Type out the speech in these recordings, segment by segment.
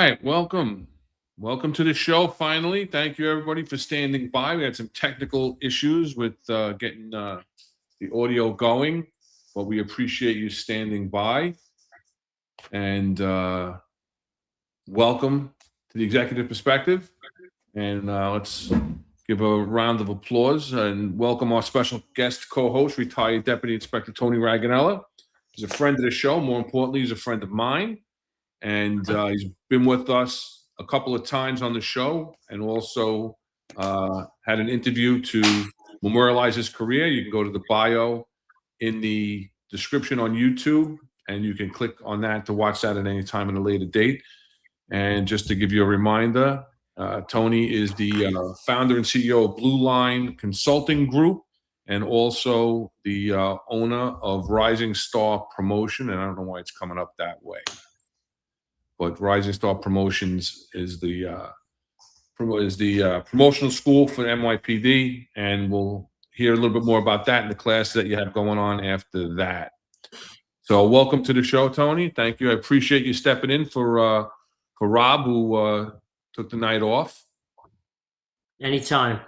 right, welcome. Welcome to the show finally. Thank you everybody for standing by. We had some technical issues with getting the audio going, but we appreciate you standing by. And welcome to the Executive Perspective. And let's give a round of applause and welcome our special guest co-host, retired Deputy Inspector Tony Raganella. He's a friend of the show. More importantly, he's a friend of mine. And he's been with us a couple of times on the show and also had an interview to memorialize his career. You can go to the bio in the description on YouTube, and you can click on that to watch that at any time at a later date. And just to give you a reminder, Tony is the founder and CEO of Blue Line Consulting Group and also the owner of Rising Star Promotion. And I don't know why it's coming up that way. But Rising Star Promotions is the promotional school for NYPD, and we'll hear a little bit more about that in the class that you have going on after that. So, welcome to the show, Tony. Thank you. I appreciate you stepping in for Rob, who took the night off. Anytime.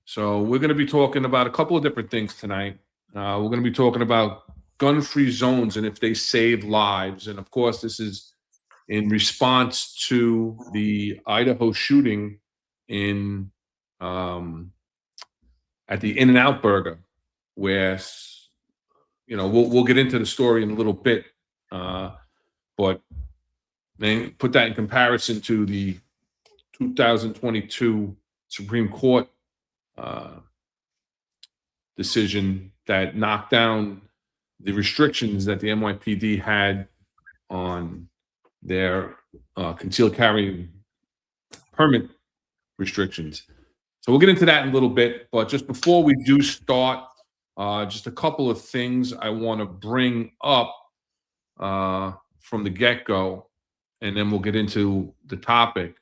So, we're going to be talking about a couple of different things tonight. We're going to be talking about gun-free zones and if they save lives. And of course, this is in response to the Idaho shooting in at the In-N-Out Burger, where we'll get into the story in a little bit, but then put that in comparison to the 2022 Supreme Court decision that knocked down the restrictions that the NYPD had on their concealed carry permit restrictions. So we'll get into that in a little bit, but just before we do start, just a couple of things I want to bring up from the get-go, and then we'll get into the topic.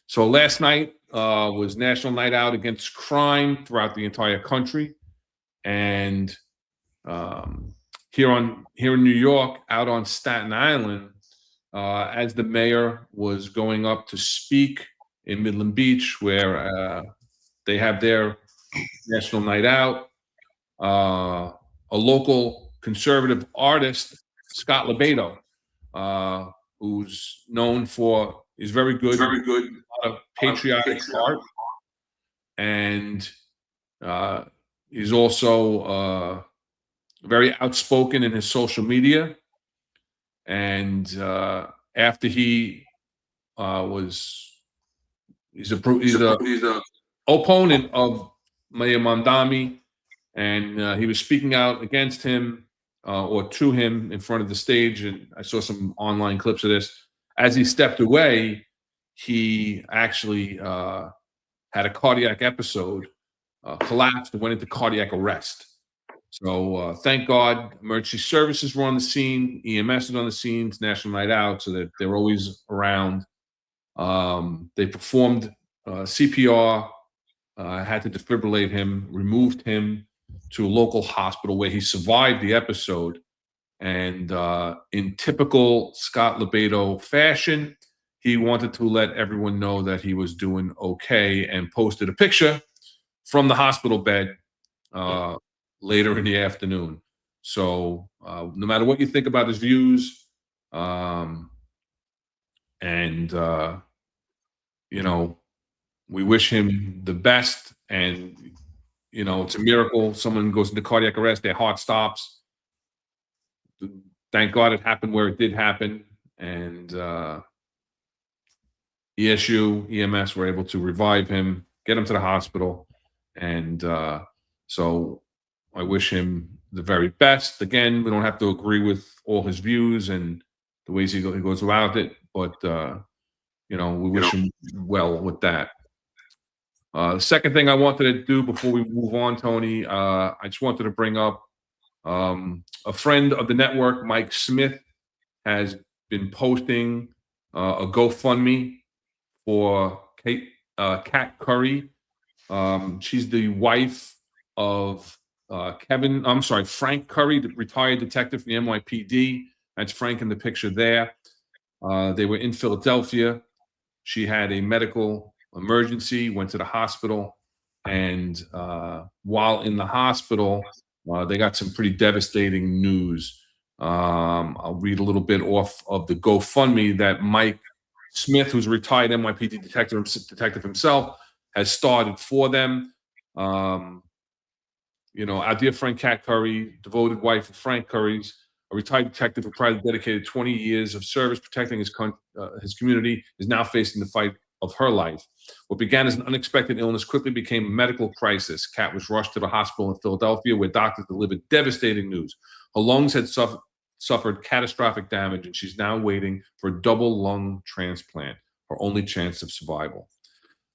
So last night was National Night Out Against Crime throughout the entire country, and here in New York, out on Staten Island, as the mayor was going up to speak in Midland Beach, where they have their National Night Out, a local conservative artist, Scott Lebedo, who's known for, he's very good, a lot of patriotic art, and he's also very outspoken in his social media. And after he's a opponent of Mayor Mondami, and he was speaking out against him or to him in front of the stage. And I saw some online clips of this. As he stepped away, he actually had a cardiac episode, collapsed, and went into cardiac arrest. So thank God emergency services were on the scene, EMS was on the scene, it's National Night Out, so that they're always around. They performed CPR, had to defibrillate him, removed him to a local hospital where he survived the episode. And in typical Scott Lebedo fashion, he wanted to let everyone know that he was doing okay and posted a picture from the hospital bed later in the afternoon. So no matter what you think about his views, we wish him the best. And, it's a miracle. Someone goes into cardiac arrest, their heart stops. Thank God it happened where it did happen. And ESU, EMS were able to revive him, get him to the hospital. And so I wish him the very best. Again, we don't have to agree with all his views and the ways he goes about it, but we wish him well with that. The second thing I wanted to do before we move on, Tony, I just wanted to bring up a friend of the network, Mike Smith, has been posting a GoFundMe for Kat Curry. She's the wife of Frank Curry, the retired detective from the NYPD. That's Frank in the picture there. They were in Philadelphia. She had a medical emergency, went to the hospital, and while in the hospital, they got some pretty devastating news. I'll read a little bit off of the GoFundMe that Mike Smith, who's a retired NYPD detective himself, has started for them. Our dear friend Kat Curry, devoted wife of Frank Curry's, a retired detective who prior dedicated 20 years of service protecting his community, is now facing the fight of her life. What began as an unexpected illness quickly became a medical crisis. Kat was rushed to the hospital in Philadelphia, where doctors delivered devastating news. Her lungs had suffered catastrophic damage, and she's now waiting for a double lung transplant, her only chance of survival.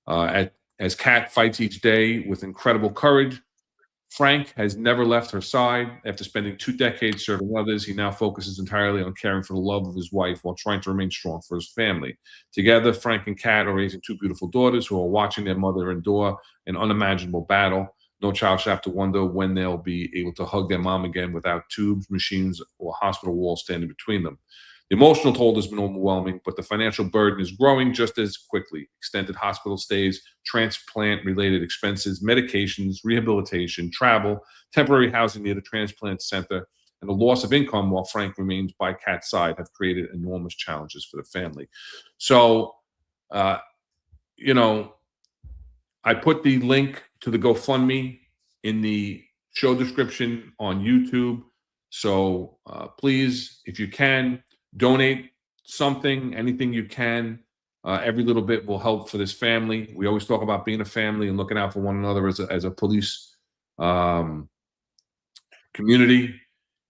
As Kat fights each day with incredible courage, Frank has never left her side. After spending 2 decades serving others, he now focuses entirely on caring for the love of his wife while trying to remain strong for his family. Together, Frank and Kat are raising 2 beautiful daughters who are watching their mother endure an unimaginable battle. No child should have to wonder when they'll be able to hug their mom again without tubes, machines, or hospital walls standing between them. The emotional toll has been overwhelming, but the financial burden is growing just as quickly. Extended hospital stays, transplant-related expenses, medications, rehabilitation, travel, temporary housing near the transplant center, and the loss of income while Frank remains by Kat's side have created enormous challenges for the family. So, I put the link to the GoFundMe in the show description on YouTube. So please, if you can, donate something, anything you can. Every little bit will help for this family. We always talk about being a family and looking out for one another as a police community.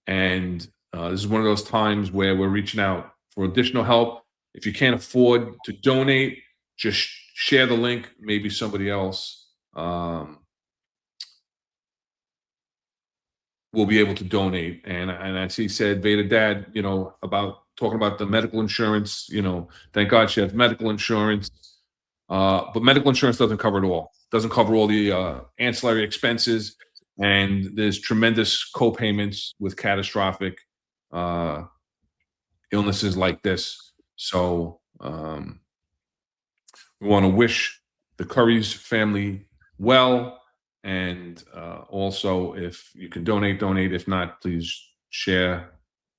And this is one of those times where we're reaching out for additional help. If you can't afford to donate, just share the link. Maybe somebody else will be able to donate. And as he said, Veda Dad, about talking about the medical insurance, thank God she has medical insurance. But medical insurance doesn't cover it all. Doesn't cover all the ancillary expenses. And there's tremendous co-payments with catastrophic illnesses like this. So we want to wish the Curry's family well. And also, if you can donate. If not, please share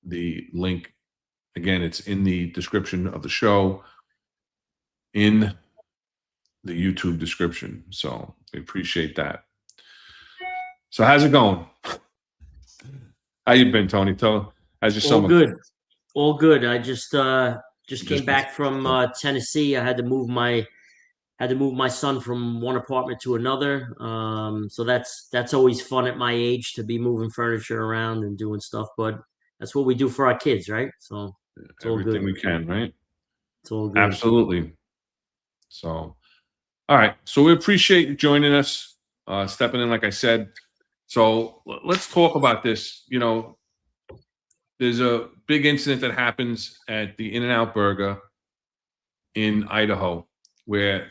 the link. Again, it's in the description of the show, in the YouTube description. So we appreciate that. So how's it going? How you been, Tony? How's your summer? All good. All good. I just came back from Tennessee. I had to move my son from one apartment to another. So that's always fun at my age, to be moving furniture around and doing stuff. But that's what we do for our kids, right? So it's all Everything good. we can, right? It's all good. Absolutely. So, all right. So we appreciate you joining us, stepping in, like I said. So let's talk about this. There's a big incident that happens at the In-N-Out Burger in Idaho, where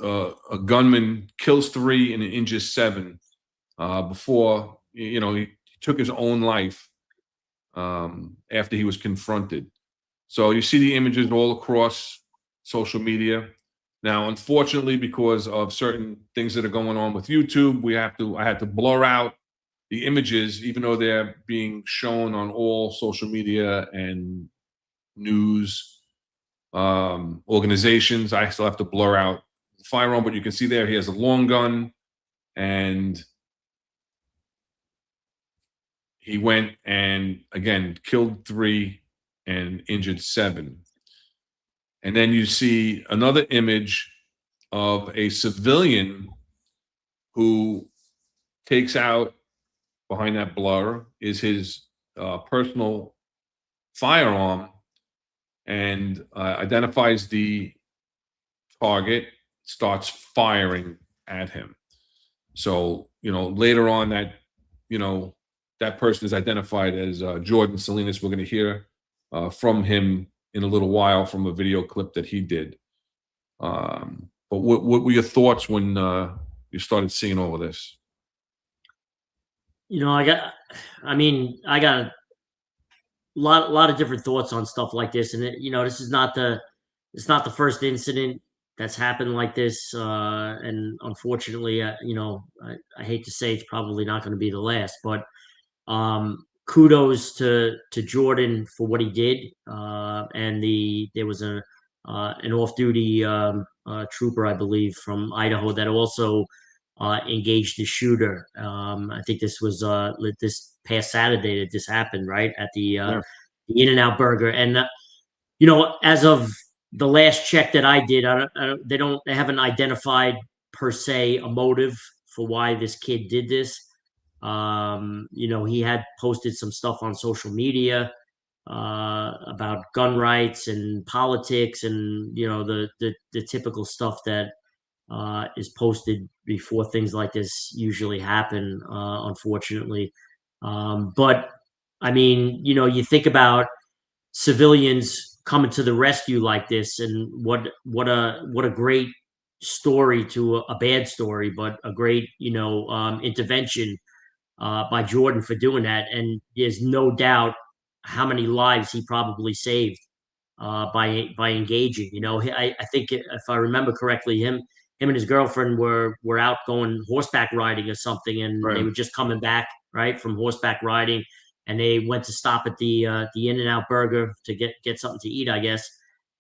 a gunman kills 3 and injures 7 before he took his own life after he was confronted. So you see the images all across social media. Now, unfortunately, because of certain things that are going on with YouTube, I had to blur out the images, even though they're being shown on all social media and news organizations. I still have to blur out the firearm, but you can see there he has a long gun, and he went and again killed 3 and injured 7. And then you see another image of a civilian who takes out, behind that blur is his personal firearm, and identifies the target, starts firing at him. So, later on that person is identified as Jordan Salinas. We're going to hear from him in a little while from a video clip that he did. But what were your thoughts when you started seeing all of this? I got lot of different thoughts on stuff like this, and this is not the first incident that's happened like this, and unfortunately, I hate to say it's probably not going to be the last, but kudos to Jordan for what he did, and there was an off-duty trooper, I believe, from Idaho that also engaged the shooter. I think this was this past Saturday that this happened, right at Yeah. the In-N-Out Burger, and as of the last check that I did, they haven't identified per se a motive for why this kid did this. He had posted some stuff on social media about gun rights and politics, and the typical stuff that is posted before things like this usually happen, unfortunately. But I mean, you think about civilians coming to the rescue like this, and what a great story to a bad story, but a great intervention by Jordan for doing that. And there's no doubt how many lives he probably saved by engaging. I think if I remember correctly, him and his girlfriend were out going horseback riding or something, and they Right. were just coming back right from horseback riding, and they went to stop at the In-N-Out Burger to get something to eat, I guess.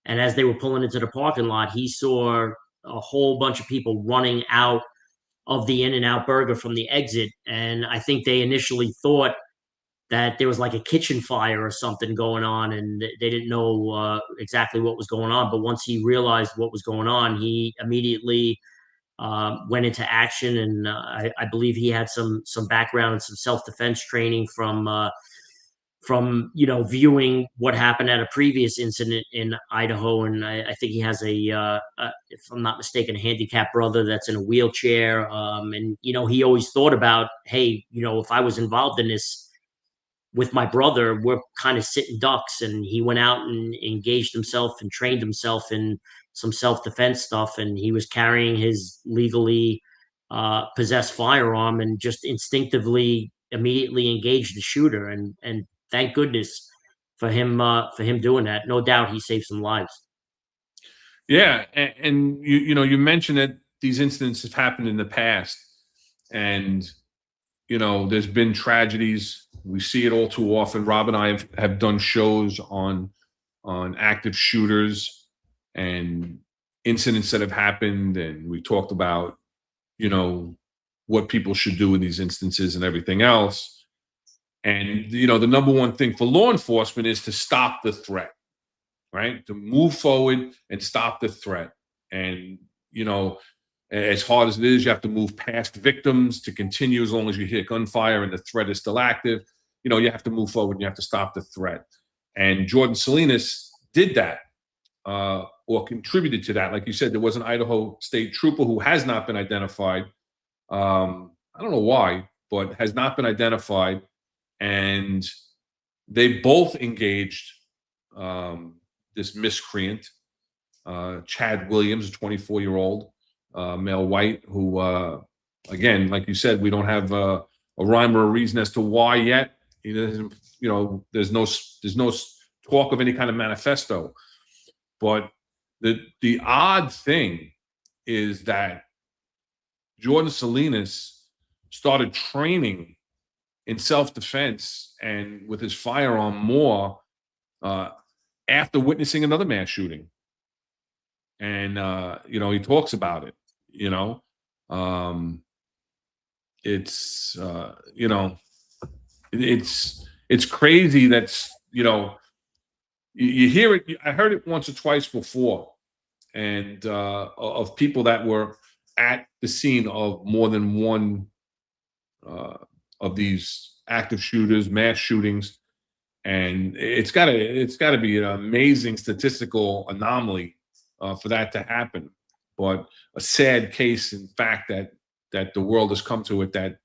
And as they were pulling into the parking lot, he saw a whole bunch of people running out of the In-N-Out Burger from the exit, and I think they initially thought that there was like a kitchen fire or something going on, and they didn't know exactly what was going on. But once he realized what was going on, he immediately went into action, and I believe he had some background and some self defense training from viewing what happened at a previous incident in Idaho. And I think he has if I'm not mistaken, a handicapped brother that's in a wheelchair. And he always thought about, hey, if I was involved in this with my brother, we're kind of sitting ducks. And he went out and engaged himself and trained himself in some self-defense stuff. And he was carrying his legally possessed firearm, and just instinctively immediately engaged the shooter. And thank goodness for him doing that. No doubt he saved some lives. Yeah, and you mentioned that these incidents have happened in the past, and there's been tragedies. We see it all too often. Rob and I have done shows on active shooters and incidents that have happened, and we talked about what people should do in these instances and everything else. And the number one thing for law enforcement is to stop the threat, right? To move forward and stop the threat. And as hard as it is, you have to move past victims to continue as long as you hear gunfire and the threat is still active. You have to move forward and you have to stop the threat. And Jordan Salinas did that, or contributed to that. Like you said, there was an Idaho State Trooper who has not been identified. I don't know why, but has not been identified. And they both engaged this miscreant, Chad Williams, a 24-year-old male white, who, again, like you said, we don't have a rhyme or a reason as to why yet. He doesn't, there's no talk of any kind of manifesto. But the odd thing is that Jordan Salinas started training in self-defense and with his firearm more after witnessing another mass shooting. And he talks about it. It's it's crazy. That's you hear it. I heard it once or twice before, and of people that were at the scene of more than one of these active shooters, mass shootings, and it's got to be an amazing statistical anomaly for that to happen. But a sad case, in fact, that the world has come to it, that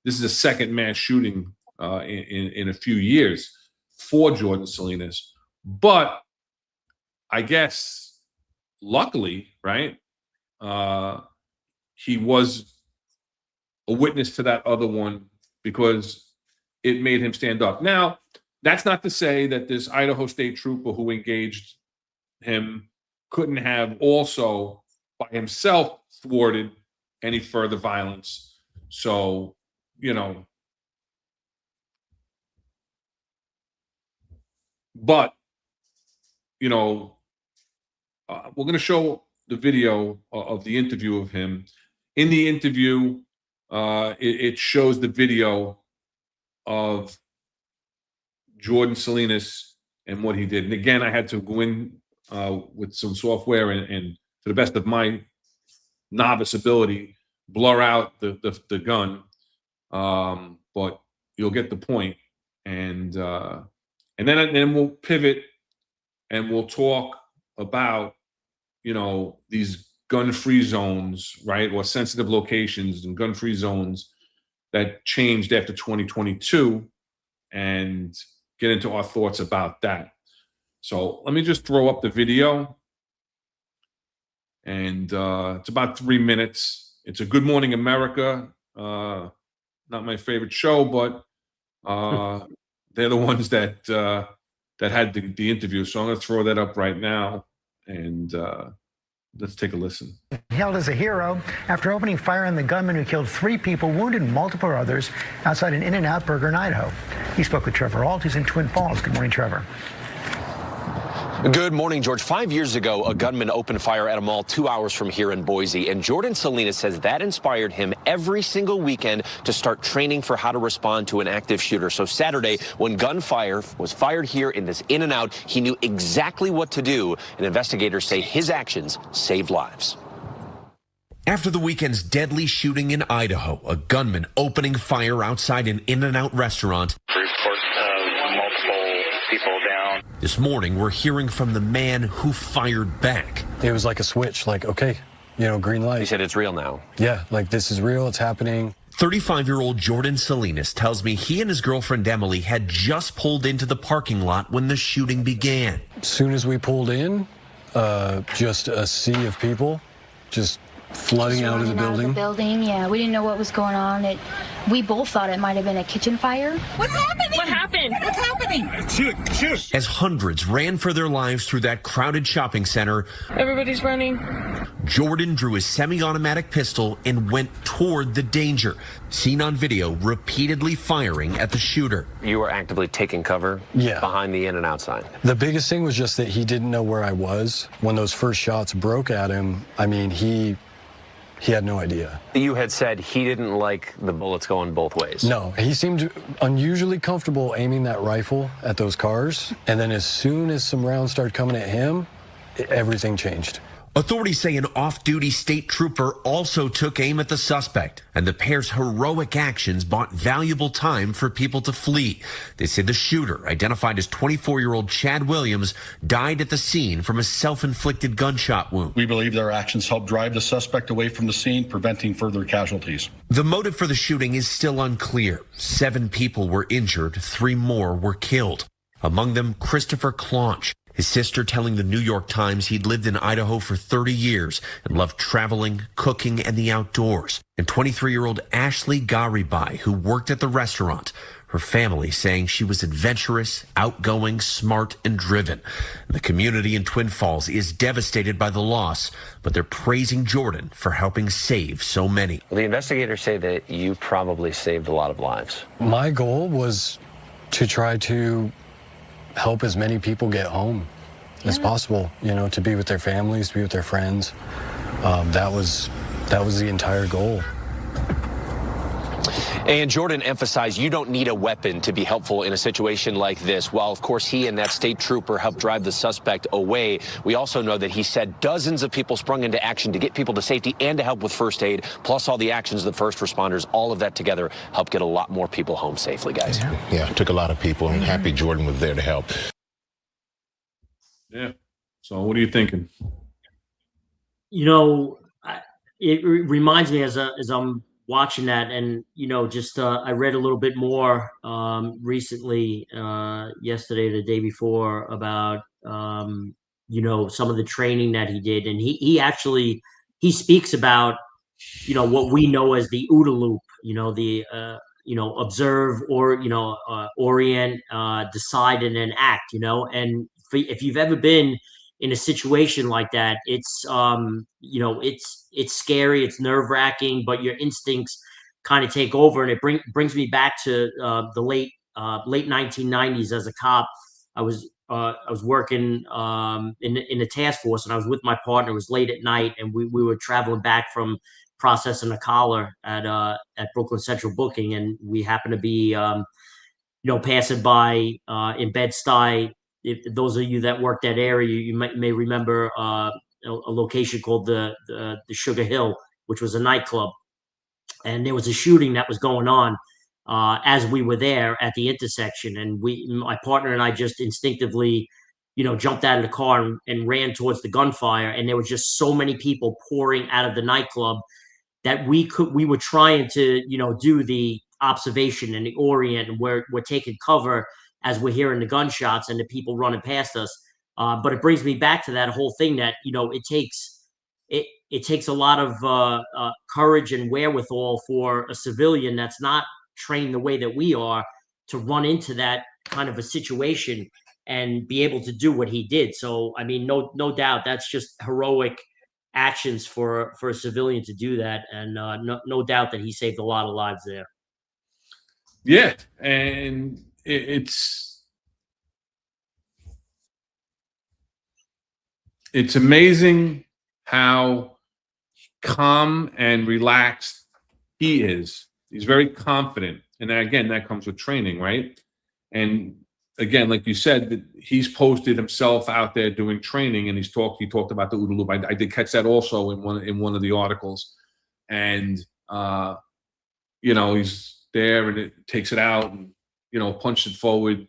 this is a second mass shooting in a few years for Jordan Salinas. But I guess, luckily, right, he was a witness to that other one because it made him stand up. Now, That's not to say that this Idaho State Trooper who engaged him couldn't have also by himself thwarted any further violence. So, you know, but, you know, we're going to show the video of the interview of him. In the interview, it shows the video of Jordan Salinas and what he did. And again, I had to go in with some software and to the best of my novice ability, blur out the gun. But you'll get the point. And then we'll pivot and we'll talk about, you know, these gun-free zones, right? Or sensitive locations and gun-free zones that changed after 2022 and get into our thoughts about that. So let me just throw up the video. And it's about 3 minutes. It's a Good Morning America. Not my favorite show, but they're the ones that had the interview. So I'm going to throw that up right now. And let's take a listen. Hailed as a hero after opening fire on the gunman who killed 3 people, wounded multiple others outside an In-N-Out burger in Idaho. He spoke with Trevor Ault, who's in Twin Falls. Good morning, Trevor. Good morning, George. 5 years ago, a gunman opened fire at a mall 2 hours from here in Boise, and Jordan Salinas says that inspired him every single weekend to start training for how to respond to an active shooter. So Saturday, when gunfire was fired here in this In-N-Out, he knew exactly what to do, and investigators say his actions saved lives. After the weekend's deadly shooting in Idaho, a gunman opening fire outside an In-N-Out restaurant. Report multiple people down. This morning, we're hearing from the man who fired back. It was like a switch, like, okay, you know, green light. He said it's real now. Yeah, like this is real, it's happening. 35-year-old Jordan Salinas tells me he and his girlfriend Emily had just pulled into the parking lot when the shooting began. As soon as we pulled in, just a sea of people just flooding out of the building. Yeah, we didn't know what was going on. We both thought it might have been a kitchen fire. What's happening? What happened? What's happening? Shoot. As hundreds ran for their lives through that crowded shopping center, Everybody's running. Jordan drew his semi-automatic pistol and went toward the danger, seen on video repeatedly firing at the shooter. You were actively taking cover behind the In-N-Out sign. The biggest thing was just that he didn't know where I was. When those first shots broke at him, I mean, he had no idea. You had said he didn't like the bullets going both ways. No, he seemed unusually comfortable aiming that rifle at those cars. And then as soon as some rounds started coming at him, everything changed. Authorities say an off-duty state trooper also took aim at the suspect, and the pair's heroic actions bought valuable time for people to flee. They say the shooter, identified as 24-year-old Chad Williams, died at the scene from a self-inflicted gunshot wound. We believe their actions helped drive the suspect away from the scene, preventing further casualties. The motive for the shooting is still unclear. 7 people were injured, 3 more were killed. Among them, Christopher Claunch. His sister telling the New York Times he'd lived in Idaho for 30 years and loved traveling, cooking, and the outdoors. And 23-year-old Ashley Garibai, who worked at the restaurant. Her family saying she was adventurous, outgoing, smart, and driven. The community in Twin Falls is devastated by the loss, but they're praising Jordan for helping save so many. The investigators say that you probably saved a lot of lives. My goal was to try to help as many people get home as possible, you know, to be with their families, to be with their friends. That was the entire goal. And Jordan emphasized you don't need a weapon to be helpful in a situation like this. While, of course, he and that state trooper helped drive the suspect away, we also know that he said dozens of people sprung into action to get people to safety and to help with first aid, plus all the actions of the first responders. All of that together helped get a lot more people home safely, guys. Yeah, it took a lot of people. I'm happy Jordan was there to help. Yeah. So what are you thinking? You know, it reminds me as I'm watching that, and you know, just I read a little bit more recently, yesterday or the day before, about you know, some of the training that he did, and he actually speaks about, you know, what we know as the OODA loop, you know, the observe or, orient, decide, and then act, and if you've ever been in a situation like that, it's, it's scary, it's nerve wracking, but your instincts kind of take over. And it brings me back to the late 1990s as a cop. I was working in the task force, and I was with my partner. It was late at night, and we were traveling back from processing a collar at Brooklyn Central Booking, and we happened to be passing by in Bed-Stuy. If those of you that work that area, you may remember a location called the Sugar Hill, which was a nightclub, and there was a shooting that was going on as we were there at the intersection, and my partner and I just instinctively, jumped out of the car and ran towards the gunfire, and there was just so many people pouring out of the nightclub that we were trying to, do the observation and the orient, and we're taking cover as we're hearing the gunshots and the people running past us. But it brings me back to that whole thing that, it takes a lot of courage and wherewithal for a civilian that's not trained the way that we are to run into that kind of a situation and be able to do what he did. So, I mean, no doubt that's just heroic actions for a civilian to do that. And no doubt that he saved a lot of lives there. Yeah. And it's amazing how calm and relaxed he is. He's very confident. And again, that comes with training, right? And again, like you said, that he's posted himself out there doing training, and he talked about the OODA loop. I did catch that also in one of the articles. And he's there and it takes it out and punches it forward.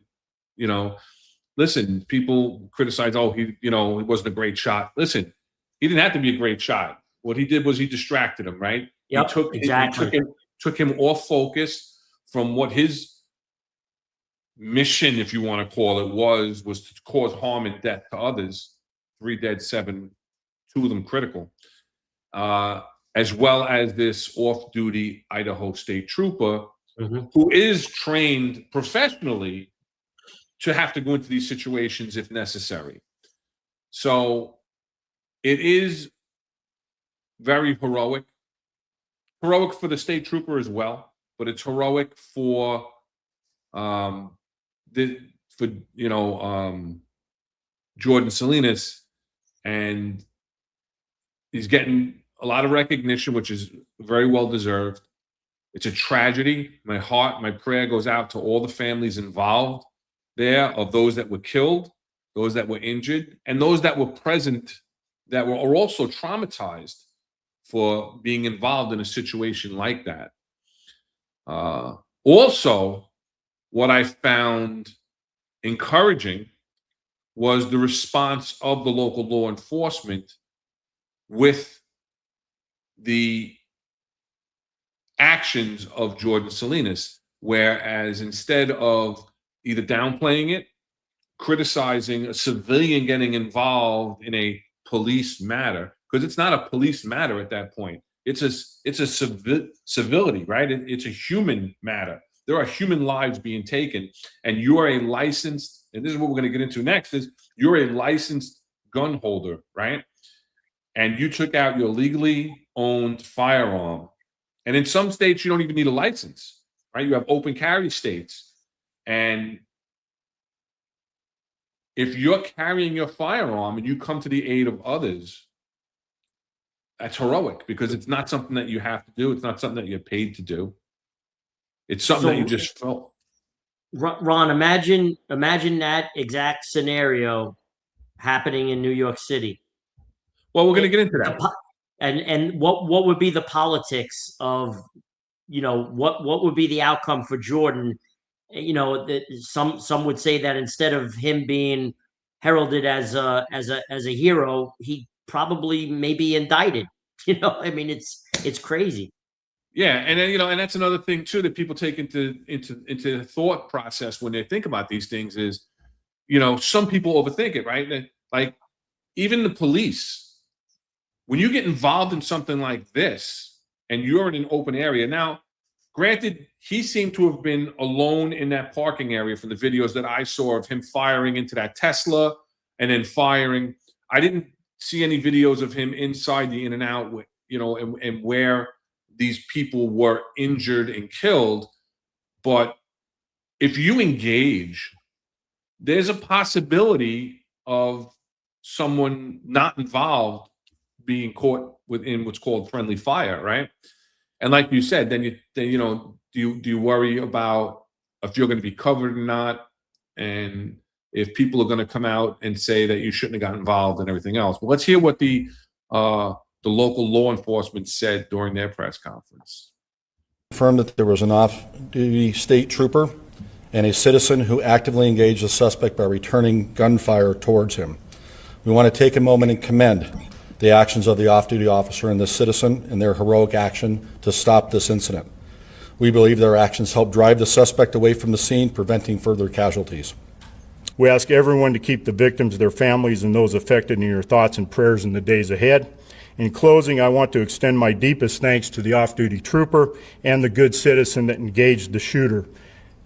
Listen, people criticize, he wasn't a great shot. Listen, he didn't have to be a great shot. What he did was he distracted him, right? Yep, exactly. He took him off focus from what his mission, if you want to call it, was to cause harm and death to others. 3 dead, 7, 2 of them critical. As well as this off-duty Idaho State Trooper, who is trained professionally to have to go into these situations if necessary. So it is very heroic for the state trooper as well, but it's heroic for Jordan Salinas, and he's getting a lot of recognition, which is very well deserved. It's a tragedy. My prayer goes out to all the families involved there, of those that were killed, those that were injured, and those that were present that are also traumatized for being involved in a situation like that. Also, what I found encouraging was the response of the local law enforcement with the actions of Jordan Salinas, whereas instead of either downplaying it, criticizing a civilian getting involved in a police matter, because it's not a police matter at that point. It's a civility, right? It's a human matter. There are human lives being taken, and you are a licensed, and this is what we're going to get into next, is you're a licensed gun holder, right? And you took out your legally owned firearm. And in some states, you don't even need a license, right? You have open carry states. And if you're carrying your firearm and you come to the aid of others, that's heroic, because it's not something that you have to do. It's not something that you're paid to do. It's something that you just felt. Ron, imagine that exact scenario happening in New York City. Well, we're going to get into that. And what would be the politics of, what would be the outcome for Jordan? Some would say that instead of him being heralded as a hero, he probably may be indicted. I mean, it's crazy. Yeah, and then and that's another thing too that people take into the thought process when they think about these things is, some people overthink it, right? Like even the police, when you get involved in something like this and you're in an open area. Now, Granted, he seemed to have been alone in that parking area from the videos that I saw of him firing into that Tesla and then firing. I didn't see any videos of him inside the In-N-Out, and where these people were injured and killed. But if you engage, there's a possibility of someone not involved being caught within what's called friendly fire, right? And like you said, then do you worry about if you're going to be covered or not, and if people are going to come out and say that you shouldn't have gotten involved and everything else. But let's hear what the local law enforcement said during their press conference. Confirmed that there was an off-duty state trooper and a citizen who actively engaged the suspect by returning gunfire towards him. We want to take a moment and commend the actions of the off-duty officer and the citizen in their heroic action to stop this incident. We believe their actions helped drive the suspect away from the scene, preventing further casualties. We ask everyone to keep the victims, their families, and those affected in your thoughts and prayers in the days ahead. In closing, I want to extend my deepest thanks to the off-duty trooper and the good citizen that engaged the shooter.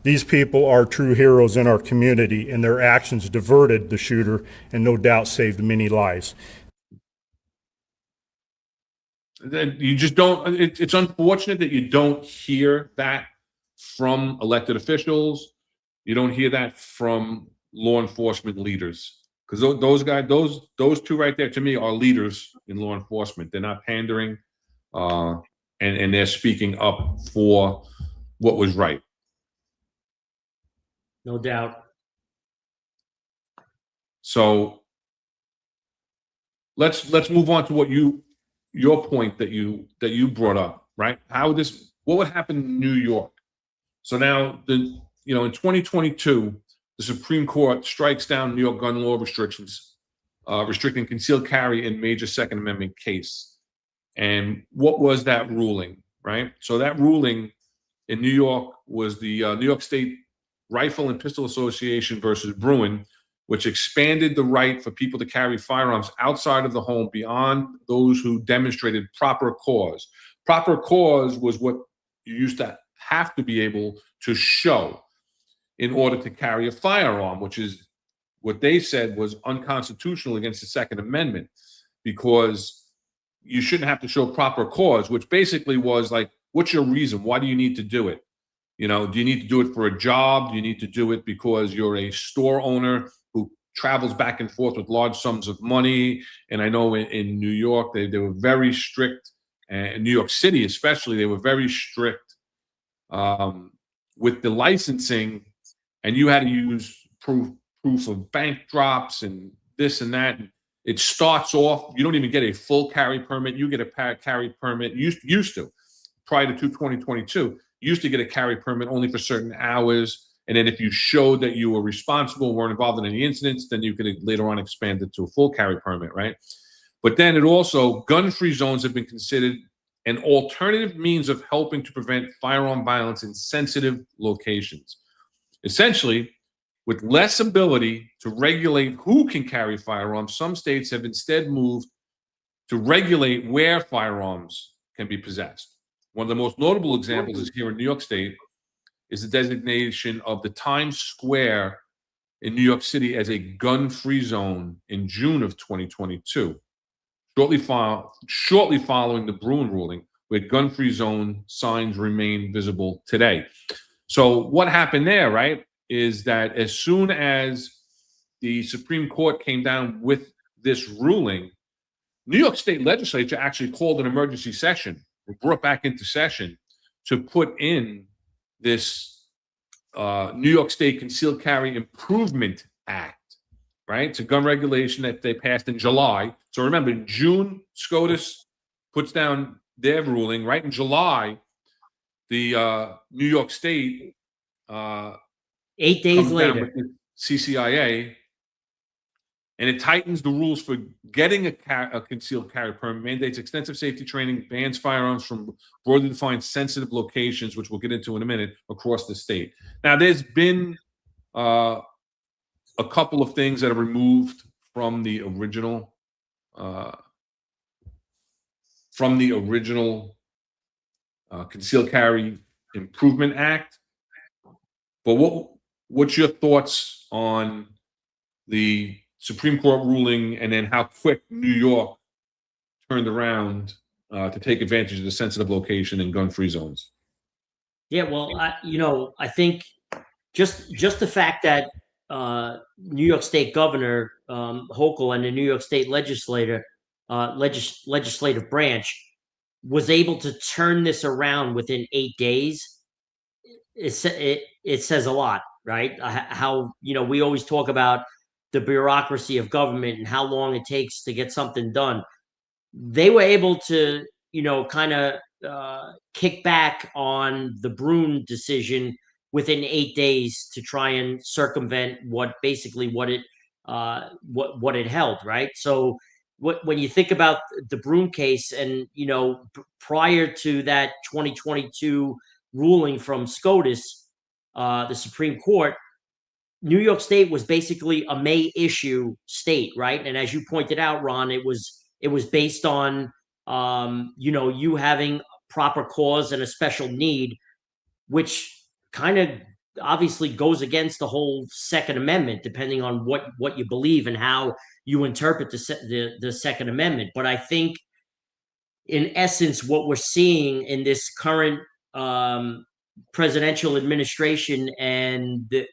These people are true heroes in our community, and their actions diverted the shooter and no doubt saved many lives. Then you just don't, it's unfortunate that you don't hear that from elected officials. You don't hear that from law enforcement leaders, because those guys, those two right there, to me, are leaders in law enforcement. They're not pandering, and they're speaking up for what was right. No doubt. So let's move on to what your point that you brought up, right? What would happen in New York? So now in 2022, the Supreme Court strikes down New York gun law restrictions, restricting concealed carry in major Second Amendment case. And what was that ruling, right? So that ruling in New York was the New York State Rifle and Pistol Association versus Bruin, which expanded the right for people to carry firearms outside of the home beyond those who demonstrated proper cause. Proper cause was what you used to have to be able to show in order to carry a firearm, which is what they said was unconstitutional against the Second Amendment, because you shouldn't have to show proper cause, which basically was like, what's your reason? Why do you need to do it? Do you need to do it for a job? Do you need to do it because you're a store owner who travels back and forth with large sums of money? And I know in New York, they were very strict, in New York City especially, they were very strict with the licensing, and you had to use proof of bank drops and this and that. And it starts off, you don't even get a full carry permit. You get a carry permit, used to, prior to 2022. Used to get a carry permit only for certain hours. And then if you showed that you were responsible, weren't involved in any incidents, then you could later on expand it to a full carry permit, right? But then it also, gun-free zones have been considered an alternative means of helping to prevent firearm violence in sensitive locations. Essentially, with less ability to regulate who can carry firearms, some states have instead moved to regulate where firearms can be possessed. One of the most notable examples is here in New York State, is the designation of the Times Square in New York City as a gun-free zone in June of 2022, shortly following the Bruin ruling, where gun-free zone signs remain visible today. So what happened there, right, is that as soon as the Supreme Court came down with this ruling, New York State legislature actually called an emergency session, brought back into session to put in this New York State Concealed Carry Improvement Act, right? It's a gun regulation that they passed in July. So remember, in June, SCOTU puts down their ruling. Right in July, the New York State 8 days later, CCIA, and it tightens the rules for getting a concealed carry permit, mandates extensive safety training, bans firearms from broadly defined sensitive locations, which we'll get into in a minute, across the state. Now, there's been a couple of things that are removed from the original concealed carry Improvement Act. But what's your thoughts on the Supreme Court ruling and then how quick New York turned around to take advantage of the sensitive location and gun-free zones? Yeah, well, I think just the fact that New York State Governor Hochul and the New York State legislative branch was able to turn this around within 8 days. It says a lot, right? How we always talk about the bureaucracy of government and how long it takes to get something done. They were able to kind of kick back on the Brune decision within 8 days to try and circumvent what it held, right? So when you think about the Brune case, and prior to that 2022 ruling from SCOTUS, the Supreme Court, New York State was basically a May issue state, right? And as you pointed out, Ron, it was based on you having proper cause and a special need, which kind of obviously goes against the whole Second Amendment, depending on what you believe and how you interpret the Second Amendment. But I think, in essence, what we're seeing in this current presidential administration and the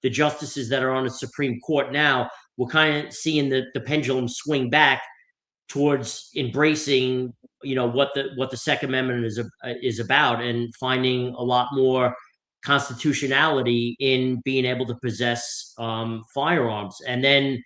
justices that are on the Supreme Court now, we're kind of seeing the pendulum swing back towards embracing what the Second Amendment is about, and finding a lot more constitutionality in being able to possess firearms. And then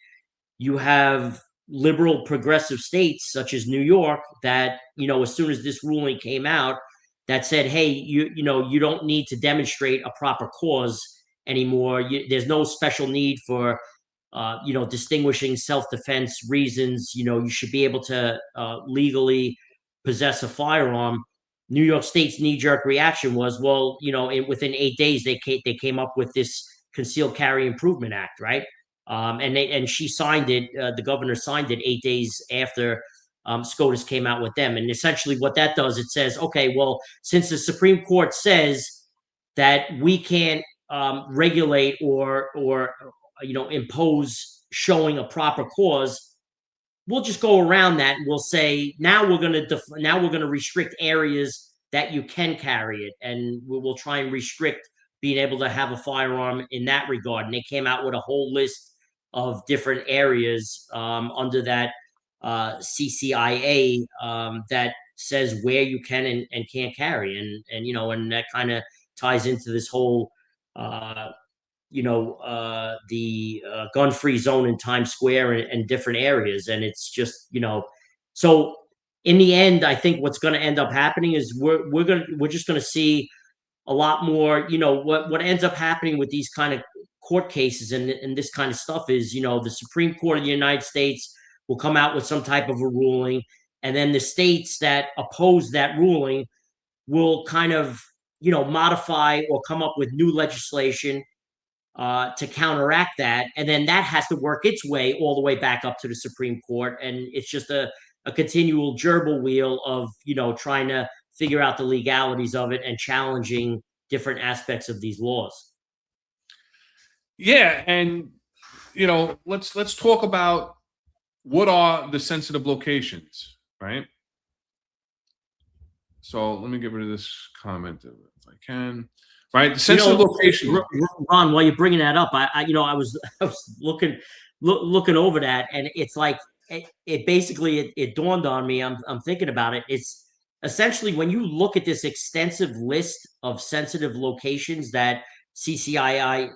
you have liberal progressive states such as New York that as soon as this ruling came out, that said, hey, you don't need to demonstrate a proper cause anymore. There's no special need for distinguishing self-defense reasons. You should be able to legally possess a firearm. New York State's knee-jerk reaction was, well, within 8 days they came up with this Concealed Carry Improvement Act, right? And she signed it. The governor signed it 8 days after SCOTUS came out with them. And essentially, what that does, it says, okay, well, since the Supreme Court says that we can't regulate or impose showing a proper cause, we'll just go around that, and we'll say now we're going to restrict areas that you can carry it, and we'll try and restrict being able to have a firearm in that regard. And they came out with a whole list of different areas under that CCIA that says where you can and can't carry, and that kind of ties into this whole the gun-free zone in Times Square and different areas. And it's just, so in the end, I think what's going to end up happening is we're just going to see a lot more, what ends up happening with these kind of court cases and this kind of stuff is, the Supreme Court of the United States will come out with some type of a ruling, and then the states that oppose that ruling will kind of, modify or come up with new legislation to counteract that, and then that has to work its way all the way back up to the Supreme Court, and it's just a continual gerbil wheel of trying to figure out the legalities of it and challenging different aspects of these laws. Yeah, and let's talk about what are the sensitive locations, right? So let me get rid of this comment if I can. Right, the sensitive location. Ron, while you're bringing that up, I was looking over that, and it's like it basically dawned on me. I'm thinking about it. It's essentially, when you look at this extensive list of sensitive locations that CCIA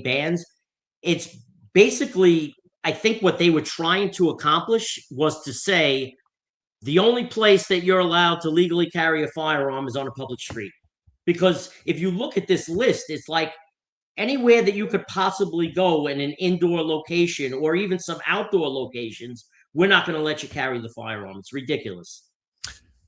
bans, it's basically, I think what they were trying to accomplish was to say the only place that you're allowed to legally carry a firearm is on a public street. Because if you look at this list, it's like anywhere that you could possibly go in an indoor location or even some outdoor locations, we're not going to let you carry the firearm. It's ridiculous.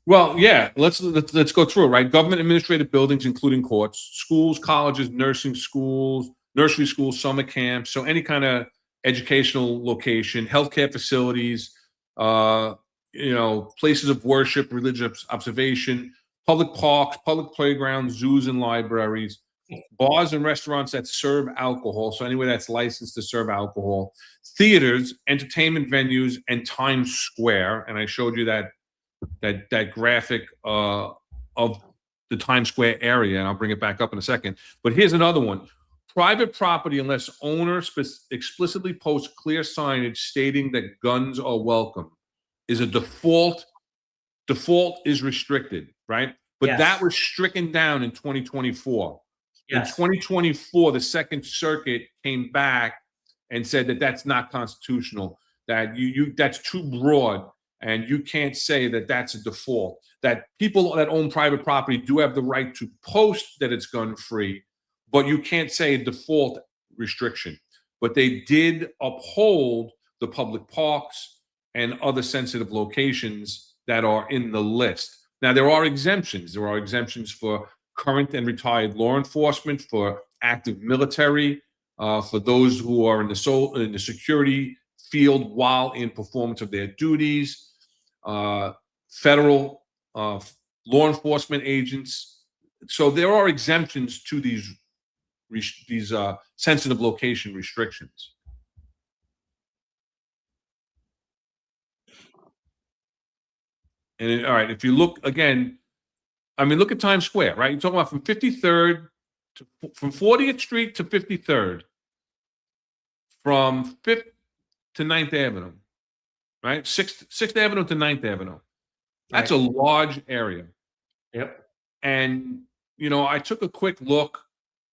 Well, yeah, let's go through it, right? Government administrative buildings, including courts, schools, colleges, nursing schools, nursery schools, summer camps, so any kind of educational location, healthcare facilities, places of worship, religious observation, public parks, public playgrounds, zoos and libraries, bars and restaurants that serve alcohol, so anywhere that's licensed to serve alcohol, theaters, entertainment venues, and Times Square. And I showed you that graphic of the Times Square area, and I'll bring it back up in a second. But here's another one. Private property, unless owner explicitly posts clear signage stating that guns are welcome, is a default. Default is restricted, right? But that was stricken down in 2024. In 2024, the Second Circuit came back and said that that's not constitutional, that that's too broad, and you can't say that that's a default. That people that own private property do have the right to post that it's gun-free, but you can't say a default restriction. But they did uphold the public parks and other sensitive locations that are in the list. Now, there are exemptions. There are exemptions for current and retired law enforcement, for active military, for those who are in the security field while in performance of their duties, federal law enforcement agents. So there are exemptions to these sensitive location restrictions. And all right, if you look again, I mean, look at Times Square, right? You're talking about from 53rd from 40th Street to 53rd, from 5th to 9th Avenue, right? 6th Avenue to 9th Avenue. That's a large area. Yep. And, you know, I took a quick look,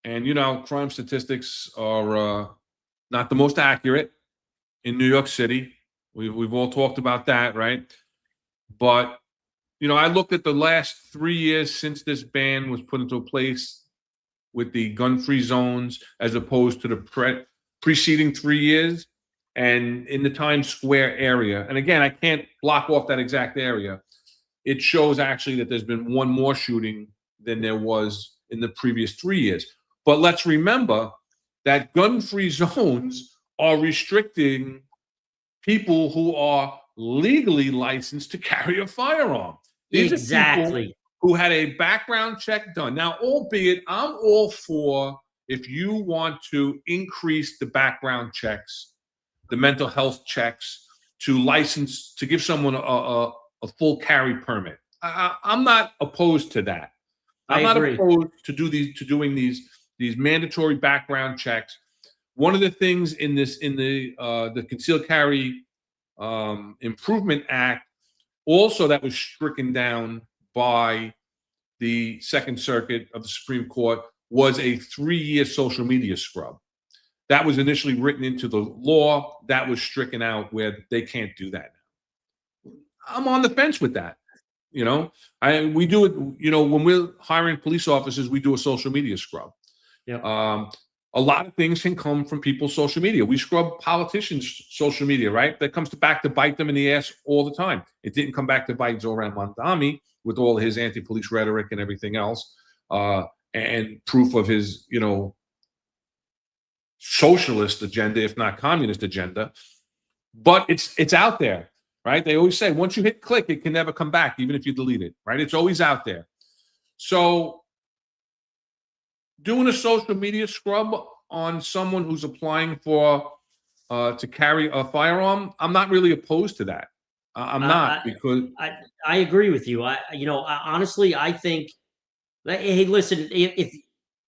and, you know, crime statistics are not the most accurate in New York City. We've all talked about that, right? But, you know, I looked at the last 3 years since this ban was put into place with the gun-free zones, as opposed to the preceding 3 years, and in the Times Square area. And again, I can't block off that exact area. It shows actually that there's been one more shooting than there was in the previous 3 years. But let's remember that gun-free zones are restricting people who are legally licensed to carry a firearm. These are people who had a background check done. Now, albeit I'm all for, if you want to increase the background checks, the mental health checks, to license, to give someone a full carry permit. I'm not opposed to that. I'm not opposed to doing these mandatory background checks. One of the things in the Concealed Carry Improvement Act, also that was stricken down by the Second Circuit of the Supreme Court, was a 3-year social media scrub. That was initially written into the law. That was stricken out, where they can't do that now. I'm on the fence with that. You know, we do it, you know, when we're hiring police officers, we do a social media scrub. Yeah. A lot of things can come from people's social media. We scrub politicians' social media, right? That comes back to bite them in the ass all the time. It didn't come back to bite Zoran Mondami with all his anti-police rhetoric and everything else, and proof of his, you know, socialist agenda, if not communist agenda. But it's out there, right? They always say, once you hit click, it can never come back, even if you delete it, right? It's always out there. So doing a social media scrub on someone who's applying for to carry a firearm, I'm not really opposed to that. I'm not, because I agree with you. Honestly, I think, hey, listen, if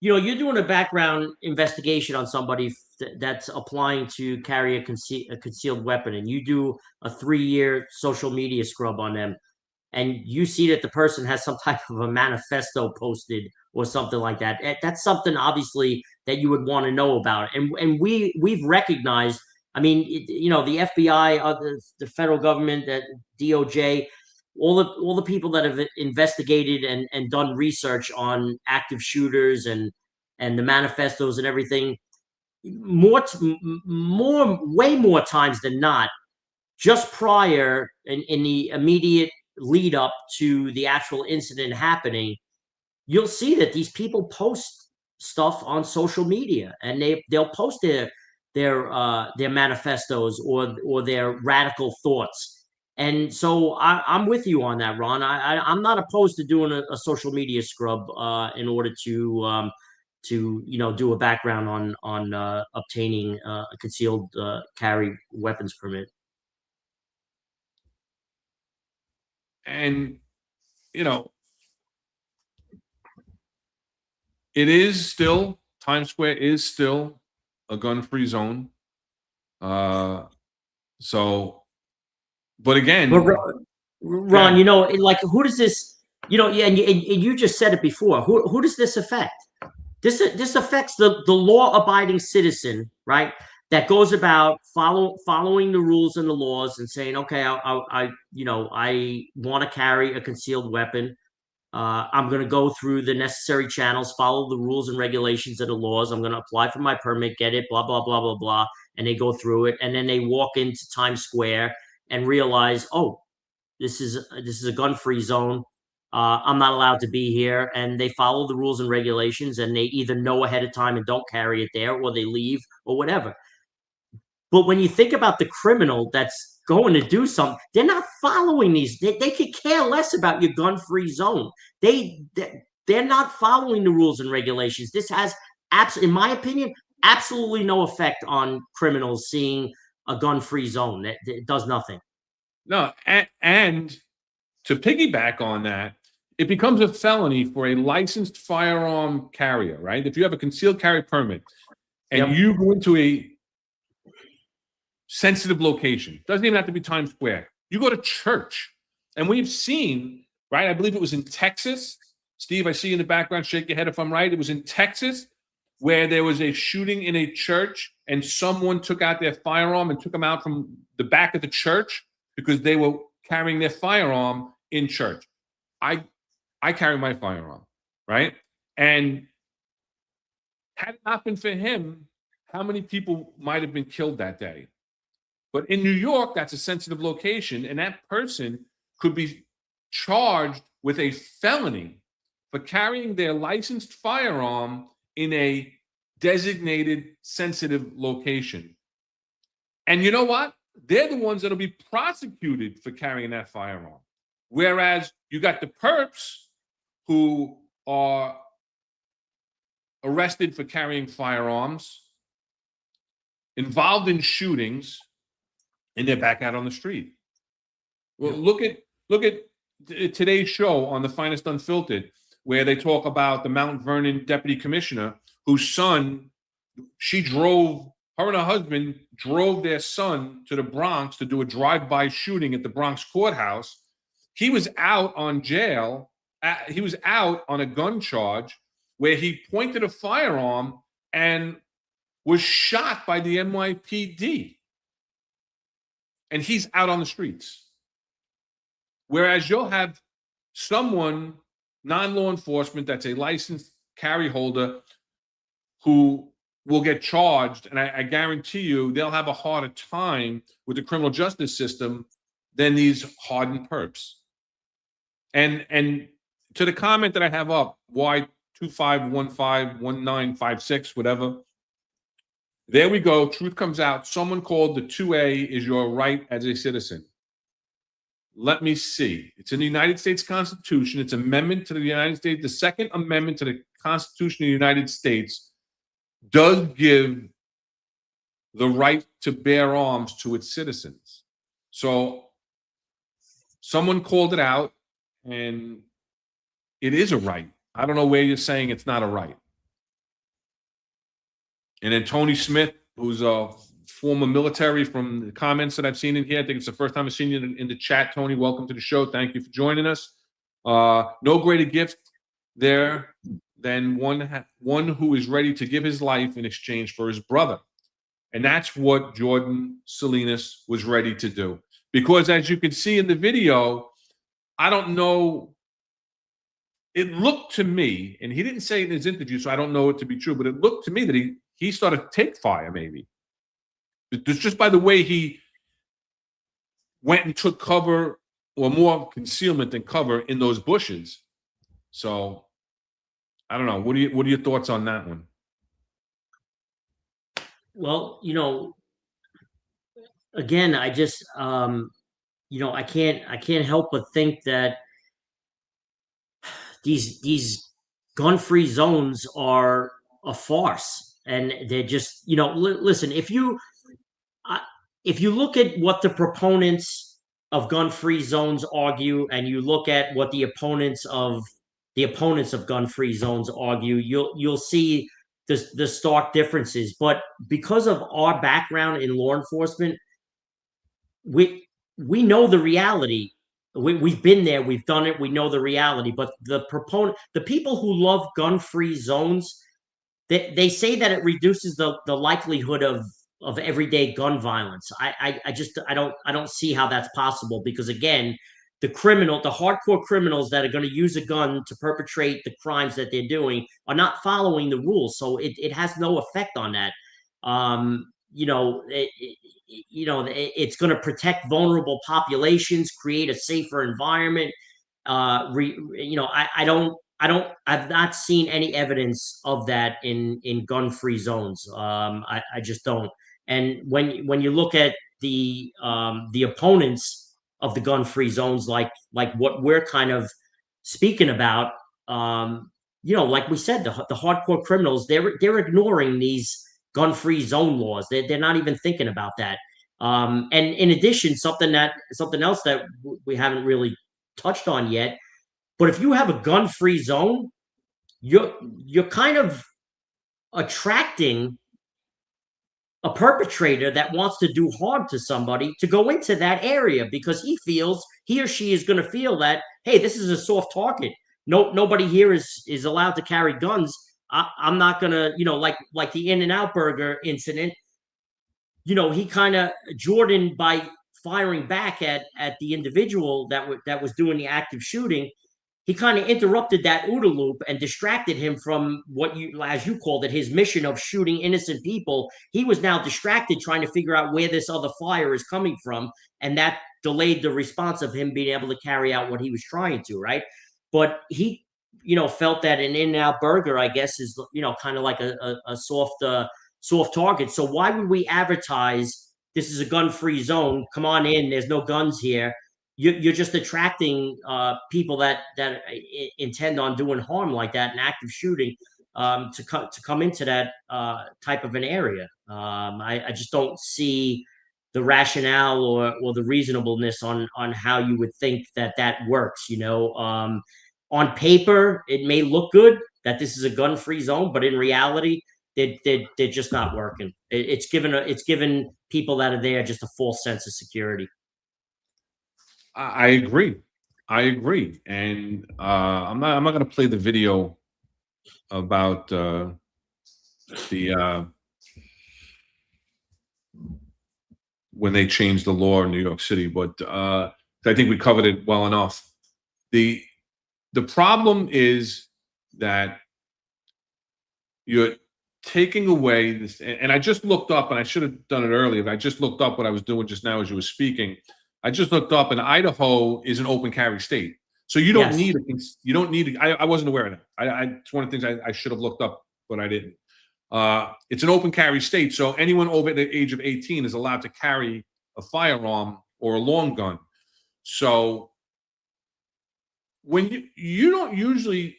you know, you're doing a background investigation on somebody that's applying to carry a concealed weapon, and you do a 3-year social media scrub on them, and you see that the person has some type of a manifesto posted or something like that, that's something obviously that you would want to know about. And we've recognized, I mean, you know, the FBI, the federal government, that DOJ, all the people that have investigated and done research on active shooters and the manifestos and everything, way more times than not, just prior in the immediate lead up to the actual incident happening, you'll see that these people post stuff on social media, and they'll post their manifestos or their radical thoughts. And so I'm with you on that, Ron. I'm not opposed to doing a social media scrub in order to do a background on obtaining a concealed carry weapons permit. And you know, it is still, Times Square is still a gun-free zone. So, but again, Ron, like, who does this, and you just said it before. Who does this affect? This affects the law-abiding citizen, right? That goes about following the rules and the laws and saying, okay, I want to carry a concealed weapon. I'm going to go through the necessary channels, follow the rules and regulations of the laws. I'm going to apply for my permit, get it, blah, blah, blah, blah, blah. And they go through it. And then they walk into Times Square and realize, oh, this is a gun-free zone. I'm not allowed to be here. And they follow the rules and regulations, and they either know ahead of time and don't carry it there, or they leave, or whatever. But when you think about the criminal that's going to do something, they're not following these. They could care less about your gun-free zone. They're not following the rules and regulations. This has, in my opinion, absolutely no effect on criminals seeing a gun-free zone. It does nothing. No, and to piggyback on that, it becomes a felony for a licensed firearm carrier, right? If you have a concealed carry permit and you go into a sensitive location, doesn't even have to be Times Square. You go to church, and we've seen, right? I believe it was in Texas. Steve, I see you in the background. Shake your head if I'm right. It was in Texas where there was a shooting in a church, and someone took out their firearm and took them out from the back of the church because they were carrying their firearm in church. I carry my firearm, right? And had it not been for him, how many people might have been killed that day? But in New York, that's a sensitive location, and that person could be charged with a felony for carrying their licensed firearm in a designated sensitive location. And you know what? They're the ones that'll be prosecuted for carrying that firearm. Whereas you got the perps who are arrested for carrying firearms, involved in shootings, and they're back out on the street. Well, look at today's show on The Finest Unfiltered, where they talk about the Mount Vernon deputy commissioner whose son, her and her husband drove their son to the Bronx to do a drive-by shooting at the Bronx courthouse. He was out on he was out on a gun charge where he pointed a firearm and was shot by the NYPD. And he's out on the streets. Whereas you'll have someone, non-law enforcement, that's a licensed carry holder who will get charged, and I guarantee you they'll have a harder time with the criminal justice system than these hardened perps. And to the comment that I have up, Y25151956, whatever, there we go. Truth comes out. Someone called the 2A is your right as a citizen. Let me see. It's in the United States Constitution. It's amendment to the United States. The Second Amendment to the Constitution of the United States does give the right to bear arms to its citizens. So someone called it out, and it is a right. I don't know where you're saying it's not a right. And then Tony Smith, who's a former military, from the comments that I've seen in here, I think it's the first time I've seen you in the chat. Tony, welcome to the show. Thank you for joining us. No greater gift there than one who is ready to give his life in exchange for his brother. And that's what Jordan Salinas was ready to do. Because as you can see in the video, I don't know, it looked to me, and he didn't say it in his interview, so I don't know it to be true, but it looked to me that he started to take fire, maybe. Just by the way he went and took cover, or more concealment than cover, in those bushes. So I don't know. What are your thoughts on that one? Well, again, I just I can't help but think that these gun-free zones are a farce, and they're just, listen, if you look at what the proponents of gun-free zones argue, and you look at what the opponents of gun-free zones argue, you'll see the stark differences. But because of our background in law enforcement, we know the reality. We've been there, we've done it, we know the reality. But the people who love gun-free zones, they say that it reduces the likelihood of everyday gun violence. I don't see how that's possible, because again, the hardcore criminals that are going to use a gun to perpetrate the crimes that they're doing are not following the rules, so it has no effect on that. It's going to protect vulnerable populations, create a safer environment. I've not seen any evidence of that in gun-free zones. I just don't. And when you look at the opponents of the gun-free zones, like what we're kind of speaking about, like we said, the hardcore criminals, they're ignoring these gun-free zone laws. They're not even thinking about that. And in addition, something else that we haven't really touched on yet, but if you have a gun-free zone, you're kind of attracting a perpetrator that wants to do harm to somebody to go into that area, because he or she is going to feel that, hey, this is a soft target. Nobody here is allowed to carry guns. I'm not gonna, like the In-N-Out Burger incident. He kind of, Jordan, by firing back at the individual that was doing the active shooting, he kind of interrupted that OODA loop and distracted him from what as you called it, his mission of shooting innocent people. He was now distracted trying to figure out where this other fire is coming from, and that delayed the response of him being able to carry out what he was trying to, right? But he, felt that an In-N-Out Burger, I guess, is, kind of like a soft target. So why would we advertise this is a gun-free zone? Come on in. There's no guns here. You're just attracting people that intend on doing harm like that, an active shooting, to come into that type of an area. I just don't see the rationale or the reasonableness on how you would think that works. On paper, it may look good that this is a gun-free zone, but in reality, they're just not working. It's given people that are there just a false sense of security. I agree. And I'm not going to play the video about the when they changed the law in New York City, but I think we covered it well enough. The problem is that you're taking away this, and I just looked up, and I should have done it earlier, but I just looked up what I was doing just now as you were speaking. I just looked up, and Idaho is an open carry state, so you don't need I wasn't aware of that. It's one of the things I should have looked up, but I didn't. It's an open carry state, so anyone over the age of 18 is allowed to carry a firearm or a long gun. So when you don't usually,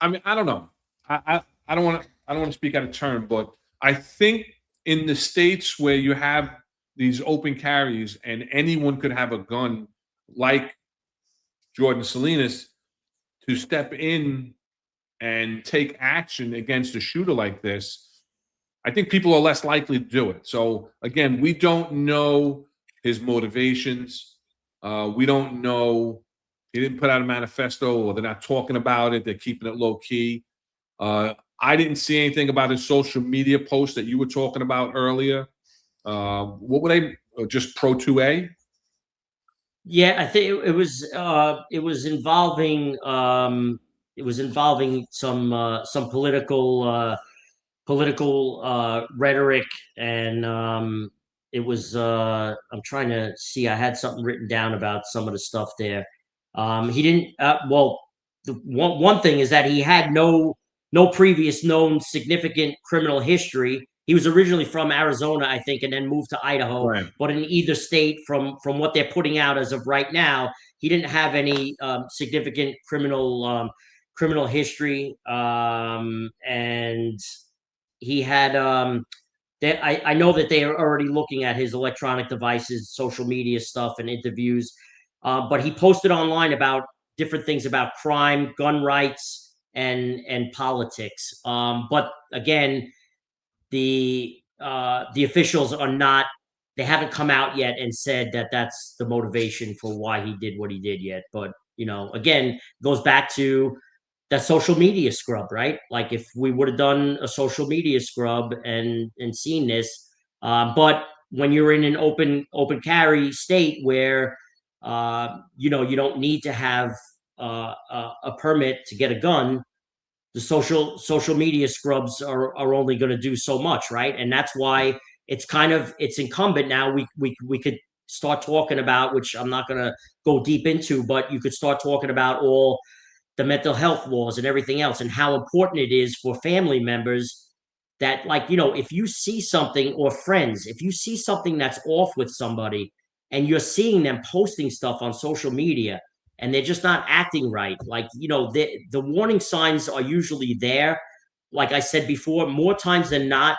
I mean, I don't know. I don't want to speak out of turn, but I think in the states where you have these open carries and anyone could have a gun, like Jordan Salinas, to step in and take action against a shooter like this, I think people are less likely to do it. So again, we don't know his motivations. We don't know. He didn't put out a manifesto, or they're not talking about it. They're keeping it low key. I didn't see anything about his social media post that you were talking about earlier. What were they? Just pro 2A? Yeah, I think it was involving some political rhetoric, and it was I'm trying to see. I had something written down about some of the stuff there. He didn't. Well, the one thing is that he had no previous known significant criminal history. he was originally from Arizona, I think, and then moved to Idaho. Right. But in either state, from what they're putting out as of right now, he didn't have any significant criminal history, and he had. I know that they are already looking at his electronic devices, social media stuff, and interviews. But he posted online about different things about crime, gun rights, and politics. But again, the officials are not. They haven't come out yet and said that that's the motivation for why he did what he did yet. But again, goes back to that social media scrub, right? Like if we would have done a social media scrub and seen this, but when you're in an open carry state where you don't need to have a permit to get a gun, the social media scrubs are only going to do so much, right? And that's why it's incumbent now. We could start talking about, which I'm not going to go deep into, but you could start talking about all the mental health laws and everything else, and how important it is for family members that, like, if you see something, or friends, if you see something that's off with somebody and you're seeing them posting stuff on social media and they're just not acting right, like, the warning signs are usually there. Like I said before, more times than not,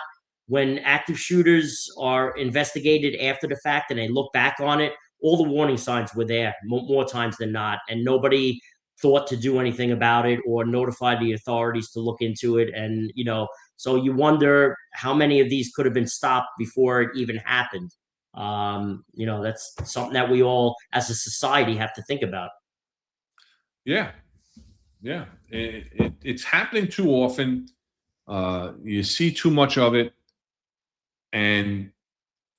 when active shooters are investigated after the fact and they look back on it, all the warning signs were there more times than not, and nobody thought to do anything about it or notify the authorities to look into it. And so you wonder how many of these could have been stopped before it even happened. That's something that we all as a society have to think about. Yeah. It's happening too often. You see too much of it, and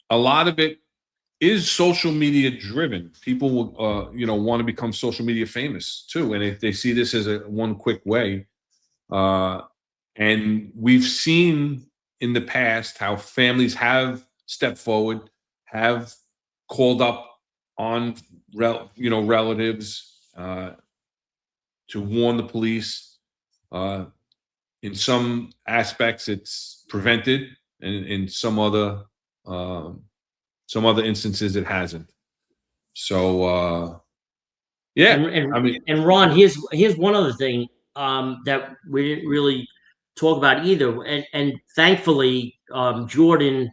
a lot of it is social media driven. People will, want to become social media famous too, and if they see this as one quick way, and we've seen in the past how families have stepped forward, have called up on relatives to warn the police. In some aspects, it's prevented, and in some other instances it hasn't. So yeah. And Ron, here's one other thing that we didn't really talk about either, and thankfully Jordan,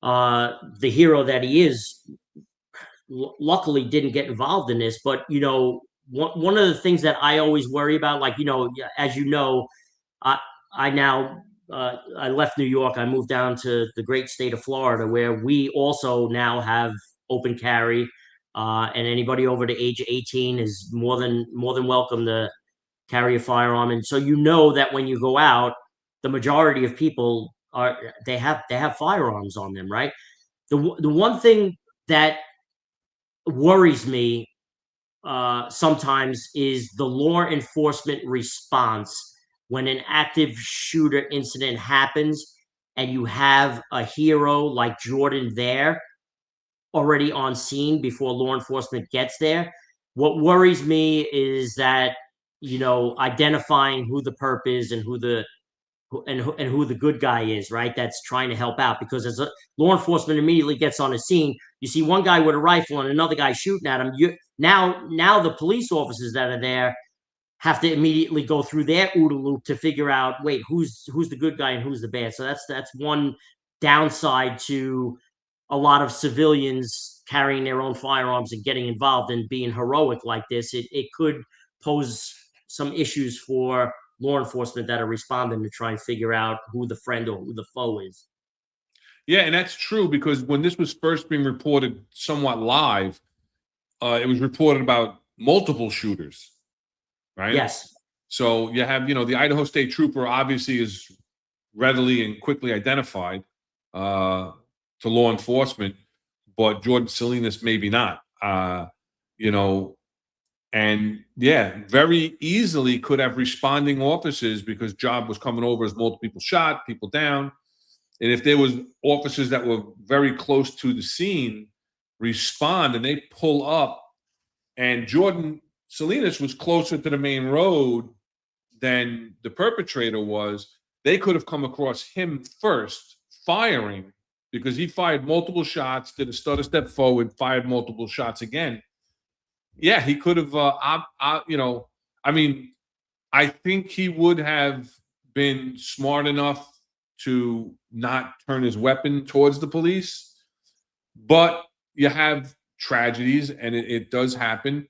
the hero that he is, luckily didn't get involved in this. But one of the things that I always worry about, like, as I now I left New York. I moved down to the great state of Florida, where we also now have open carry, and anybody over the age of 18 is more than welcome to carry a firearm. And so that when you go out, the majority of people they have firearms on them, right? The one thing that worries me sometimes is the law enforcement response when an active shooter incident happens and you have a hero like Jordan there already on scene before law enforcement gets there. What worries me is that, identifying who the perp is and who the good guy is, right? That's trying to help out, because as law enforcement immediately gets on the scene, you see one guy with a rifle and another guy shooting at him. Now the police officers that are there have to immediately go through their OODA loop to figure out, wait, who's the good guy and who's the bad. So that's one downside to a lot of civilians carrying their own firearms and getting involved and being heroic like this. It could pose some issues for law enforcement that are responding to try and figure out who the friend or who the foe is. Yeah, and that's true, because when this was first being reported somewhat live, it was reported about multiple shooters, right? Yes. So you have, the Idaho State Trooper obviously is readily and quickly identified to law enforcement, but Jordan Salinas maybe not. And yeah, very easily could have responding officers, because job was coming over as multiple people shot, people down. And if there was officers that were very close to the scene respond, and they pull up, and Jordan Salinas was closer to the main road than the perpetrator was, they could have come across him first firing, because he fired multiple shots, did a stutter step forward, fired multiple shots again. Yeah, he could have, I think he would have been smart enough to not turn his weapon towards the police. But you have tragedies, and it does happen,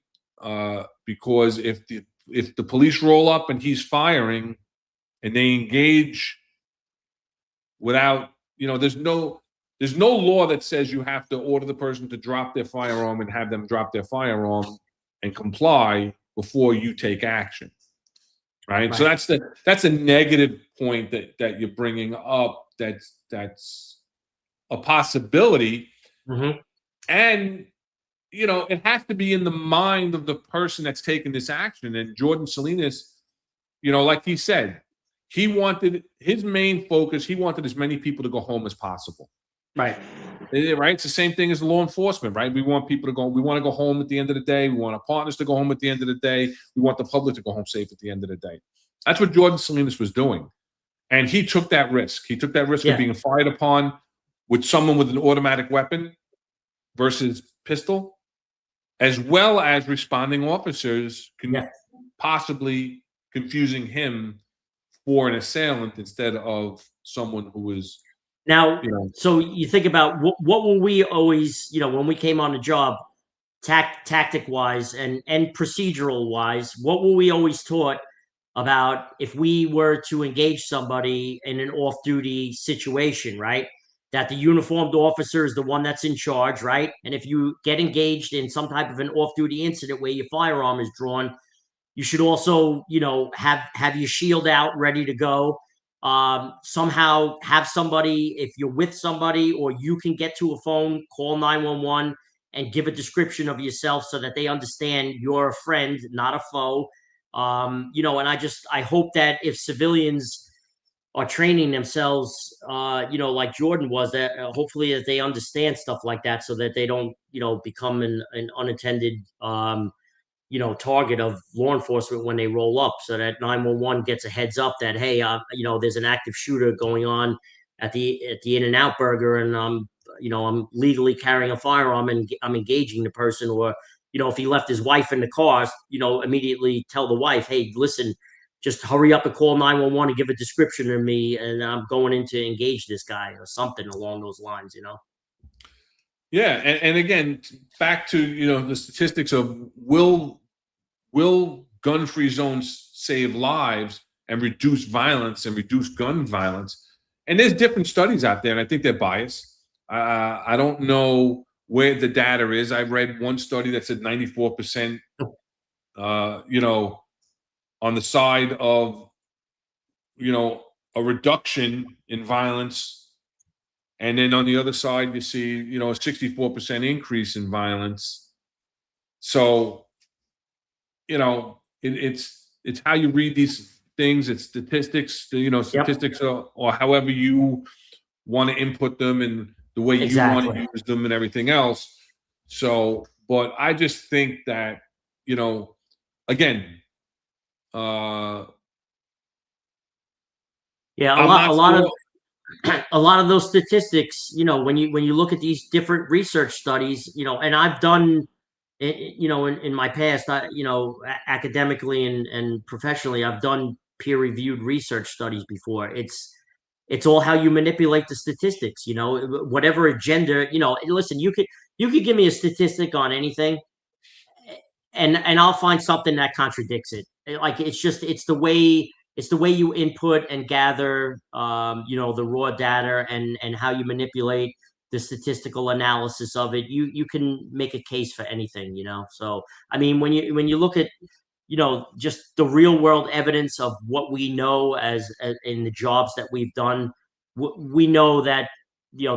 because if the police roll up and he's firing and they engage without, there's no law that says you have to order the person to drop their firearm and have them drop their firearm and comply before you take action. Right. So that's a negative point that you're bringing up. That's a possibility. Mm-hmm. And, it has to be in the mind of the person that's taking this action. And Jordan Salinas, like he said, he wanted his main focus. He wanted as many people to go home as possible. Right. Right. It's the same thing as law enforcement, right? We want people to go. We want to go home at the end of the day. We want our partners to go home at the end of the day. We want the public to go home safe at the end of the day. That's what Jordan Salinas was doing. And he took that risk. He took that risk of being fired upon with someone with an automatic weapon versus pistol, as well as responding officers possibly confusing him for an assailant instead of someone who was. Now, so you think about what were we always, when we came on the job, tactic wise and procedural wise, what were we always taught about if we were to engage somebody in an off-duty situation, right? That the uniformed officer is the one that's in charge, right? And if you get engaged in some type of an off-duty incident where your firearm is drawn, you should also, have your shield out, ready to go. Somehow have somebody, if you're with somebody or you can get to a phone, call 911 and give a description of yourself so that they understand you're a friend, not a foe. And I hope that if civilians are training themselves, like Jordan was, that hopefully that they understand stuff like that so that they don't, become an unintended, target of law enforcement when they roll up, so that 911 gets a heads up that, hey, there's an active shooter going on at the In-N-Out Burger, and I'm legally carrying a firearm and I'm engaging the person. Or, if he left his wife in the car, immediately tell the wife, hey, listen, just hurry up and call 911 and give a description of me, and I'm going in to engage this guy, or something along those lines, Yeah, and again, back to the statistics of will gun-free zones save lives and reduce violence and reduce gun violence? And there's different studies out there, and I think they're biased. I don't know where the data is. I read one study that said 94%, on the side of a reduction in violence. And then on the other side, you see, a 64% increase in violence. So, it's how you read these things. It's statistics, statistics or however you want to input them and the way you want to use them and everything else. So, but I just think that, again, a lot of those statistics, when you look at these different research studies, and I've done, in my past, academically and professionally, I've done peer-reviewed research studies before. It's all how you manipulate the statistics, whatever agenda, listen, you could give me a statistic on anything and I'll find something that contradicts it. Like, it's the way you input and gather, the raw data and how you manipulate the statistical analysis of it. You can make a case for anything, So, I mean, when you look at, just the real world evidence of what we know as in the jobs that we've done, we know that,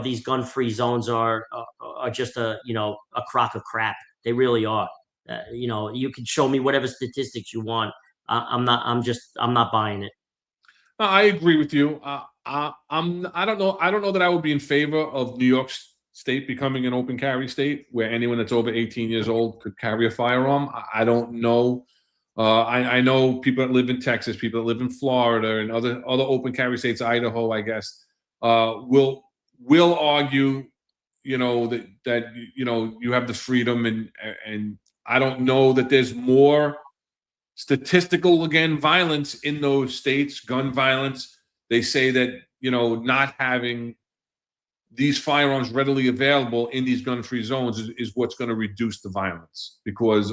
these gun-free zones are just a crock of crap. They really are. You can show me whatever statistics you want. I'm not buying it. I agree with you. I don't know that I would be in favor of New York State becoming an open carry state where anyone that's over 18 years old could carry a firearm. I don't know. I know people that live in Texas, people that live in Florida, and other open carry states, Idaho, I guess, will will argue, that you have the freedom, and I don't know that there's more statistical, again, violence in those states, gun violence. They say that, not having these firearms readily available in these gun-free zones is what's going to reduce the violence, because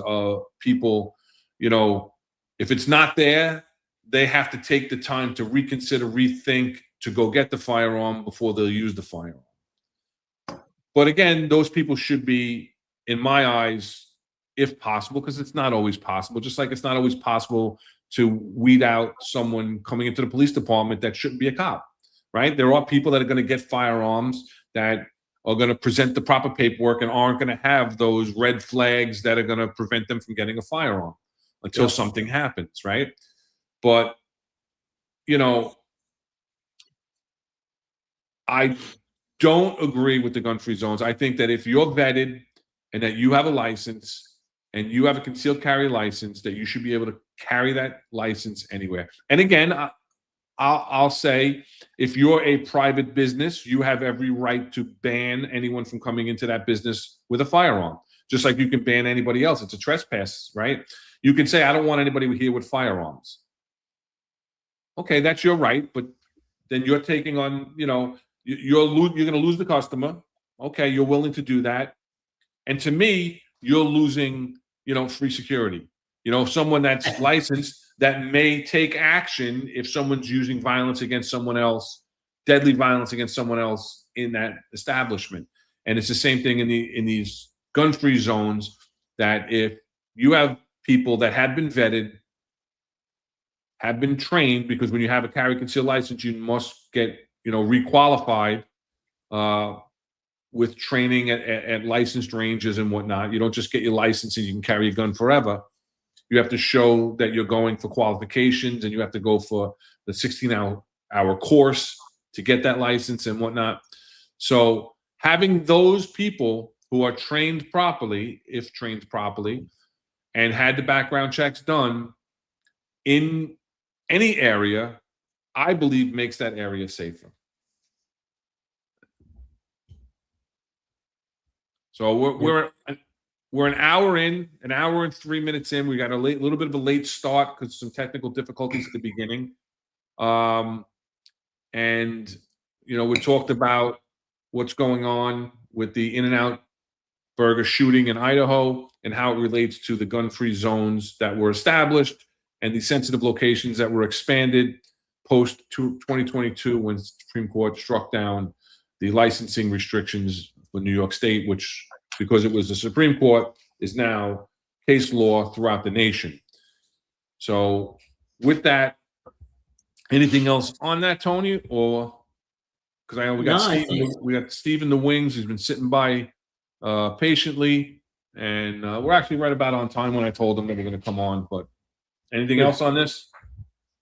people, if it's not there, they have to take the time to reconsider, rethink, to go get the firearm before they'll use the firearm. But again, those people should be, in my eyes, if possible, because it's not always possible, just like it's not always possible to weed out someone coming into the police department that shouldn't be a cop, right? There are people that are going to get firearms that are going to present the proper paperwork and aren't going to have those red flags that are going to prevent them from getting a firearm until something happens, right? But, I don't agree with the gun-free zones. I think that if you're vetted and that you have a license and you have a concealed carry license, that you should be able to carry that license anywhere. And again, I'll say, if you're a private business, you have every right to ban anyone from coming into that business with a firearm, just like you can ban anybody else. It's a trespass, right? You can say, I don't want anybody here with firearms. Okay, that's your right, but then you're taking on, you're going to lose the customer. Okay, you're willing to do that. And to me, you're losing, free security. Someone that's licensed that may take action if someone's using violence against someone else, deadly violence against someone else in that establishment. And it's the same thing in these gun-free zones, that if you have people that have been vetted, have been trained, because when you have a carry concealed license, you must get, requalified with training at licensed ranges and whatnot. You don't just get your license and you can carry a gun forever. You have to show that you're going for qualifications, and you have to go for the 16-hour course to get that license and whatnot. So having those people who are trained properly, if trained properly, and had the background checks done in any area, I believe makes that area safer. So we're an hour and 3 minutes in. We got a little bit of a late start because some technical difficulties at the beginning. And we talked about what's going on with the In-N-Out Burger shooting in Idaho and how it relates to the gun-free zones that were established and the sensitive locations that were expanded post 2022, when the Supreme Court struck down the licensing restrictions for New York State, which, because it was the Supreme Court, is now case law throughout the nation. So with that, anything else on that, Tony? Or because I know we got Steve in the wings. He's been sitting by patiently, and we're actually right about on time when I told him that we're going to come on. But anything else on this?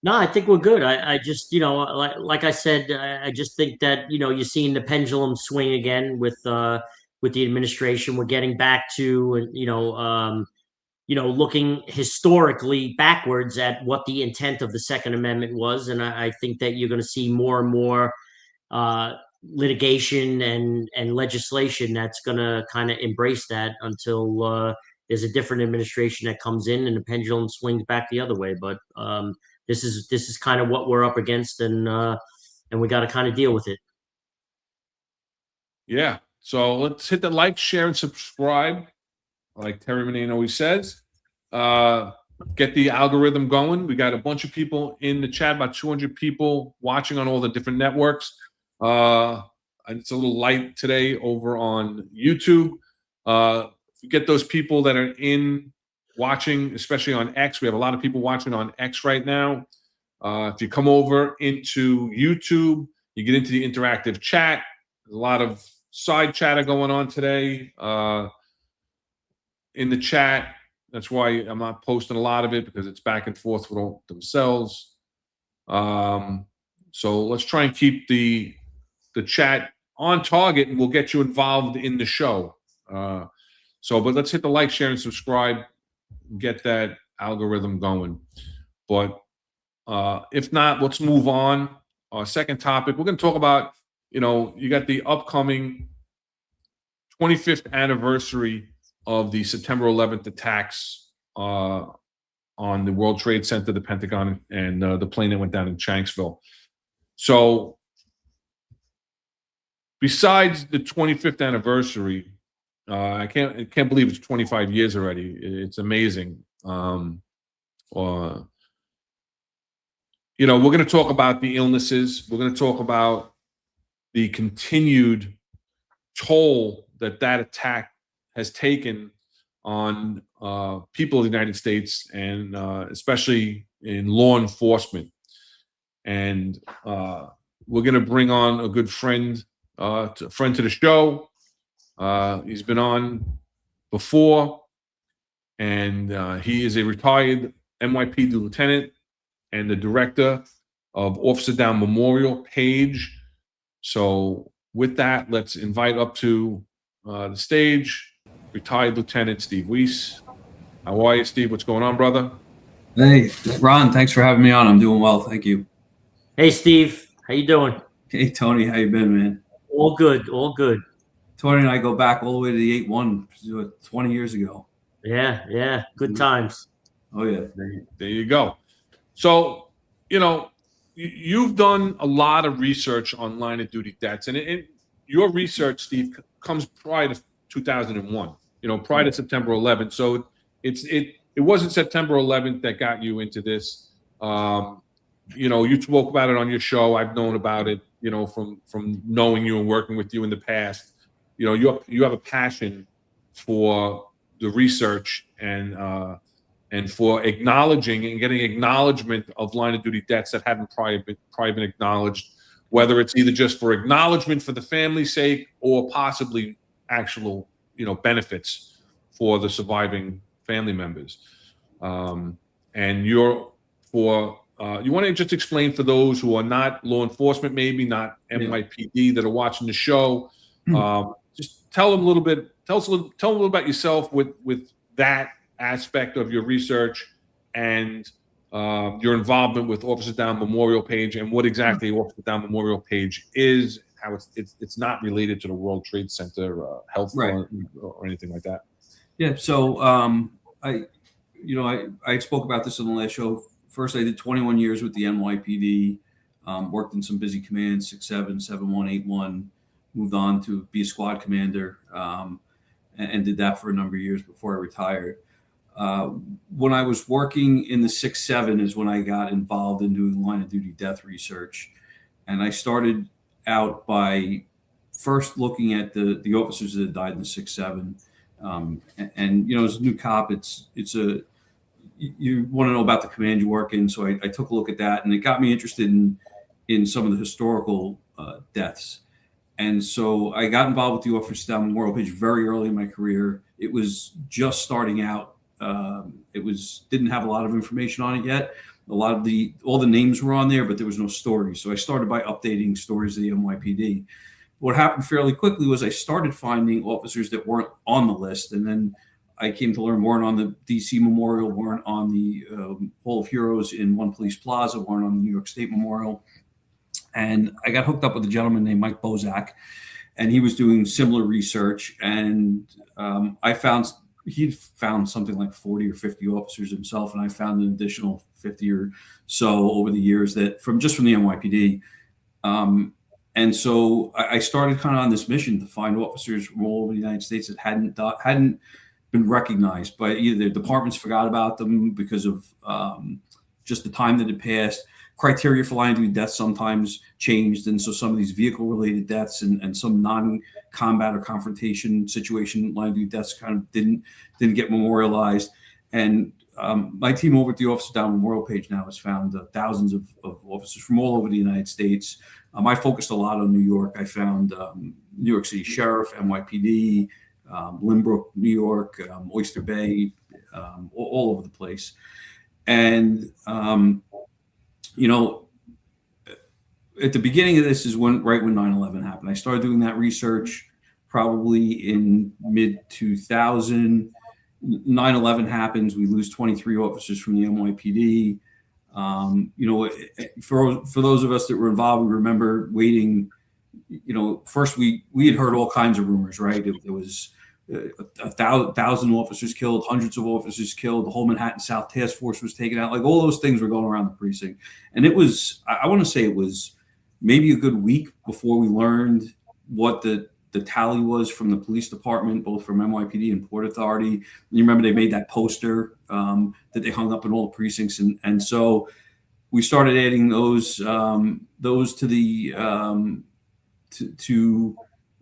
No, I think we're good. I just, like I said, I just think that, you're seeing the pendulum swing again with the administration. We're getting back to, looking historically backwards at what the intent of the Second Amendment was. And I think that you're going to see more and more litigation and legislation that's going to kind of embrace that until there's a different administration that comes in and the pendulum swings back the other way. But this is kind of what we're up against, and we got to kind of deal with it. Yeah. So let's hit the like, share, and subscribe, like Terry Manane always says. Get the algorithm going. We got a bunch of people in the chat, about 200 people watching on all the different networks. It's a little light today over on YouTube. Get those people that are watching, especially on X. We have a lot of people watching on X right now. If you come over into YouTube, you get into the interactive chat. There's a lot of side chatter going on today in the chat. That's why I'm not posting a lot of it, because it's back and forth with themselves. So let's try and keep the chat on target, and we'll get you involved in the show. But let's hit the like, share, and subscribe. Get that algorithm going. But if not, let's move on. Our second topic, we're going to talk about, you got the upcoming 25th anniversary of the September 11th attacks on the World Trade Center, the Pentagon, and the plane that went down in Shanksville. So besides the 25th anniversary, I can't believe it's 25 years already. It's amazing. We're going to talk about the illnesses. We're going to talk about the continued toll that attack has taken on people of the United States, and especially in law enforcement. And we're going to bring on a good friend, to the show. He's been on before, and he is a retired NYPD lieutenant and the director of Officer Down Memorial Page. So with that, let's invite up to the stage retired Lieutenant Steve Weiss. How are you, Steve? What's going on, brother? Hey, Ron, thanks for having me on. I'm doing well, thank you. Hey, Steve. How you doing? Hey, Tony, how you been, man? All good, all good. Tony and I go back all the way to the 8-1, 20 years ago. Yeah, good times. Oh, yeah. There you go. So, you've done a lot of research on line of duty deaths, and your research, Steve, comes prior to 2001. Prior to September 11th. So it wasn't September 11th that got you into this. You spoke about it on your show. I've known about it, from knowing you and working with you in the past. You have a passion for the research and for acknowledging and getting acknowledgement of line of duty deaths that haven't probably been acknowledged, whether it's either just for acknowledgement for the family's sake or possibly actual, benefits for the surviving family members. And you want to just explain for those who are not law enforcement, maybe not NYPD, that are watching the show, just tell them a little bit about yourself with that aspect of your research and your involvement with Officer Down Memorial Page, and what exactly Officer Down Memorial Page is, how it's not related to the World Trade Center health or anything like that. Yeah. So I spoke about this on the last show. First, I did 21 years with the NYPD, worked in some busy commands, 6-7, 7-1, 8-1, moved on to be a squad commander, and did that for a number of years before I retired. When I was working in the 6-7 is when I got involved in doing line of duty death research. And I started out by first looking at the officers that had died in the 6-7. And as a new cop, you want to know about the command you work in. So I took a look at that, and it got me interested in some of the historical deaths. And so I got involved with the Officer Down Memorial Page very early in my career. It was just starting out. Didn't have a lot of information on it yet. All the names were on there, but there was no stories. So I started by updating stories of the NYPD. What happened fairly quickly was I started finding officers that weren't on the list, and then I came to learn weren't on the DC Memorial, weren't on the Hall of Heroes in One Police Plaza, weren't on the New York State Memorial. And I got hooked up with a gentleman named Mike Bozak, and he was doing similar research. And he'd found something like 40 or 50 officers himself, and I found an additional 50 or so over the years that from the NYPD. And so I started kind of on this mission to find officers from all over the United States that hadn't been recognized, but either their departments forgot about them because of just the time that had passed. Criteria for line of duty deaths sometimes changed, and so some of these vehicle-related deaths and some non-combat or confrontation situation line of duty deaths kind of didn't get memorialized. And my team over at the Officer Down Memorial Page now has found thousands of officers from all over the United States. I focused a lot on New York. I found New York City Sheriff, NYPD, Lynbrook, New York, Oyster Bay, all over the place. And at the beginning of this is right when 9/11 happened. I started doing that research probably in mid-2000. 9/11 happens. We lose 23 officers from the NYPD. For those of us that were involved, we remember waiting, first we had heard all kinds of rumors, right? It was 1,000 officers killed, hundreds of officers killed. The whole Manhattan South Task Force was taken out. Like all those things were going around the precinct. And it was, I want to say it was maybe a good week before we learned what the tally was from the police department, both from NYPD and Port Authority. You remember they made that poster that they hung up in all the precincts. And so we started adding those to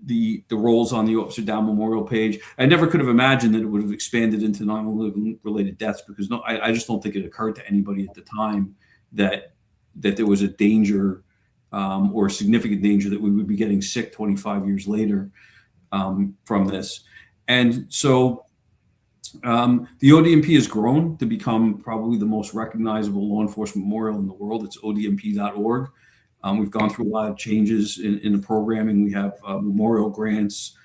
the roles on the Officer Down Memorial page. I never could have imagined that it would have expanded into 9/11 related deaths, because I just don't think it occurred to anybody at the time that there was a danger or a significant danger that we would be getting sick 25 years later from this. And so the ODMP has grown to become probably the most recognizable law enforcement memorial in the world. It's odmp.org. We've gone through a lot of changes in the programming. We have memorial grants.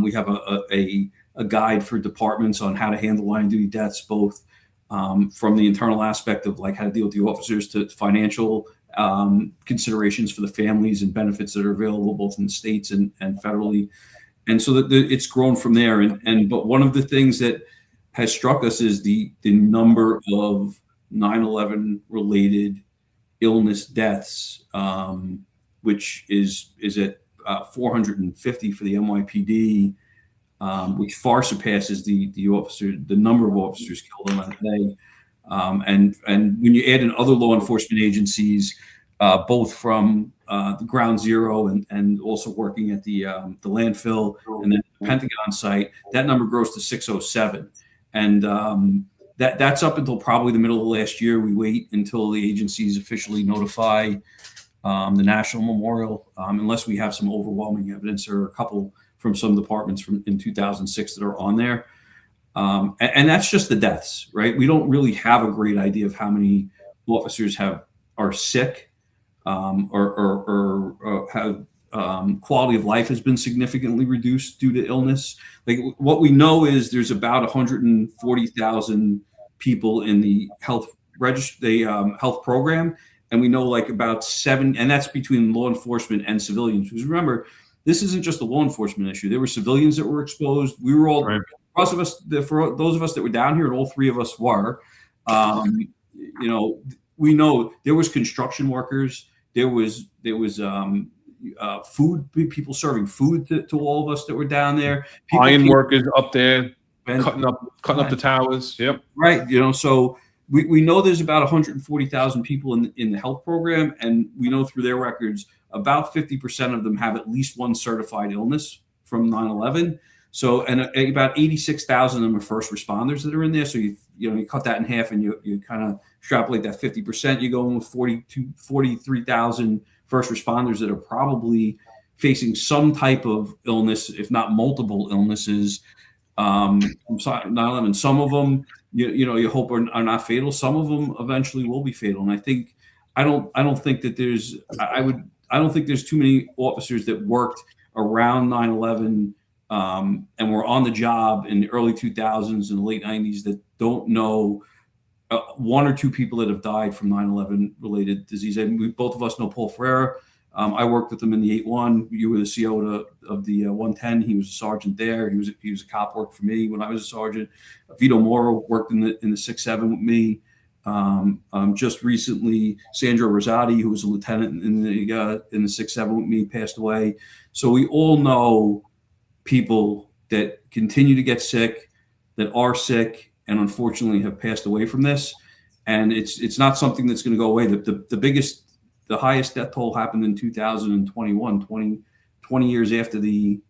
We have a guide for departments on how to handle line of duty deaths, both from the internal aspect of like how to deal with the officers to financial considerations for the families and benefits that are available both in the states and federally. And so it's grown from there. But one of the things that has struck us is the number of 9/11 related illness deaths, which is at 450 for the NYPD, which far surpasses the number of officers killed on that day. And when you add in other law enforcement agencies, both from the ground zero and also working at the landfill and then the Pentagon site, that number grows to 607. And that's up until probably the middle of last year. We wait until the agencies officially notify the National Memorial, unless we have some overwhelming evidence. There are a couple from some departments in 2006 that are on there. And that's just the deaths, right? We don't really have a great idea of how many officers are sick or have quality of life has been significantly reduced due to illness. Like what we know is there's about 140,000 people in the health health program, and we know like about 7, and that's between law enforcement and civilians. Because remember, this isn't just a law enforcement issue. There were civilians that were exposed. We were all, for those of us that were down here, and all three of us were. We know there was construction workers. There was food people serving food to all of us that were down there. Iron workers up there cutting up the towers. Yep. Right. So we know there's about 140,000 people in the health program, and we know through their records about 50% of them have at least one certified illness from 9/11. So, and about 86,000 of them are first responders that are in there. So you cut that in half, and you kind of extrapolate that 50%. You go in with 43,000 first responders that are probably facing some type of illness, if not multiple illnesses. From 9/11, some of them, you hope are not fatal. Some of them eventually will be fatal. And I don't think that there's, I don't think there's too many officers that worked around 9/11 and were on the job in the early 2000s and the late 90s that don't know one or two people that have died from 9/11 related disease. And both of us know Paul Ferreira. I worked with him in the 8-1. You were the CO of the 110. He was a sergeant there. He was a cop, worked for me when I was a sergeant. Vito Moro worked in the 6-7 with me. Just recently, Sandro Rosati, who was a lieutenant in the 6-7 with me, passed away. So we all know people that continue to get sick, that are sick, and unfortunately have passed away from this. And it's not something that's going to go away. The highest death toll happened in 2021, 20 years after the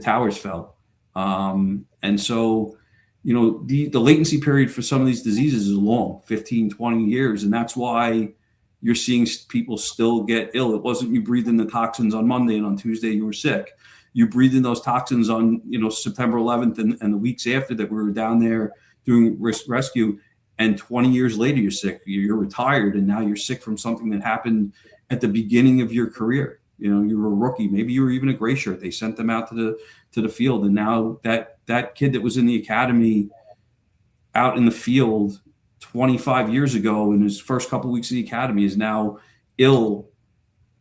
towers fell. And so, the latency period for some of these diseases is long, 15, 20 years. And that's why you're seeing people still get ill. It wasn't you breathed in the toxins on Monday and on Tuesday you were sick. You breathed in those toxins on, September 11th and the weeks after that we were down there doing rescue. And 20 years later, you're sick. You're retired, and now you're sick from something that happened at the beginning of your career. You were a rookie. Maybe you were even a gray shirt. They sent them out to the field, and now that kid that was in the academy, out in the field 25 years ago, in his first couple of weeks of the academy, is now ill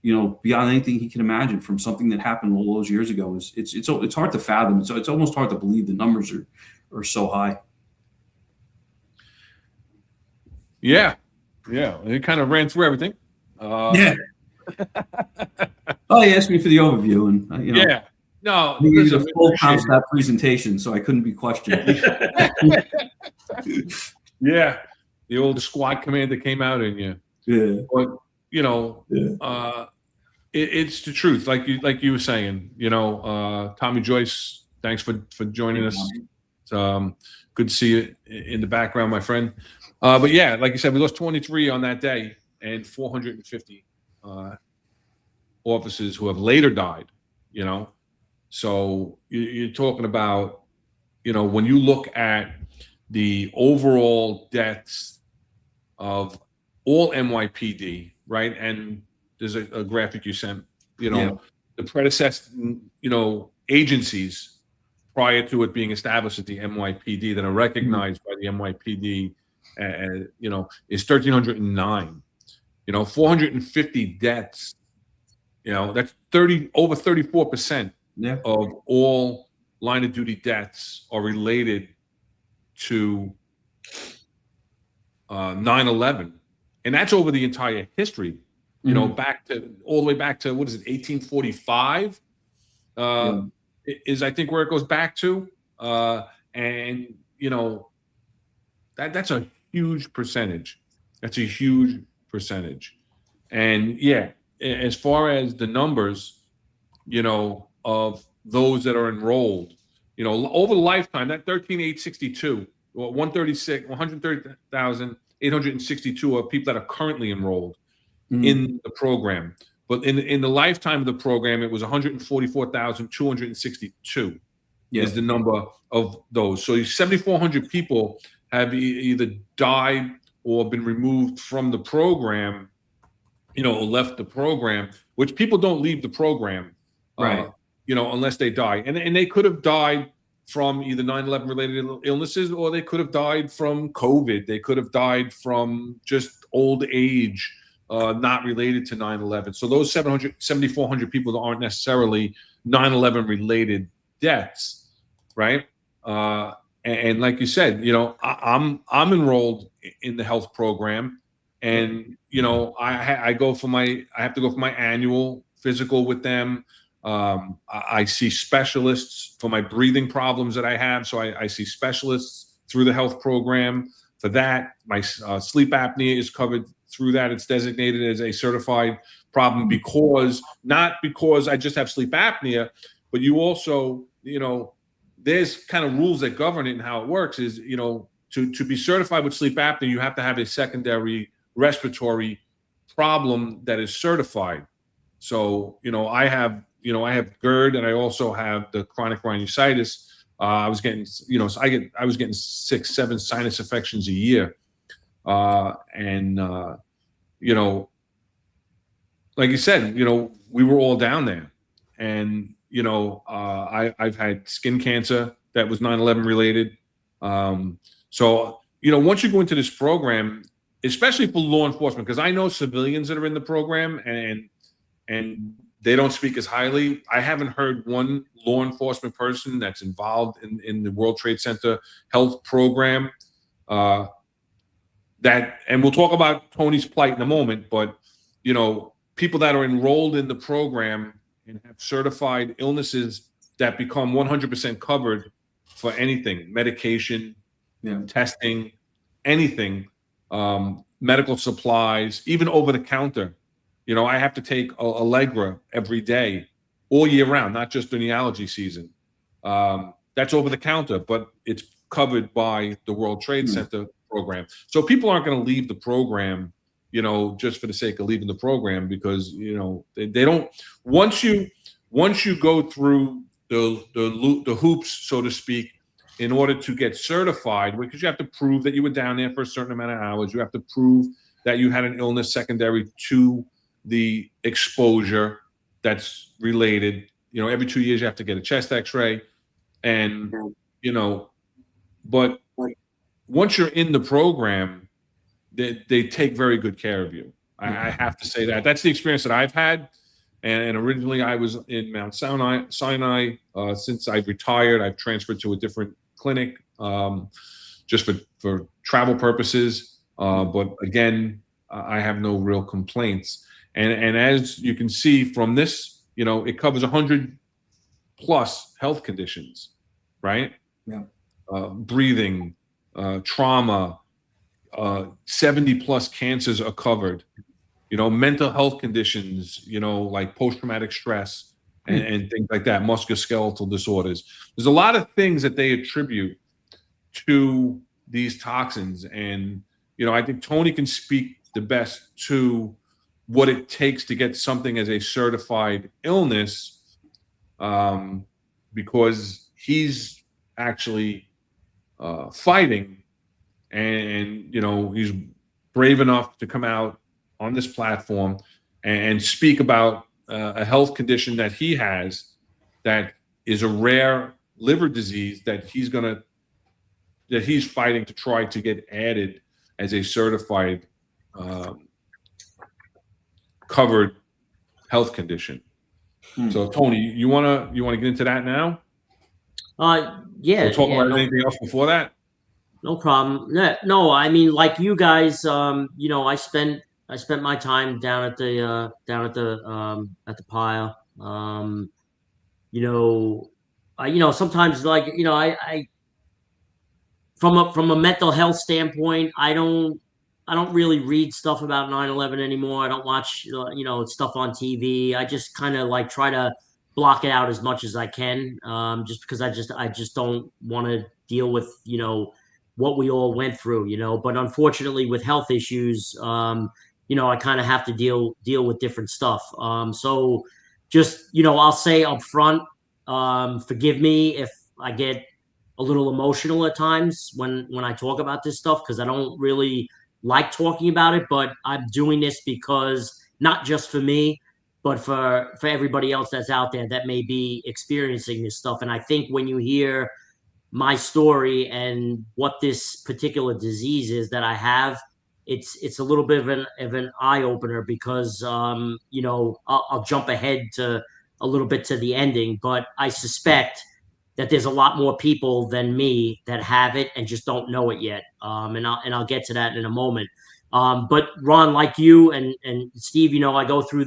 beyond anything he can imagine from something that happened all those years ago. It's hard to fathom. It's almost hard to believe the numbers are so high. Yeah. It kind of ran through everything. Yeah. Oh, he asked me for the overview, and yeah. No, he gave a full concept presentation, so I couldn't be questioned. Yeah, the old squad commander came out in you. Yeah, but it's the truth, like you were saying. Tommy Joyce, thanks for joining us. It's good to see you in the background, my friend. But yeah, like you said, we lost 23 on that day, and 450 officers who have later died. So you're talking about, when you look at the overall deaths of all NYPD, right? And there's a graphic you sent, the predecessor, agencies prior to it being established at the NYPD that are recognized by the NYPD, is 1,309. 450 deaths. That's over 34% of all line of duty deaths are related to 9/11, and that's over the entire history. Back to all the way back to 1845 is I think where it goes back to, and that's a huge percentage. That's a huge percentage, and as far as the numbers, of those that are enrolled, over the lifetime, that 13,862, 130,862 are people that are currently enrolled in the program. But in the lifetime of the program, it was 144,262 is the number of those. So 7,400 people have either died or been removed from the program, or left the program, which people don't leave the program, right? Unless they die. And they could have died from either 9/11 related illnesses, or they could have died from COVID. They could have died from just old age, not related to 9/11. So those 7,400 people aren't necessarily 9/11 related deaths, right? And like you said, I'm enrolled in the health program, and I have to go for my annual physical with them. I see specialists for my breathing problems that I have, so I see specialists through the health program for that. My sleep apnea is covered through that. It's designated as a certified problem not because I just have sleep apnea, but you also, there's kind of rules that govern it, and how it works is, to be certified with sleep apnea, you have to have a secondary respiratory problem that is certified. So, I have GERD, and I also have the chronic rhinosinusitis. I was getting 6-7 sinus infections a year. Like you said, we were all down there, and, I've had skin cancer that was 9/11 related. So, once you go into this program, especially for law enforcement, because I know civilians that are in the program and they don't speak as highly. I haven't heard one law enforcement person that's involved in the World Trade Center health program and we'll talk about Tony's plight in a moment, but, people that are enrolled in the program and have certified illnesses that become 100% covered for anything, medication, testing, anything, medical supplies, even over the counter. I have to take Allegra every day, all year round, not just during the allergy season. That's over the counter, but it's covered by the World Trade Center program. So people aren't going to leave the program, just for the sake of leaving the program, because, they don't. Once you go through the hoops, so to speak, in order to get certified, because you have to prove that you were down there for a certain amount of hours. You have to prove that you had an illness secondary to the exposure that's related. Every 2 years you have to get a chest x-ray, and but once you're in the program, they take very good care of you. I have to say that. That's the experience that I've had. And originally I was in Mount Sinai. Since I've retired, I've transferred to a different clinic just for travel purposes. But again, I have no real complaints. And as you can see from this, it covers 100 plus health conditions, right? Yeah. Breathing, trauma, 70 plus cancers are covered. Mental health conditions, like post-traumatic stress and things like that, musculoskeletal disorders. There's a lot of things that they attribute to these toxins. And, I think Tony can speak the best to what it takes to get something as a certified illness, because he's actually fighting, and he's brave enough to come out on this platform and speak about a health condition that he has that is a rare liver disease that he's fighting to try to get added as a certified covered health condition. So Tony, you wanna get into that now? Yeah. We'll talk about anything else before that. No problem. No, I mean, like you guys, I spent my time down at the pile. Sometimes I from a mental health standpoint, I don't really read stuff about 9/11 anymore. I don't watch stuff on TV. I just kind of try to block it out as much as I can, just because I just don't want to deal with what we all went through. But unfortunately, with health issues, I kind of have to deal with different stuff. So just I'll say up front, forgive me if I get a little emotional at times when I talk about this stuff, because I don't really like talking about it, but I'm doing this because not just for me, but for everybody else that's out there that may be experiencing this stuff. And I think when you hear my story and what this particular disease is that I have, it's a little bit of an eye opener, because I'll jump ahead to a little bit to the ending, but I suspect that there's a lot more people than me that have it and just don't know it yet. And I'll get to that in a moment. But Ron, like you and Steve, I go through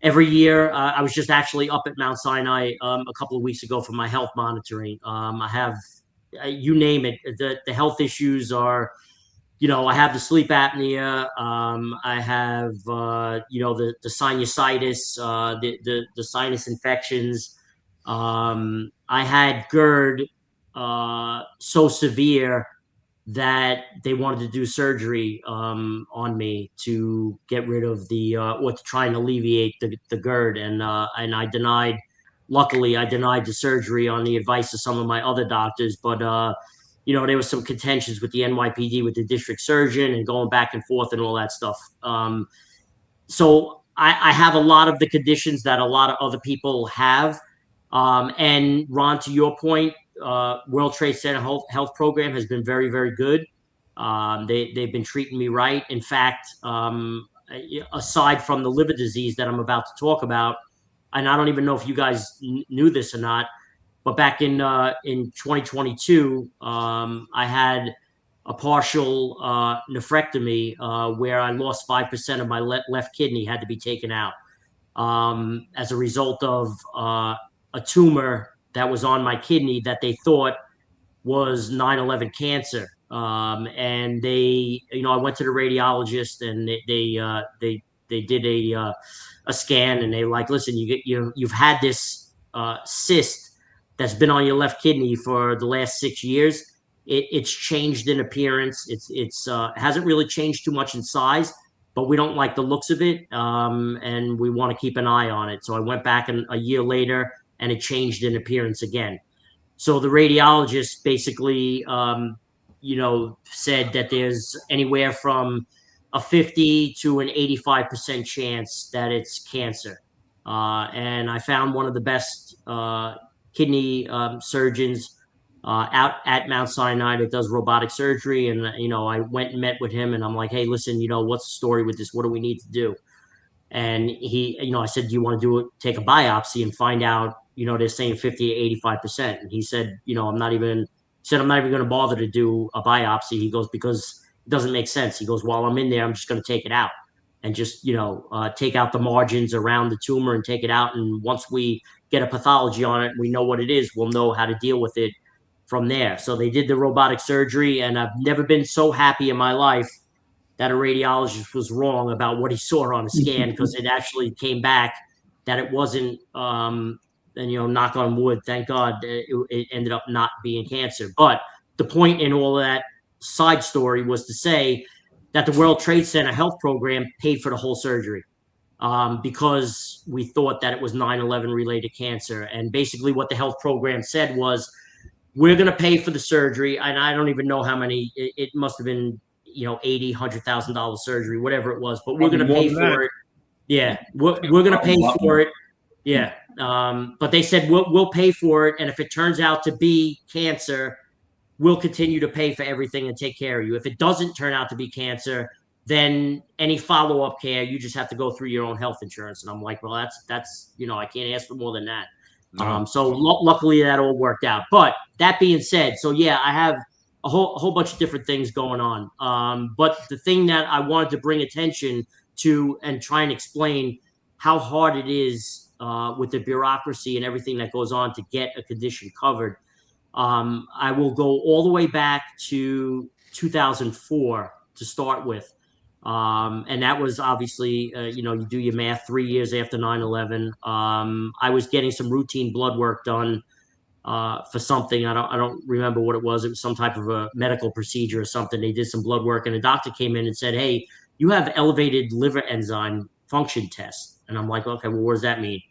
every year. I was just actually up at Mount Sinai a couple of weeks ago for my health monitoring. I have, you name it, the health issues are, I have the sleep apnea. I have, the sinusitis, the sinus infections. I had GERD so severe that they wanted to do surgery on me to get rid of or to try and alleviate the GERD. And I denied, luckily I denied the surgery on the advice of some of my other doctors. But, there was some contentions with the NYPD, with the district surgeon, and going back and forth and all that stuff. So I have a lot of the conditions that a lot of other people have. And Ron, to your point, World Trade Center health program has been very, very good. They've been treating me right. In fact, aside from the liver disease that I'm about to talk about, and I don't even know if you guys knew this or not, but back in 2022, I had a partial nephrectomy where I lost 5% of my left kidney, had to be taken out as a result of a tumor that was on my kidney that they thought was 9/11 cancer. And they, I went to the radiologist, and they did a scan, and they were like, listen, you've had this cyst that's been on your left kidney for the last 6 years. It's changed in appearance. It's hasn't really changed too much in size, but we don't like the looks of it. And we want to keep an eye on it. So I went back a year later, and it changed in appearance again. So the radiologist basically, said that there's anywhere from a 50 to an 85% chance that it's cancer. And I found one of the best kidney surgeons out at Mount Sinai that does robotic surgery. And, I went and met with him and I'm like, hey, listen, what's the story with this? What do we need to do? And he, I said, do you want to take a biopsy and find out, they're saying 50 to 85%. And he said, I'm not even going to bother to do a biopsy. He goes, because it doesn't make sense. He goes, while I'm in there, I'm just going to take it out and just, take out the margins around the tumor and take it out. And once we get a pathology on it, we know what it is, we'll know how to deal with it from there. So they did the robotic surgery, and I've never been so happy in my life that a radiologist was wrong about what he saw on a scan, because it actually came back that it wasn't, and knock on wood, thank God, it ended up not being cancer. But the point in all of that side story was to say that the World Trade Center health program paid for the whole surgery, because we thought that it was 9/11 related cancer. And basically what the health program said was, we're going to pay for the surgery. And I don't even know how many, it must have been, $80,000, $100,000 surgery, whatever it was, but we're going to pay for it. Yeah. We're going to pay for it. Yeah. But they said, we'll pay for it. And if it turns out to be cancer, we'll continue to pay for everything and take care of you. If it doesn't turn out to be cancer, then any follow-up care, you just have to go through your own health insurance. And I'm like, well, that's, I can't ask for more than that. No. So luckily that all worked out. But that being said, so yeah, I have a whole bunch of different things going on. But the thing that I wanted to bring attention to and try and explain how hard it is with the bureaucracy and everything that goes on to get a condition covered. I will go all the way back to 2004 to start with. And that was obviously, you do your math, 3 years after 9/11. I was getting some routine blood work done for something. I don't remember what it was. It was some type of a medical procedure or something. They did some blood work, and a doctor came in and said, hey, you have elevated liver enzyme function test. And I'm like, okay, well, what does that mean?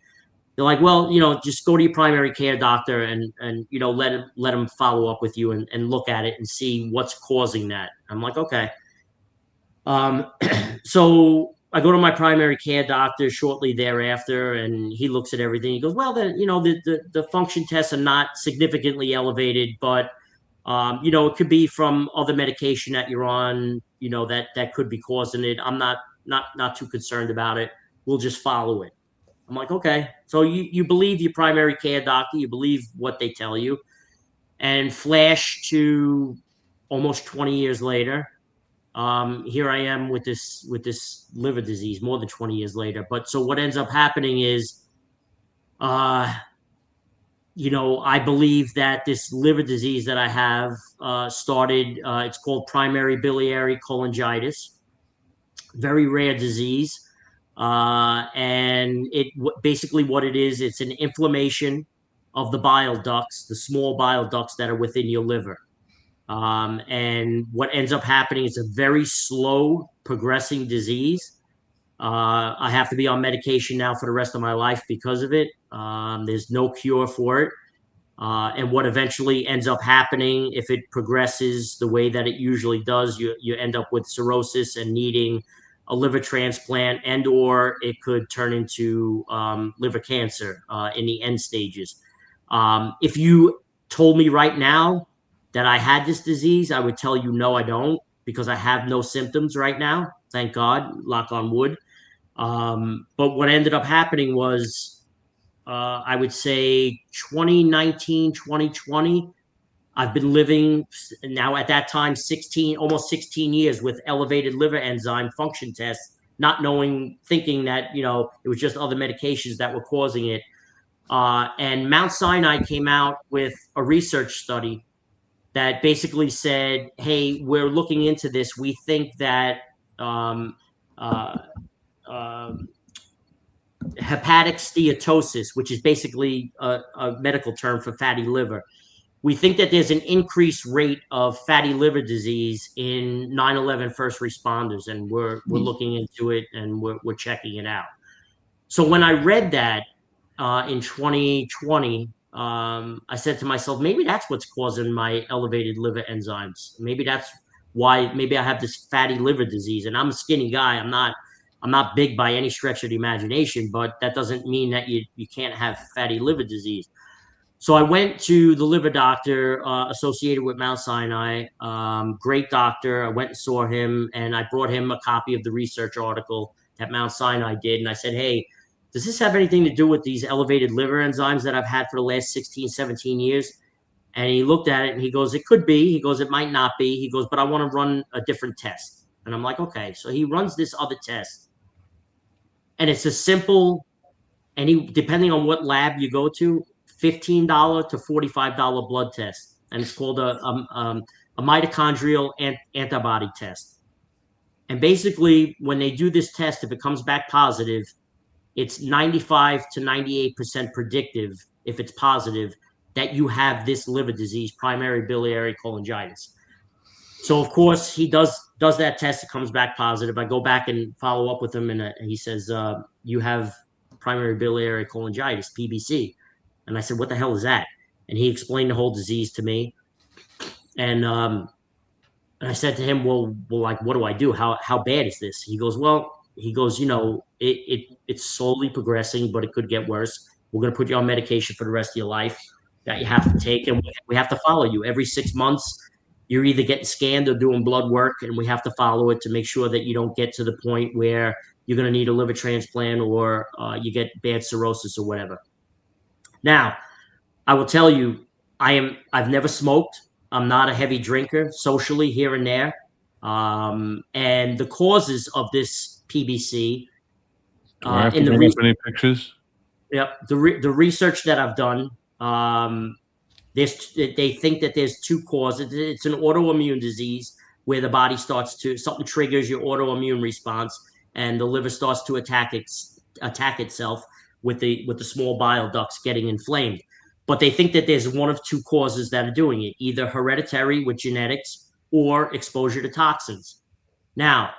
They're like, well, just go to your primary care doctor and let him follow up with you and look at it and see what's causing that. I'm like, okay. So I go to my primary care doctor shortly thereafter, and he looks at everything. He goes, well, then, the function tests are not significantly elevated, but, it could be from other medication that you're on, that could be causing it. I'm not too concerned about it. We'll just follow it. I'm like, okay. So you believe your primary care doctor, you believe what they tell you, and flash to almost 20 years later. Here I am with this liver disease more than 20 years later. But so what ends up happening is, I believe that this liver disease that I have started, it's called primary biliary cholangitis, very rare disease. And basically what it is, it's an inflammation of the bile ducts, the small bile ducts that are within your liver. And what ends up happening is a very slow progressing disease. I have to be on medication now for the rest of my life because of it. There's no cure for it. And what eventually ends up happening, if it progresses the way that it usually does, you end up with cirrhosis and needing a liver transplant, and or it could turn into liver cancer in the end stages. If you told me right now that I had this disease, I would tell you, no, I don't, because I have no symptoms right now. Thank God, knock on wood. But what ended up happening was, I would say 2019, 2020, I've been living now at that time, almost 16 years with elevated liver enzyme function tests, not knowing, thinking that, it was just other medications that were causing it. And Mount Sinai came out with a research study that basically said, hey, we're looking into this. We think that hepatic steatosis, which is basically a medical term for fatty liver, we think that there's an increased rate of fatty liver disease in 9/11 first responders, and we're looking into it and we're checking it out. So when I read that in 2020, I said to myself, maybe that's what's causing my elevated liver enzymes. Maybe that's why. Maybe I have this fatty liver disease, and I'm a skinny guy. I'm not big by any stretch of the imagination, but that doesn't mean that you can't have fatty liver disease. So I went to the liver doctor associated with Mount Sinai. Great doctor. I went and saw him, and I brought him a copy of the research article that Mount Sinai did. And I said, hey, does this have anything to do with these elevated liver enzymes that I've had for the last 16, 17 years? And he looked at it and he goes, it could be. He goes, it might not be. He goes, but I want to run a different test. And I'm like, okay. So he runs this other test. And it's a simple, and depending on what lab you go to, $15 to $45 blood test. And it's called a mitochondrial antibody test. And basically, when they do this test, if it comes back positive, it's 95 to 98% predictive, if it's positive, that you have this liver disease, primary biliary cholangitis. So, of course, he does that test. It comes back positive. I go back and follow up with him, and he says, you have primary biliary cholangitis, PBC. And I said, what the hell is that? And he explained the whole disease to me. And I said to him, well, like, what do I do? How bad is this? He goes, you know, it's slowly progressing, but it could get worse. We're going to put you on medication for the rest of your life that you have to take, and we have to follow you every 6 months. You're either getting scanned or doing blood work, and we have to follow it to make sure that you don't get to the point where you're going to need a liver transplant or you get bad cirrhosis or whatever. Now, I will tell you, I've never smoked. I'm not a heavy drinker, socially here and there. And the causes of this PBC in the any pictures. Yep, the research that I've done, they think that there's two causes. It's an autoimmune disease where the body something triggers your autoimmune response, and the liver starts to attack itself with the small bile ducts getting inflamed. But they think that there's one of two causes that are doing it, either hereditary with genetics or exposure to toxins. Now,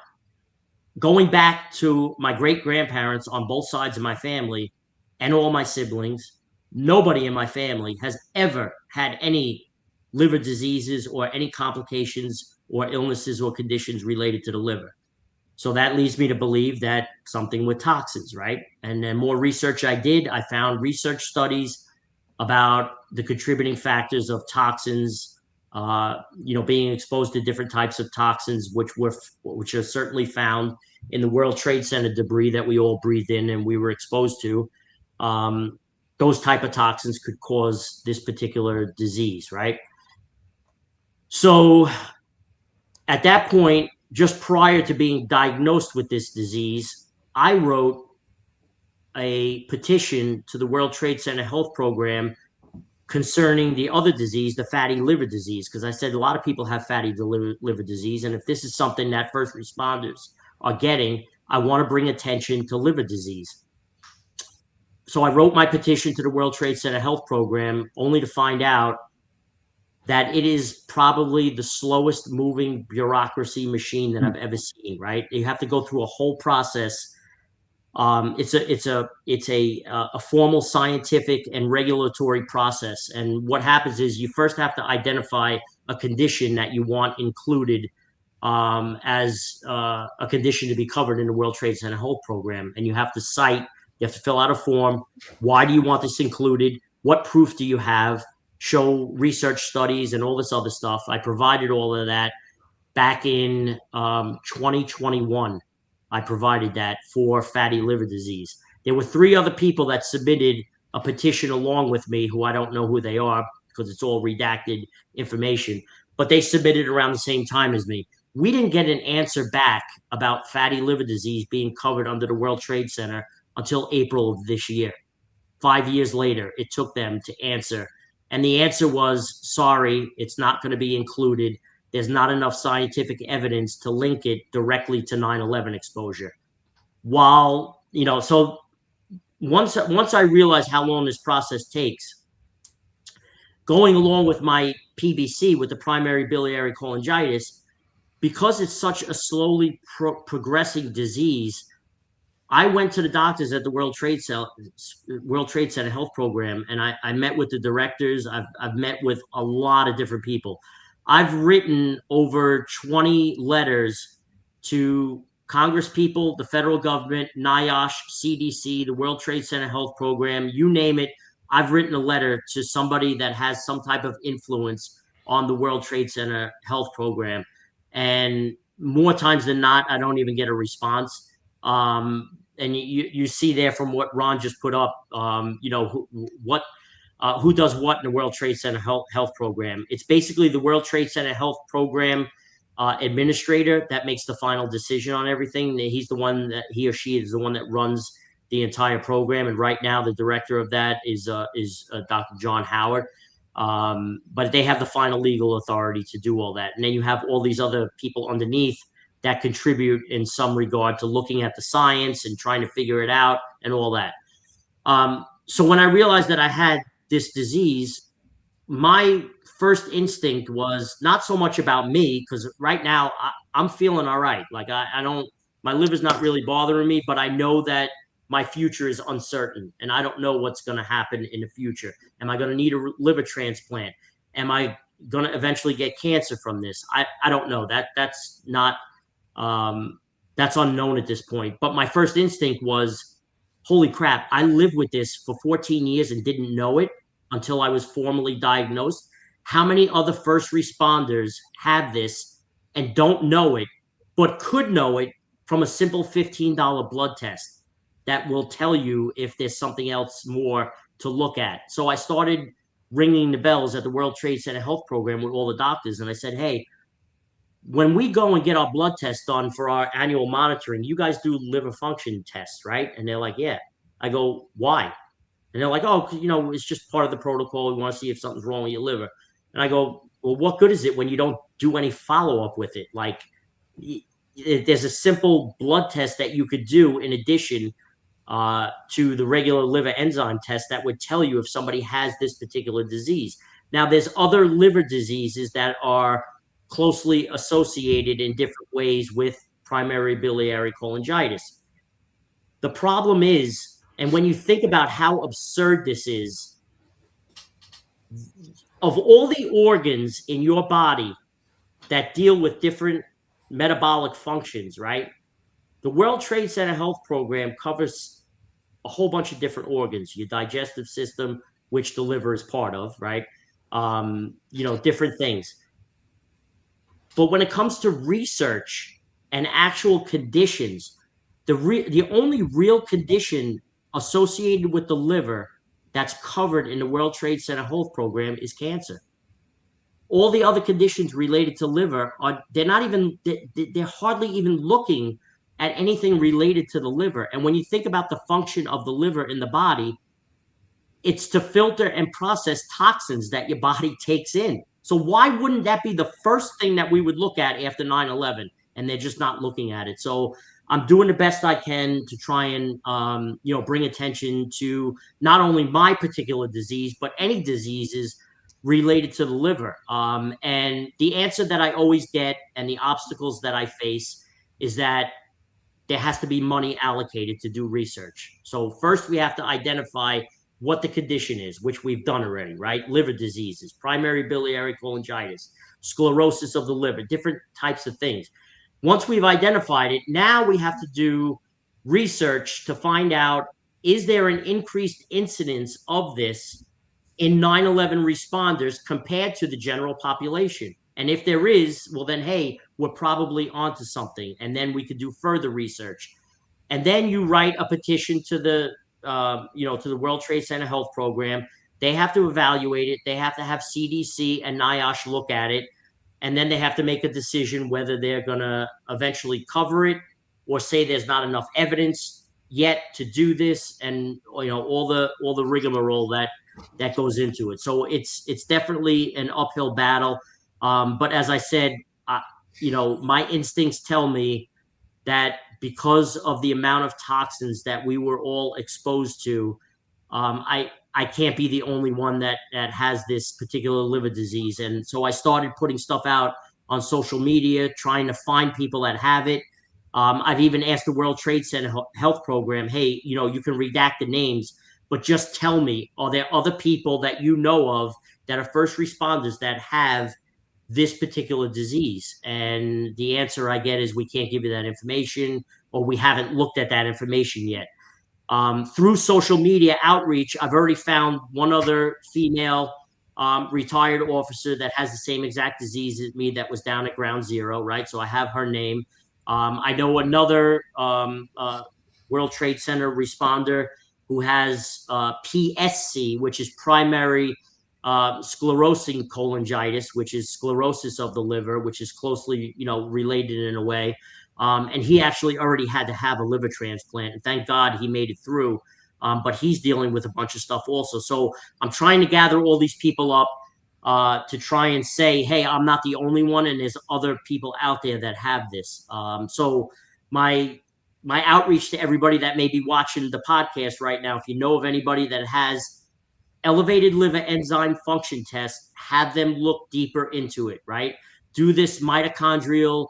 going back to my great-grandparents on both sides of my family and all my siblings, nobody in my family has ever had any liver diseases or any complications or illnesses or conditions related to the liver. So that leads me to believe that something with toxins, right? And then more research I did, I found research studies about the contributing factors of toxins, being exposed to different types of toxins, which are certainly found in the World Trade Center debris that we all breathed in and we were exposed to. Those type of toxins could cause this particular disease, right? So at that point, just prior to being diagnosed with this disease, I wrote a petition to the World Trade Center Health Program concerning the other disease, the fatty liver disease, because I said a lot of people have fatty liver disease, and if this is something that first responders are getting, I want to bring attention to liver disease. So I wrote my petition to the World Trade Center Health Program, only to find out that it is probably the slowest moving bureaucracy machine that I've ever seen, right? You have to go through a whole process. It's a formal scientific and regulatory process. And what happens is you first have to identify a condition that you want included as a condition to be covered in the World Trade Center Health Program. And you have to fill out a form. Why do you want this included? What proof do you have? Show research studies and all this other stuff. I provided all of that back in 2021. I provided that for fatty liver disease. There were 3 other people that submitted a petition along with me, who I don't know who they are because it's all redacted information, but they submitted around the same time as me. We didn't get an answer back about fatty liver disease being covered under the World Trade Center until April of this year. 5 years later, it took them to answer. And the answer was, sorry, it's not going to be included. There's not enough scientific evidence to link it directly to 9/11 exposure. So once I realized how long this process takes, going along with my PBC, with the primary biliary cholangitis, because it's such a slowly progressing disease, I went to the doctors at the World Trade Center Health Program, and I met with the directors. I've met with a lot of different people. I've written over 20 letters to Congress people, the federal government, NIOSH, CDC, the World Trade Center Health Program, you name it. I've written a letter to somebody that has some type of influence on the World Trade Center health program. And more times than not, I don't even get a response. And you see there from what Ron just put up, who does what in the World Trade Center health program. It's basically the World Trade Center health program administrator that makes the final decision on everything. He's the one that he or she is the one that runs the entire program. And right now, the director of that is Dr. John Howard. But they have the final legal authority to do all that. And then you have all these other people underneath that contribute in some regard to looking at the science and trying to figure it out and all that. So when I realized that I had this disease, my first instinct was not so much about me, because right now I'm feeling all right. Like I don't, my liver's not really bothering me, but I know that my future is uncertain and I don't know what's going to happen in the future. Am I going to need a liver transplant? Am I going to eventually get cancer from this? I don't know. That's not, that's unknown at this point. But my first instinct was, holy crap, I lived with this for 14 years and didn't know it until I was formally diagnosed. How many other first responders have this and don't know it, but could know it from a simple $15 blood test that will tell you if there's something else more to look at? So I started ringing the bells at the World Trade Center health program with all the doctors. And I said, hey, when we go and get our blood test done for our annual monitoring, you guys do liver function tests, right? And they're like, yeah. I go, why? And they're like, oh, it's just part of the protocol. We want to see if something's wrong with your liver. And I go, well, what good is it when you don't do any follow-up with it? Like, there's a simple blood test that you could do in addition to the regular liver enzyme test that would tell you if somebody has this particular disease. Now, there's other liver diseases that are closely associated in different ways with primary biliary cholangitis. The problem is, and when you think about how absurd this is, of all the organs in your body that deal with different metabolic functions, right? The World Trade Center health program covers a whole bunch of different organs, your digestive system, which the liver is part of, right? Different things. But when it comes to research and actual conditions, the only real condition associated with the liver that's covered in the World Trade Center health program is cancer. All the other conditions related to liver they're hardly even looking at anything related to the liver. And when you think about the function of the liver in the body, it's to filter and process toxins that your body takes in. So why wouldn't that be the first thing that we would look at after 9/11? And they're just not looking at it. So I'm doing the best I can to try and, bring attention to not only my particular disease, but any diseases related to the liver. And the answer that I always get and the obstacles that I face is that there has to be money allocated to do research. So first we have to identify what the condition is, which we've done already, right? Liver diseases, primary biliary cholangitis, sclerosis of the liver, different types of things. Once we've identified it, now we have to do research to find out, is there an increased incidence of this in 9/11 responders compared to the general population? And if there is, well, then, hey, we're probably onto something. And then we could do further research. And then you write a petition to the World Trade Center health program. They have to evaluate it. They have to have CDC and NIOSH look at it. And then they have to make a decision whether they're going to eventually cover it or say there's not enough evidence yet to do this, and all the rigmarole that goes into it. So it's definitely an uphill battle. But as I said, my instincts tell me that because of the amount of toxins that we were all exposed to, I can't be the only one that has this particular liver disease. And so I started putting stuff out on social media, trying to find people that have it. I've even asked the World Trade Center health program, hey, you can redact the names, but just tell me, are there other people that you know of that are first responders that have this particular disease? And the answer I get is we can't give you that information, or we haven't looked at that information yet. Through social media outreach, I've already found one other female retired officer that has the same exact disease as me that was down at ground zero, right? So I have her name. I know another World Trade Center responder who has PSC, which is primary sclerosing cholangitis, which is sclerosis of the liver, which is closely, related in a way. And he actually already had to have a liver transplant. And thank God he made it through. But he's dealing with a bunch of stuff also. So I'm trying to gather all these people up to try and say, hey, I'm not the only one, and there's other people out there that have this. So my outreach to everybody that may be watching the podcast right now, if you know of anybody that has elevated liver enzyme function test, have them look deeper into it, right? Do this mitochondrial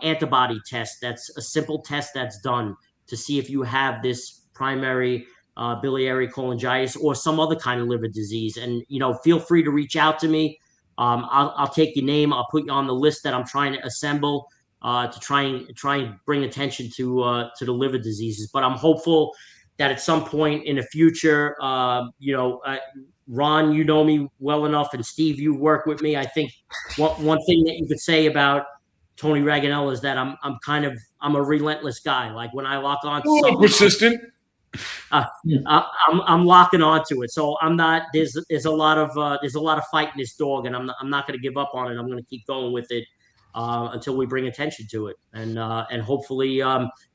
antibody test. That's a simple test that's done to see if you have this primary biliary cholangitis or some other kind of liver disease. And, feel free to reach out to me. I'll take your name. I'll put you on the list that I'm trying to assemble to try and bring attention to the liver diseases. But I'm hopeful that at some point in the future, Ron, you know me well enough, and Steve, you work with me. I think one thing that you could say about Tony Raganella is that I'm a relentless guy. Like when I lock on to something, persistent. I'm locking onto it. So I'm not. There's a lot of fight in this dog, and I'm not going to give up on it. I'm going to keep going with it until we bring attention to it, and hopefully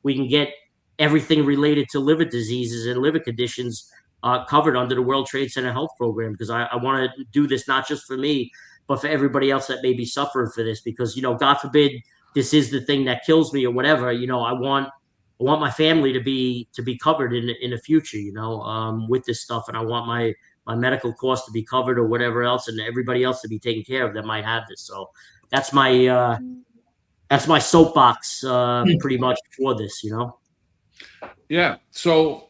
we can get everything related to liver diseases and liver conditions covered under the World Trade Center Health Program, because I want to do this not just for me, but for everybody else that may be suffering for this, because, God forbid this is the thing that kills me or whatever, I want my family to be covered in the future, with this stuff. And I want my medical costs to be covered or whatever else, and everybody else to be taken care of that might have this. So that's my soapbox pretty much for this, Yeah. So,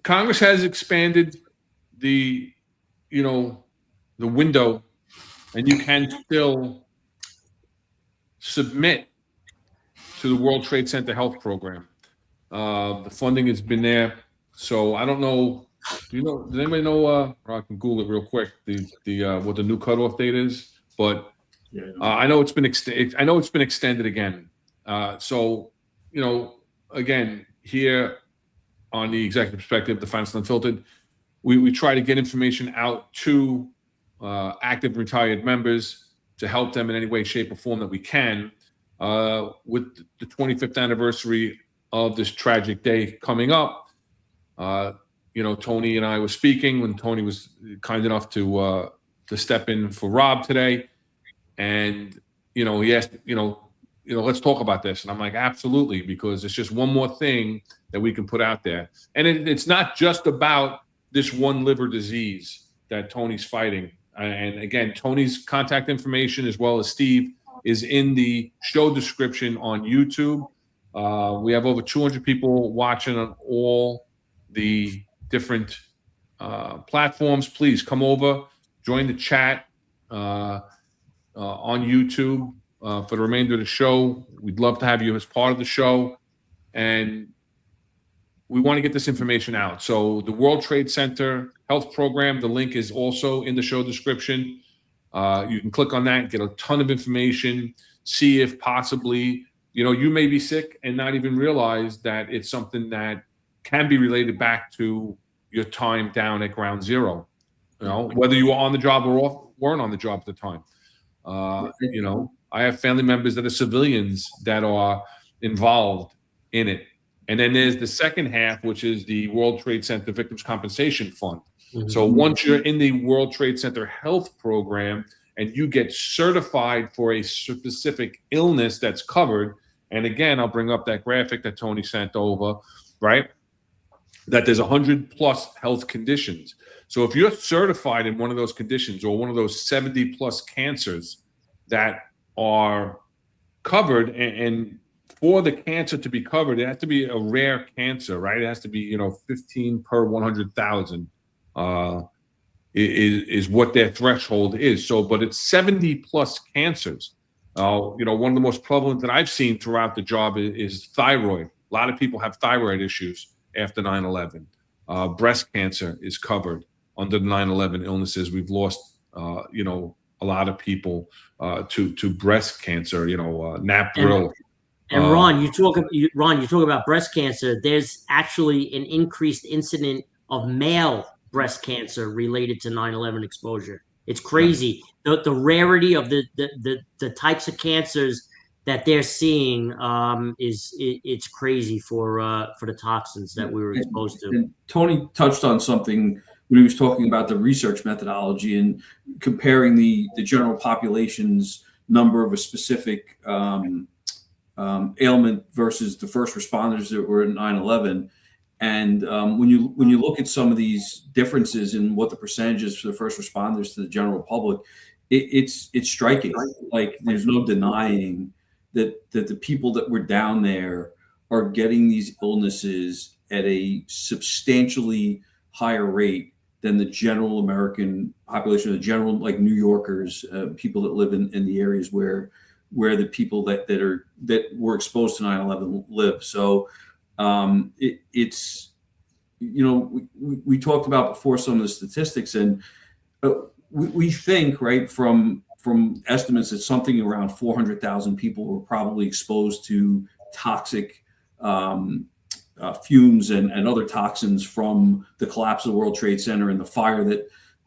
Congress has expanded the window, and you can still submit to the World Trade Center Health Program. The funding has been there. So I don't know. Does anybody know? Or I can Google it real quick. The what the new cutoff date is, but I know it's been extended again. So again, here on the executive perspective, the Finance Unfiltered, we try to get information out to active retired members to help them in any way, shape, or form that we can. With the 25th anniversary of this tragic day coming up, Tony and I were speaking when Tony was kind enough to step in for Rob today, and he asked, let's talk about this, and I'm like, absolutely, because it's just one more thing that we can put out there, and it's not just about this one liver disease that Tony's fighting. And again, Tony's contact information, as well as Steve, is in the show description on YouTube. We have over 200 people watching on all the different platforms. Please come over, join the chat on YouTube for the remainder of the show. We'd love to have you as part of the show. And we want to get this information out. So the World Trade Center Health Program, the link is also in the show description. You can click on that and get a ton of information, see if possibly, you may be sick and not even realize that it's something that can be related back to your time down at ground zero, whether you were on the job or weren't on the job at the time. I have family members that are civilians that are involved in it. And then there's the second half, which is the World Trade Center Victims Compensation Fund. Mm-hmm. So once you're in the World Trade Center Health Program and you get certified for a specific illness that's covered, and again, I'll bring up that graphic that Tony sent over, right? That there's 100+ health conditions. So if you're certified in one of those conditions or one of those 70+ cancers that are covered, and for the cancer to be covered, it has to be a rare cancer, right? It has to be, 15 per 100,000 is what their threshold is. So, but it's 70+ cancers. One of the most prevalent that I've seen throughout the job is thyroid. A lot of people have thyroid issues. after 9/11. Breast cancer is covered under the 9/11 illnesses. We've lost, a lot of people to breast cancer. Nap Grill. And Ron, you talk about breast cancer. There's actually an increased incident of male breast cancer related to 9/11 exposure. It's crazy. The rarity of the types of cancers that they're seeing it's crazy for the toxins that we were exposed to. And Tony touched on something when he was talking about the research methodology and comparing the general population's number of a specific ailment versus the first responders that were in 9/11. And when you look at some of these differences in what the percentages for the first responders to the general public, it's striking. Like there's no denying that the people that were down there are getting these illnesses at a substantially higher rate than the general American population, the general like New Yorkers, people that live in the areas where the people that were exposed to 9/11 live. So it's we talked about before some of the statistics, and we think right from estimates that something around 400,000 people were probably exposed to toxic fumes and other toxins from the collapse of the World Trade Center and the fire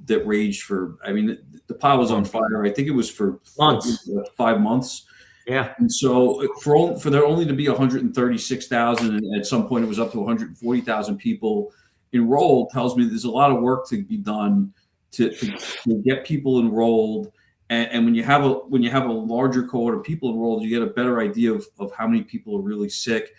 that raged for, the pile was on fire. I think it was for months. 5 months. Yeah. And so for there only to be 136,000, and at some point it was up to 140,000 people enrolled, tells me there's a lot of work to be done to get people enrolled. And when you have a larger cohort of people enrolled, you get a better idea of how many people are really sick.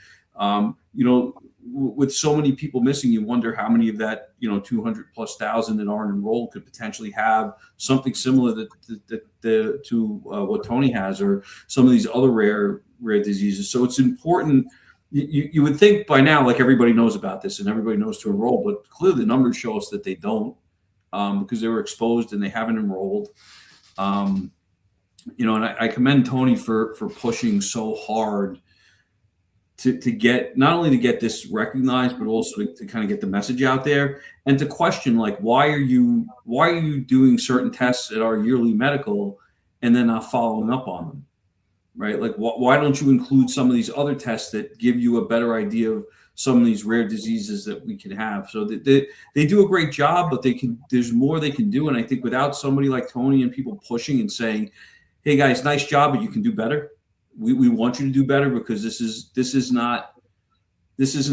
With so many people missing, you wonder how many of that 200,000+ that aren't enrolled could potentially have something similar to what Tony has, or some of these other rare diseases. So it's important. You would think by now, like everybody knows about this and everybody knows to enroll, but clearly the numbers show us that they don't, because they were exposed and they haven't enrolled. And I commend Tony for pushing so hard to get, not only to get this recognized, but also to kind of get the message out there, and to question, like, why are you doing certain tests at our yearly medical and then not following up on them, right? Like, why don't you include some of these other tests that give you a better idea of some of these rare diseases that we can have? So they do a great job, but there's more they can do. And I think without somebody like Tony and people pushing and saying, hey guys, nice job, but you can do better. We want you to do better, because this isn't a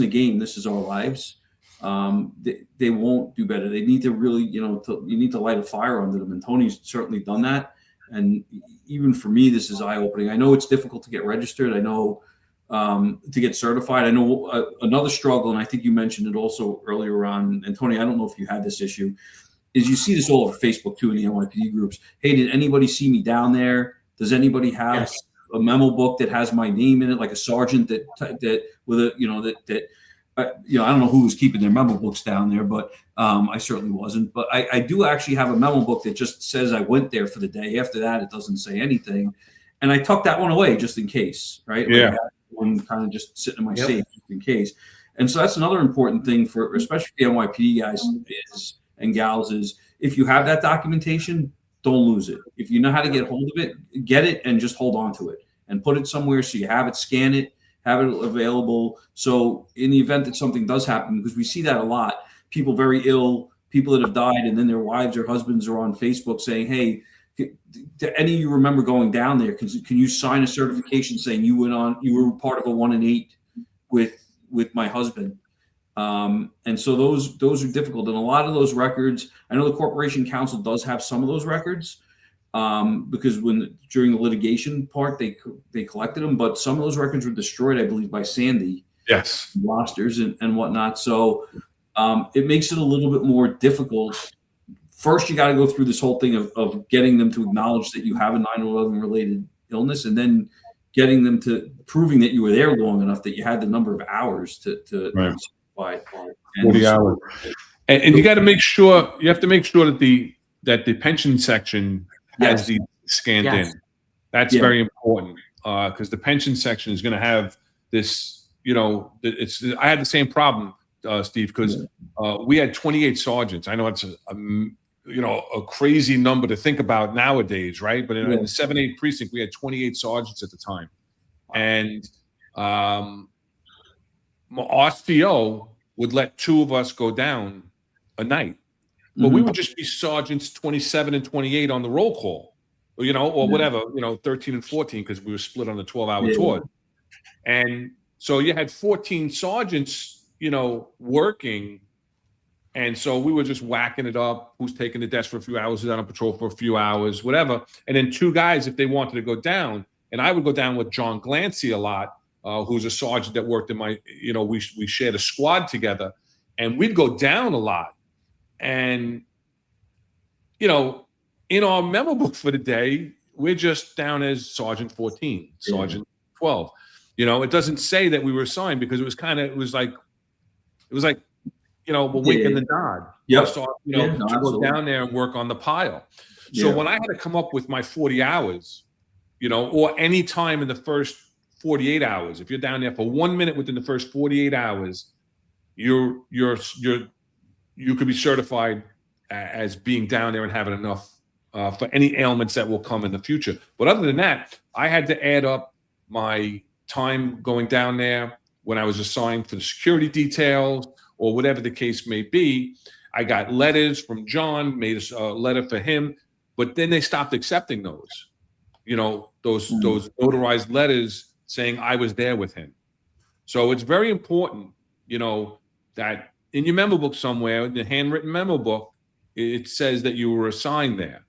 game. This is our lives. They won't do better. They need to really, you need to light a fire under them. And Tony's certainly done that. And even for me, this is eye-opening. I know it's difficult to get registered. I know to get certified. I know another struggle, and I think you mentioned it also earlier on. And Tony, I don't know if you had this issue, is you see this all over Facebook too in the NYPD groups. Hey, did anybody see me down there? Does anybody have a memo book that has my name in it, like a sergeant that with a, I don't know who was keeping their memo books down there, but I certainly wasn't. But I do actually have a memo book that just says I went there for the day. After that, it doesn't say anything. And I tucked that one away just in case, right? Yeah. Like, one kind of just sitting in my safe just in case. And so that's another important thing for, especially the NYPD guys and gals, is if you have that documentation, don't lose it. If you know how to get hold of it, get it and just hold on to it and put it somewhere so you have it, scan it, have it available. So in the event that something does happen, because we see that a lot, people very ill, people that have died, and then their wives or husbands are on Facebook saying, hey, do any of you remember going down there? Can you sign a certification saying you were part of a 1 in 8 with my husband? And so those are difficult. And a lot of those records, I know the Corporation Council does have some of those records, because during the litigation part, they collected them, but some of those records were destroyed, I believe, by Sandy. Yes. Rosters and whatnot. So it makes it a little bit more difficult. First, you got to go through this whole thing of getting them to acknowledge that you have a 9/11 related illness, and then getting them to proving that you were there long enough that you had the number of hours to Right. certify. 40 hours. And you got to make sure, you have to make sure that the pension section has these scanned in. That's very important, because the pension section is going to have this, I had the same problem Steve, because we had 28 sergeants. I know it's a crazy number to think about nowadays, right? But in the 7-8 precinct, we had 28 sergeants at the time, and RCO would let 2 of us go down a night, but we would just be sergeants 27 and 28 on the roll call, or whatever, 13 and 14 because we were split on the 12-hour tour, and so you had 14 sergeants, working. And so we were just whacking it up. Who's taking the desk for a few hours, who's on a patrol for a few hours, whatever. And then 2 guys, if they wanted to go down, and I would go down with John Glancy a lot, who's a sergeant that worked in my, we shared a squad together, and we'd go down a lot. And, in our memo book for the day, we're just down as Sergeant 14, Sergeant 12. It doesn't say that we were assigned because it was like, a wink and the nod. Yep. To go down there and work on the pile. So when I had to come up with my 40 hours, or any time in the first 48 hours, if you're down there for 1 minute within the first 48 hours, you could be certified as being down there and having enough for any ailments that will come in the future. But other than that, I had to add up my time going down there when I was assigned for the security details or whatever the case may be. I got letters from John, made a letter for him, but then they stopped accepting those, those notarized letters saying I was there with him. So it's very important, that in your memo book somewhere, in the handwritten memo book, it says that you were assigned there,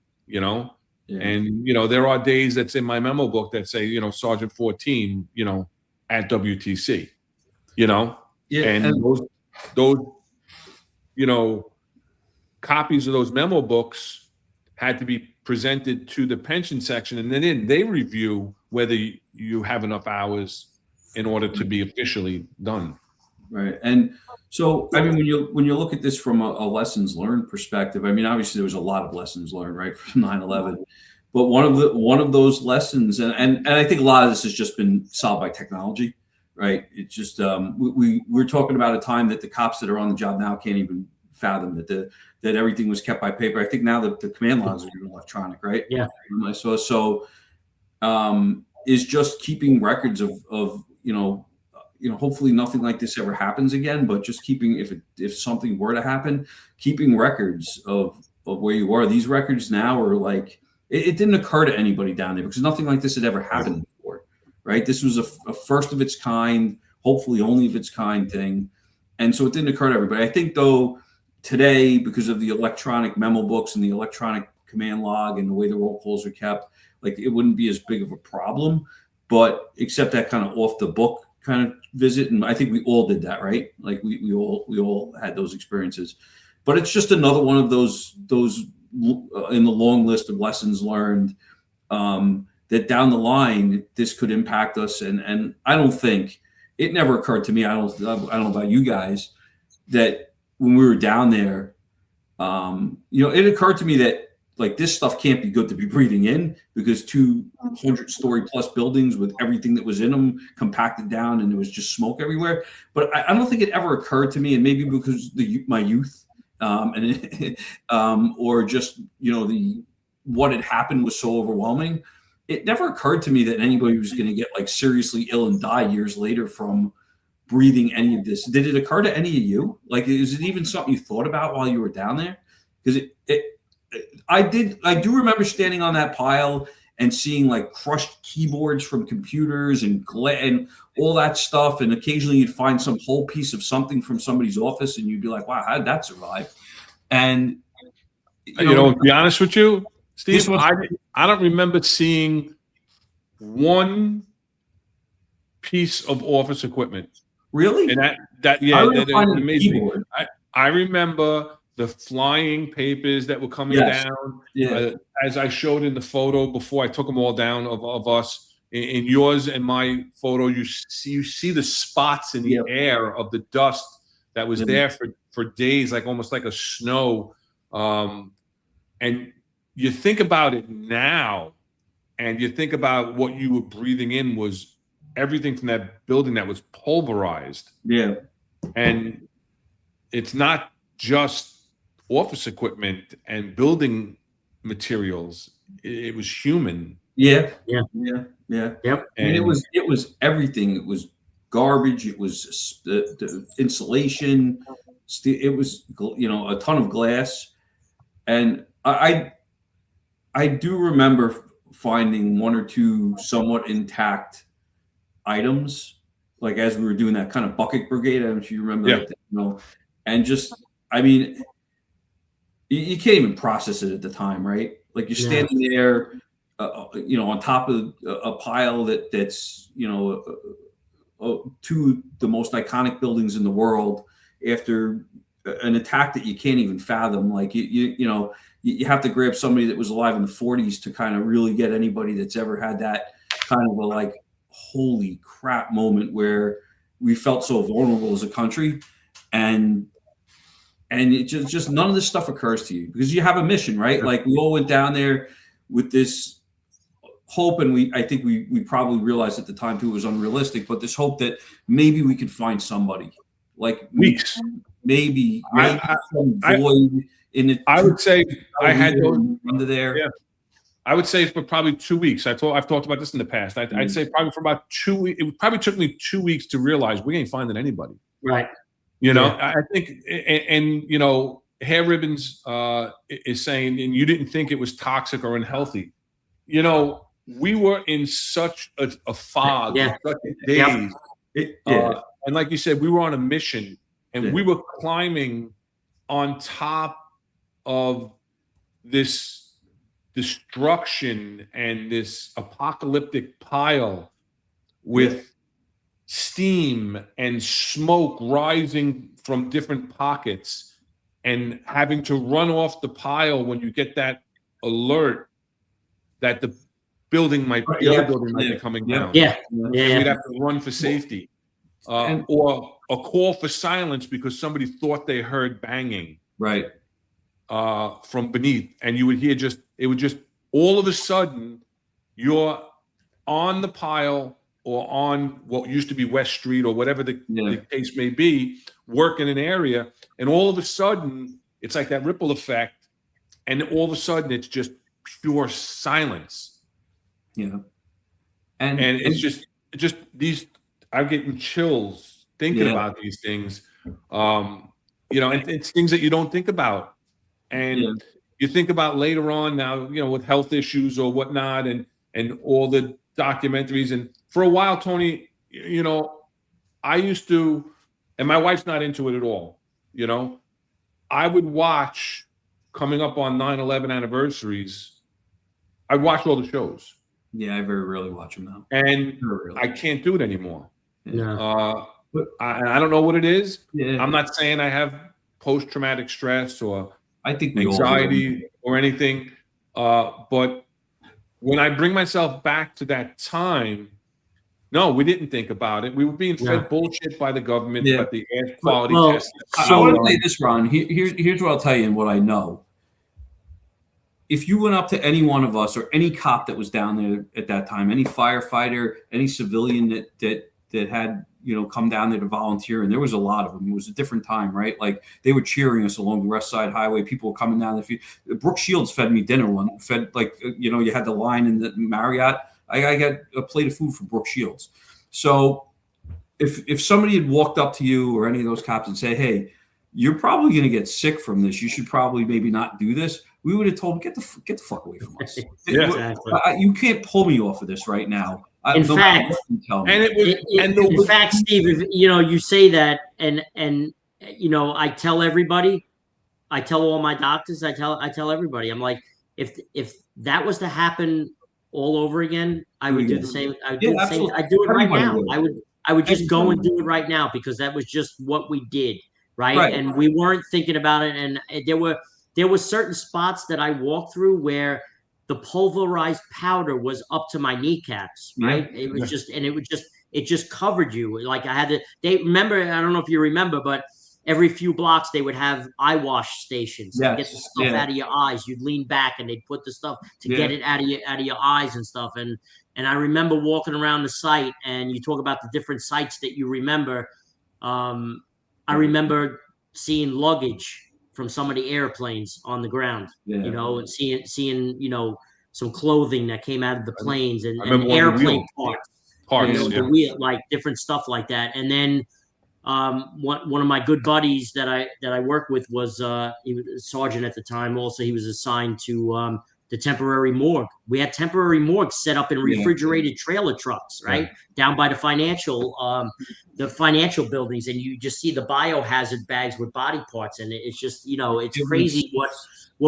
and, there are days that's in my memo book that say, Sergeant 14, at WTC, and those, copies of those memo books had to be presented to the pension section, and then they review whether you have enough hours in order to be officially done. Right. And so, when you look at this from a lessons learned perspective, obviously there was a lot of lessons learned, right, from 9/11. But one of those lessons, and I think a lot of this has just been solved by technology, right? It's just we're talking about a time that the cops that are on the job now can't even fathom that everything was kept by paper. I think now that the command logs are electronic, right? Yeah. So is just keeping records of hopefully nothing like this ever happens again, but just keeping, if something were to happen, keeping records of where you are. These records now are like, it didn't occur to anybody down there because nothing like this had ever happened before, right? This was a first of its kind, hopefully only of its kind thing. And so it didn't occur to everybody. I think though today, because of the electronic memo books and the electronic command log and the way the roll calls are kept, like it wouldn't be as big of a problem, but except that kind of off the book kind of visit. And I think we all did that, right? Like we all had those experiences, but it's just another one of those in the long list of lessons learned, that down the line, this could impact us. And I don't think it never occurred to me. I don't know about you guys, that when we were down there, it occurred to me that like this stuff can't be good to be breathing in because 200-story plus buildings with everything that was in them compacted down and there was just smoke everywhere. But I don't think it ever occurred to me, and maybe because my youth, or just what had happened was so overwhelming. It never occurred to me that anybody was going to get like seriously ill and die years later from breathing any of this. Did it occur to any of you? Like, is it even something you thought about while you were down there? Because I do remember standing on that pile and seeing like crushed keyboards from computers and all that stuff. And occasionally you'd find some whole piece of something from somebody's office and you'd be like, wow, how did that survive? And, to be honest with you, Steve, I don't remember seeing one piece of office equipment. Really? And that amazing. I remember the flying papers that were coming down. Yeah. As I showed in the photo before I took them all down of us. In yours and my photo, you see the spots in the air of the dust that was there for days, like almost like a snow. And you think about it now, and you think about what you were breathing in was everything from that building that was pulverized. Yeah. And it's not just office equipment and building materials. It was human. Yeah. Yeah. Yep. I mean, it was everything. It was garbage. It was the insulation. It was, a ton of glass. And I do remember finding one or two somewhat intact items, like as we were doing that kind of bucket brigade. I don't know if you remember that, and just, I mean, you can't even process it at the time, right? Like you're standing there, on top of a pile that's, two the most iconic buildings in the world after an attack that you can't even fathom. Like you have to grab somebody that was alive in the 40s to kind of really get anybody that's ever had that kind of a like, holy crap moment where we felt so vulnerable as a country. And it just none of this stuff occurs to you because you have a mission, right? Like we all went down there with this hope, and I think we probably realized at the time too it was unrealistic, but this hope that maybe we could find somebody, like weeks, maybe some void in it. I would say I had under there. Yeah. I would say for probably 2 weeks. I've talked about this in the past. I'd say probably for about 2 weeks. It probably took me 2 weeks to realize we ain't finding anybody. Right. I think, and Hair Ribbons is saying, and you didn't think it was toxic or unhealthy. We were in such a fog, such a daze. And like you said, we were on a mission, and we were climbing on top of this destruction and this apocalyptic pile with steam and smoke rising from different pockets, and having to run off the pile when you get that alert that the building might be coming down. Yeah. We'd have to run for safety, or a call for silence because somebody thought they heard banging from beneath, and you would hear it would just all of a sudden you're on the pile or on what used to be West Street or whatever the case may be, work in an area, and all of a sudden it's like that ripple effect, and all of a sudden it's just pure silence. And it's just these. I'm getting chills thinking about these things. And it's things that you don't think about, and you think about later on now, with health issues or whatnot, and all the documentaries. And for a while, Tony, I used to, and my wife's not into it at all. I would watch, coming up on 9/11 anniversaries, I'd watch all the shows. Yeah, I very rarely watch them now. And I can't do it anymore. I don't know what it is. I'm not saying I have post-traumatic stress or I think anxiety or anything. But when I bring myself back to that time, no, we didn't think about it. We were being fed bullshit by the government, but the air quality tests. I want to say this, Ron. Here's what I'll tell you and what I know. If you went up to any one of us or any cop that was down there at that time, any firefighter, any civilian that had come down there to volunteer, and there was a lot of them. It was a different time, right? Like they were cheering us along the West Side Highway. People were coming down. Brooke Shields fed me dinner one. Fed you had the line in the Marriott. I got a plate of food from Brooke Shields. So if somebody had walked up to you or any of those cops and say, "Hey, you're probably going to get sick from this. You should probably maybe not do this," we would have told them, get the fuck away from us. Exactly. You can't pull me off of this right now. In fact, Steve, you say that, and I tell everybody, I tell all my doctors, I tell everybody, I'm like, if that was to happen all over again, I would do the same. I would do the same. I'd do it right now. I would just go and do it right now because that was just what we did, right? And we weren't thinking about it. And there were certain spots that I walked through where the pulverized powder was up to my kneecaps, right? It was it just covered you. Like I had to, I don't know if you remember, but every few blocks they would have eye wash stations to get the stuff out of your eyes. You'd lean back and they'd put the stuff to get it out of your eyes and stuff. And I remember walking around the site, and you talk about the different sites that you remember. I remember seeing luggage from some of the airplanes on the ground, Yeah. you know, and seeing, you know, some clothing that came out of the planes and remember one of the airplane wheel parts, you parts. know, Yeah. the wheel, like different stuff like that. And then one of my good buddies that I worked with was he was a sergeant at the time. Also, he was assigned to the temporary morgue. We had temporary morgues set up in refrigerated trailer trucks, right, down by the financial buildings, and you just see the biohazard bags with body parts, and it's just, you know, it's crazy what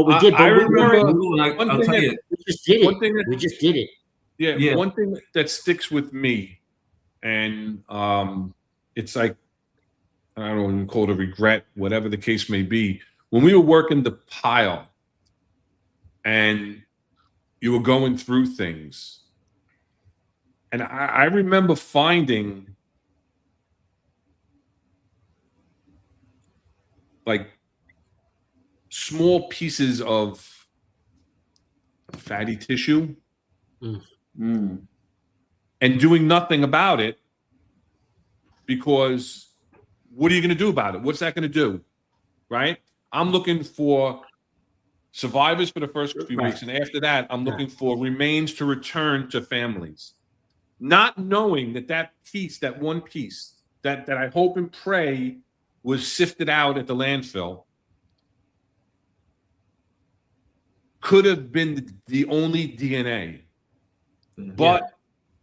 we did. But I we remember I'll tell you, we just did it. We just did it. Yeah, one thing that sticks with me, and it's like, I don't know what you call it, a regret, whatever the case may be. When we were working the pile and you were going through things, and I remember finding like small pieces of fatty tissue and doing nothing about it, because what are you going to do about it? What's that going to do? Right? I'm looking for survivors for the first few weeks. And after that, I'm looking for remains to return to families. Not knowing that piece, that one piece, that I hope and pray was sifted out at the landfill, could have been the only DNA. But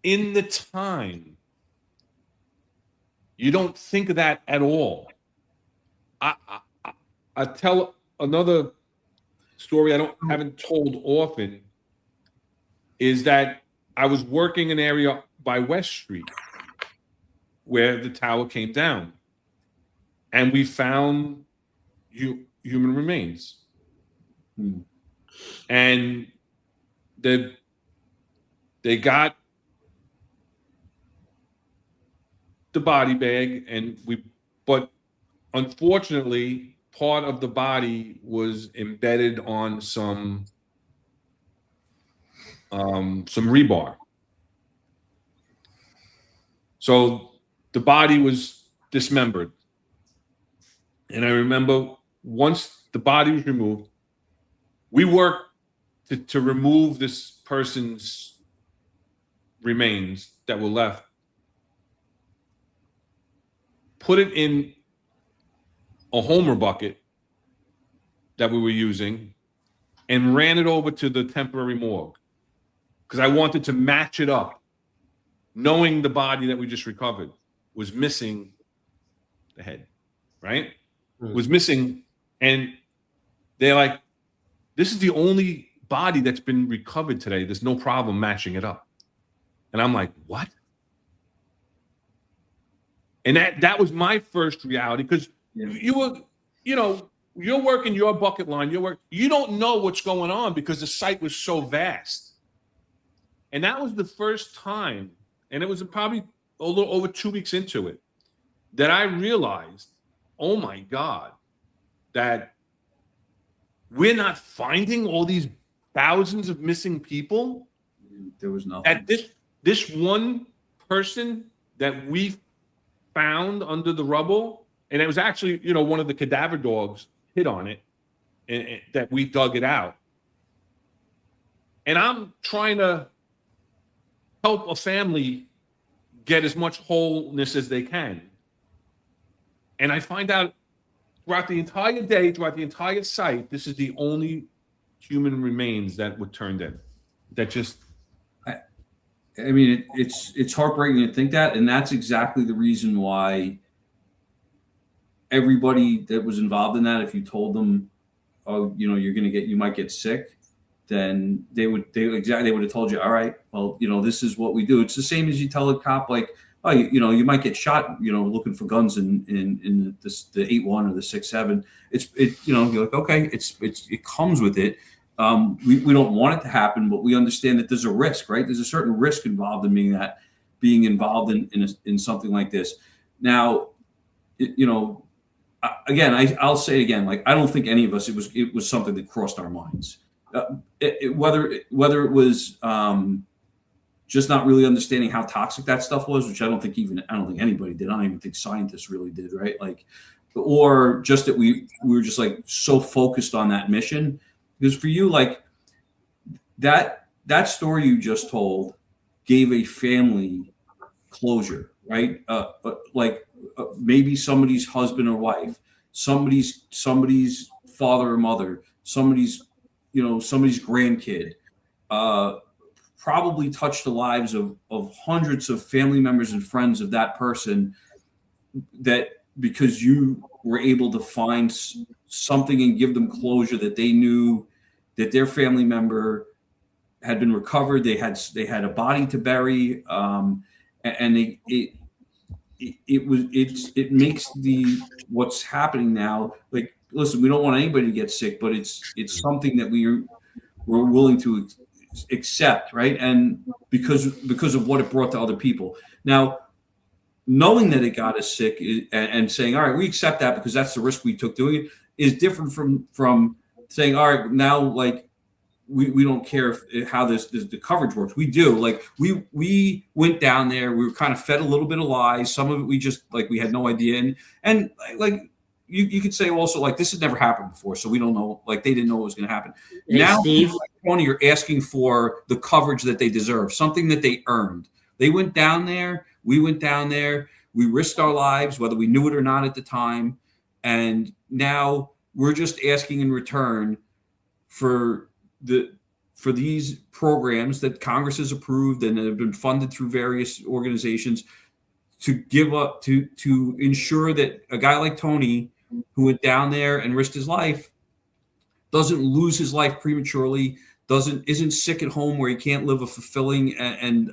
in the time, you don't think of that at all. I tell another story I haven't told often, is that I was working an area by West Street where the tower came down, and we found human remains. And they got the body bag, but unfortunately, part of the body was embedded on some rebar. So the body was dismembered. And I remember once the body was removed, we worked to remove this person's remains that were left, put it in a Homer bucket that we were using, and ran it over to the temporary morgue, because I wanted to match it up, knowing the body that we just recovered was missing the head, right? Was missing. And they're like, this is the only body that's been recovered today. There's no problem matching it up. And I'm like, what? And that was my first reality, because you were, you know, you're working your bucket line, you don't know what's going on because the site was so vast. And that was the first time, and it was probably a little over 2 weeks into it, that I realized, oh my God, that we're not finding all these thousands of missing people. There was nothing. That this one person that we found under the rubble, and it was actually, you know, one of the cadaver dogs hit on it, and that we dug it out. And I'm trying to help a family get as much wholeness as they can. And I find out throughout the entire day, throughout the entire site, this is the only human remains that were turned in. That just... I mean, it's heartbreaking to think that, and that's exactly the reason why everybody that was involved in that, if you told them, oh, you know, you might get sick, then they would have told you, all right, well, you know, this is what we do. It's the same as you tell a cop, like, oh, you know, you might get shot, you know, looking for guns in the 8.1 or the 6.7. You know, you're like, okay, it comes with it. We don't want it to happen, but we understand that there's a risk, right? There's a certain risk involved in being involved in something like this. Now, you know, again, I'll say again, like, I don't think any of us, it was something that crossed our minds. Whether it was just not really understanding how toxic that stuff was, which I don't think anybody did. I don't even think scientists really did, right? Like, or just that we were just like so focused on that mission. Because for you, like that story you just told gave a family closure, right? Maybe somebody's husband or wife, somebody's father or mother, somebody's grandkid, probably touched the lives of hundreds of family members and friends of that person, that because you were able to find something and give them closure, that they knew that their family member had been recovered, they had a body to bury, and it makes what's happening now, like, listen, we don't want anybody to get sick, but it's something that we're willing to accept, right? And because of what it brought to other people. Now, knowing that it got us sick and saying, all right, we accept that because that's the risk we took doing it, is different from saying, all right, now, like, we don't care how the coverage works. We do. Like, we went down there, we were kind of fed a little bit of lies. Some of it we just, like, we had no idea. And like, you could say also, like, this has never happened before, so we don't know, like, they didn't know what was going to happen. Hey, now, Steve, Tony, you're asking for the coverage that they deserve, something that they earned. They went down there, we went down there, we risked our lives, whether we knew it or not at the time. And now we're just asking in return for these programs that Congress has approved and that have been funded through various organizations to give up, to ensure that a guy like Tony, who went down there and risked his life, doesn't lose his life prematurely, isn't sick at home where he can't live a fulfilling and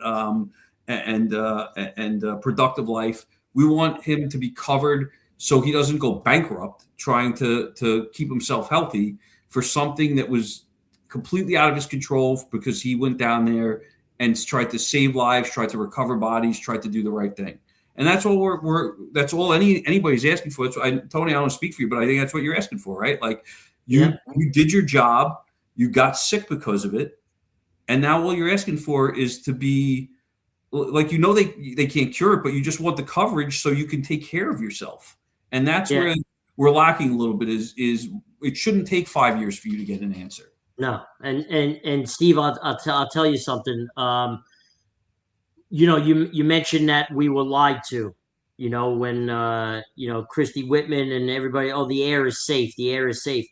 productive life. We want him to be covered so he doesn't go bankrupt trying to keep himself healthy for something that was completely out of his control, because he went down there and tried to save lives, tried to recover bodies, tried to do the right thing. And that's all that's all anybody's asking for. Tony, I don't speak for you, but I think that's what you're asking for, right? Like, you did your job, you got sick because of it, and now all you're asking for is to be, like, they can't cure it, but you just want the coverage so you can take care of yourself. And that's where we're lacking a little bit, is it shouldn't take 5 years for you to get an answer. No, and Steve, I'll tell you something. You mentioned that we were lied to, when Christy Whitman and everybody, oh, the air is safe, the air is safe.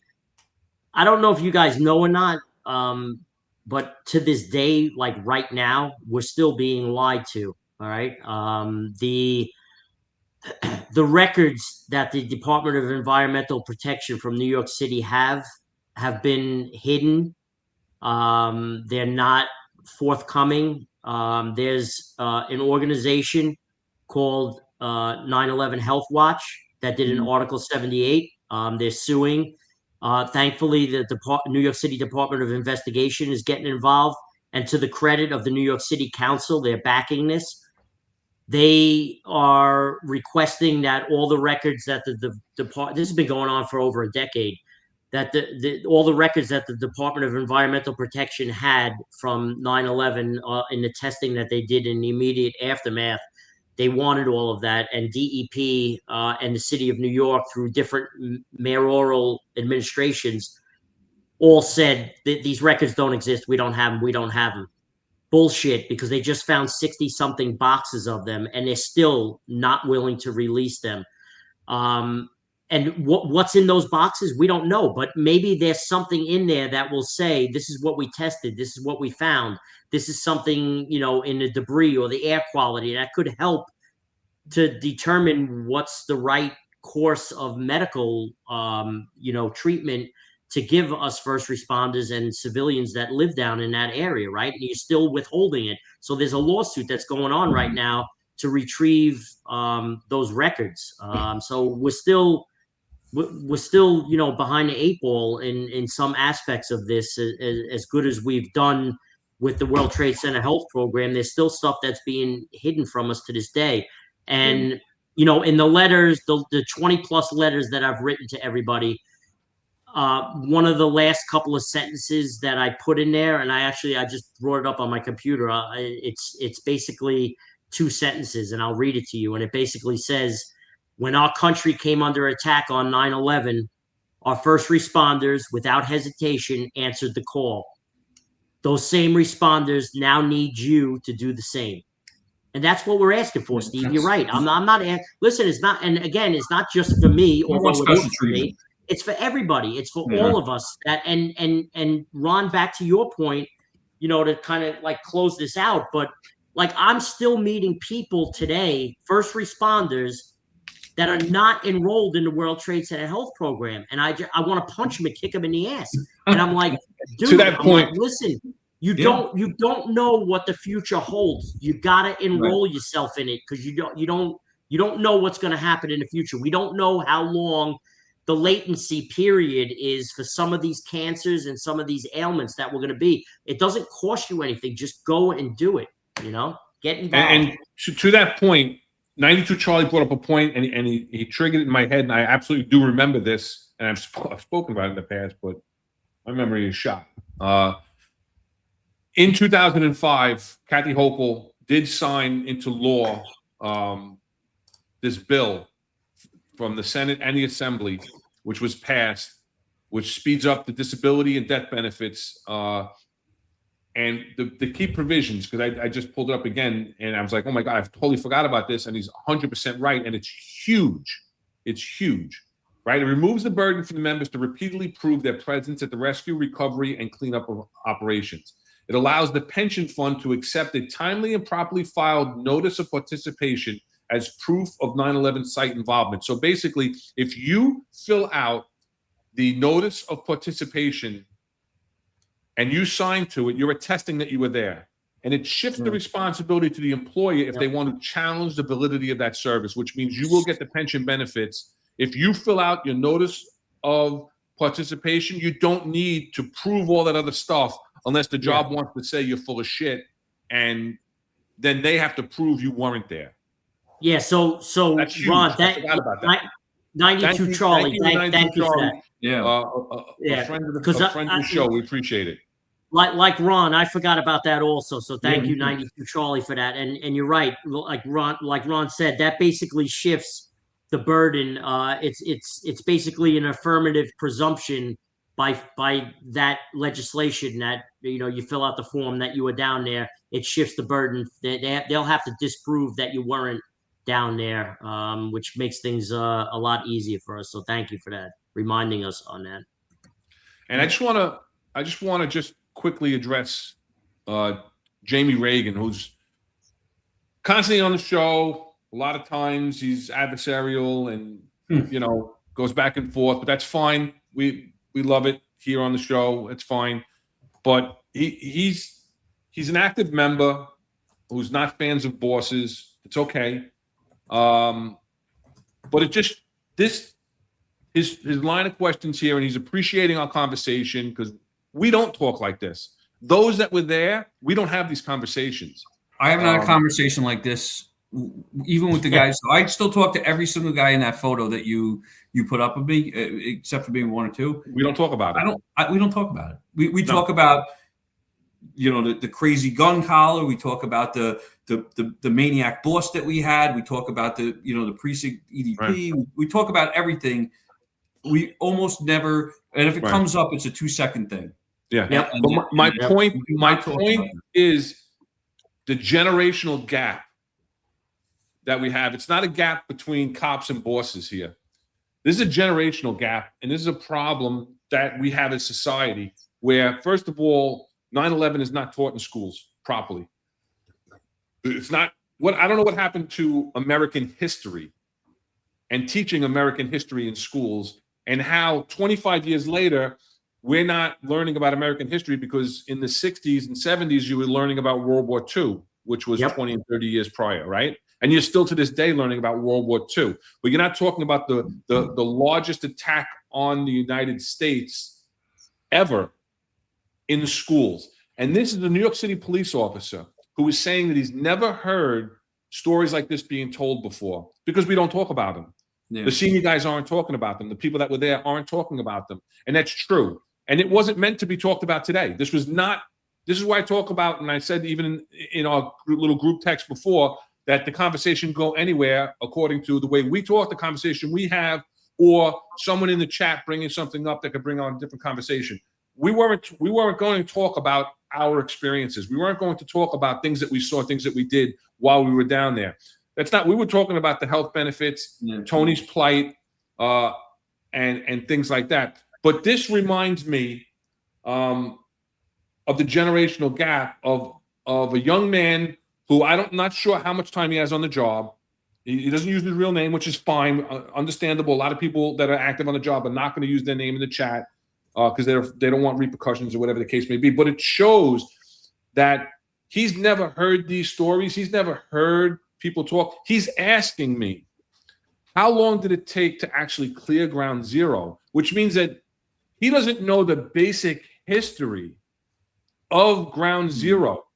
I don't know if you guys know or not, but to this day, like right now, we're still being lied to. All right. The records that the Department of Environmental Protection from New York City have been hidden. They're not forthcoming. There's an organization called 9/11 Health Watch that did an Article 78. They're suing. Thankfully, the New York City Department of Investigation is getting involved. And to the credit of the New York City Council, they're backing this. They are requesting that all the records that the department, this has been going on for over a decade, that all the records that the Department of Environmental Protection had from 9/11 in the testing that they did in the immediate aftermath, they wanted all of that. And DEP and the city of New York, through different mayoral administrations, all said that these records don't exist. We don't have them. We don't have them. Bullshit, because they just found 60-something boxes of them, and they're still not willing to release them. And what's in those boxes, we don't know, but maybe there's something in there that will say, this is what we tested, this is what we found, this is something, in the debris or the air quality that could help to determine what's the right course of medical, treatment to give us first responders and civilians that live down in that area, right? And you're still withholding it. So there's a lawsuit that's going on right now to retrieve those records. So we're still, behind the eight ball in some aspects of this. As good as we've done with the World Trade Center Health Program, there's still stuff that's being hidden from us to this day. And, in the letters, the 20 plus letters that I've written to everybody, one of the last couple of sentences that I put in there, and I just brought it up on my computer. It's basically 2 sentences, and I'll read it to you. And it basically says, when our country came under attack on 9/11, our first responders, without hesitation, answered the call. Those same responders now need you to do the same. And that's what we're asking for, Steve. You're right. I'm not listen, it's not, and again, it's not just for me, although it is for me. It's for everybody. It's for all of us. That and Ron, back to your point, you know, to kind of like close this out, but like I'm still meeting people today, first responders, that are not enrolled in the World Trade Center Health Program, and I want to punch them and kick them in the ass. And I'm like, dude, to that point, like, listen, you don't know what the future holds. You gotta enroll yourself in it because you don't know what's going to happen in the future. We don't know how long the latency period is for some of these cancers and some of these ailments that we're going to be. It doesn't cost you anything. Just go and do it. You know, get involved. And to that point, 92 Charlie brought up a point, and he triggered it in my head, and I absolutely do remember this, and I've spoken about it in the past, but my memory is shot. In 2005, Kathy Hochul did sign into law this bill from the Senate and the Assembly, which was passed, which speeds up the disability and death benefits. And the key provisions, because I just pulled it up again, and I was like, oh my God, I've totally forgot about this. And he's 100% right. And it's huge. It's huge, right? It removes the burden for the members to repeatedly prove their presence at the rescue, recovery, and cleanup of operations. It allows the pension fund to accept a timely and properly filed notice of participation as proof of 9/11 site involvement. So basically, if you fill out the notice of participation and you sign to it, you're attesting that you were there. And it shifts the responsibility to the employer if they want to challenge the validity of that service, which means you will get the pension benefits. If you fill out your notice of participation, you don't need to prove all that other stuff unless the job wants to say you're full of shit, and then they have to prove you weren't there. Yeah, so Ron, that 92 Charlie, thank you for that. Yeah, a friend of the show. We appreciate it. Like Ron, I forgot about that also. So thank you, 92 Charlie, for that. And you're right. Like Ron said, that basically shifts the burden. It's basically an affirmative presumption by that legislation that, you know, you fill out the form that you were down there. It shifts the burden. They'll have to disprove that you weren't down there, which makes things a lot easier for us. So thank you for that, reminding us on that. And I just want to quickly address Jamie Reagan, who's constantly on the show. A lot of times he's adversarial and you know, goes back and forth, but that's fine. We love it here on the show. It's fine. But he's an active member who's not fans of bosses. It's okay. But it just his line of questions here, and he's appreciating our conversation because we don't talk like this. Those that were there, we don't have these conversations. I haven't had a conversation like this, even with the guys. So I still talk to every single guy in that photo that you put up of me, except for being one or two. We don't talk about it. We don't talk about it. We talk about, you know, the crazy gun collar. We talk about the maniac boss that we had. We talk about the precinct EDP. Right. We talk about everything. We almost never, and if it comes up, it's a 2-second thing. Yeah. Yep. But my point is the generational gap that we have. It's not a gap between cops and bosses here. This is a generational gap, and this is a problem that we have as society where, first of all, 9/11 is not taught in schools properly. It's not I don't know what happened to American history and teaching American history in schools, and how 25 years later, we're not learning about American history because in the 60s and 70s, you were learning about World War II, which was 20 and 30 years prior, right? And you're still to this day learning about World War II. But you're not talking about the largest attack on the United States ever in the schools. And this is a New York City police officer who is saying that he's never heard stories like this being told before because we don't talk about them. Yeah. The senior guys aren't talking about them. The people that were there aren't talking about them. And that's true. And it wasn't meant to be talked about today. This is why I talk about, and I said even in our little group text before, that the conversation go anywhere according to the way we talk, the conversation we have, or someone in the chat bringing something up that could bring on a different conversation. We weren't going to talk about our experiences. We weren't going to talk about things that we saw, things that we did while we were down there. We were talking about the health benefits, Tony's plight, and things like that. But this reminds me of the generational gap of a young man who I'm not sure how much time he has on the job. He doesn't use his real name, which is fine, understandable. A lot of people that are active on the job are not going to use their name in the chat because they don't want repercussions or whatever the case may be. But it shows that he's never heard these stories. He's never heard people talk. He's asking me, how long did it take to actually clear ground zero? Which means that he doesn't know the basic history of ground zero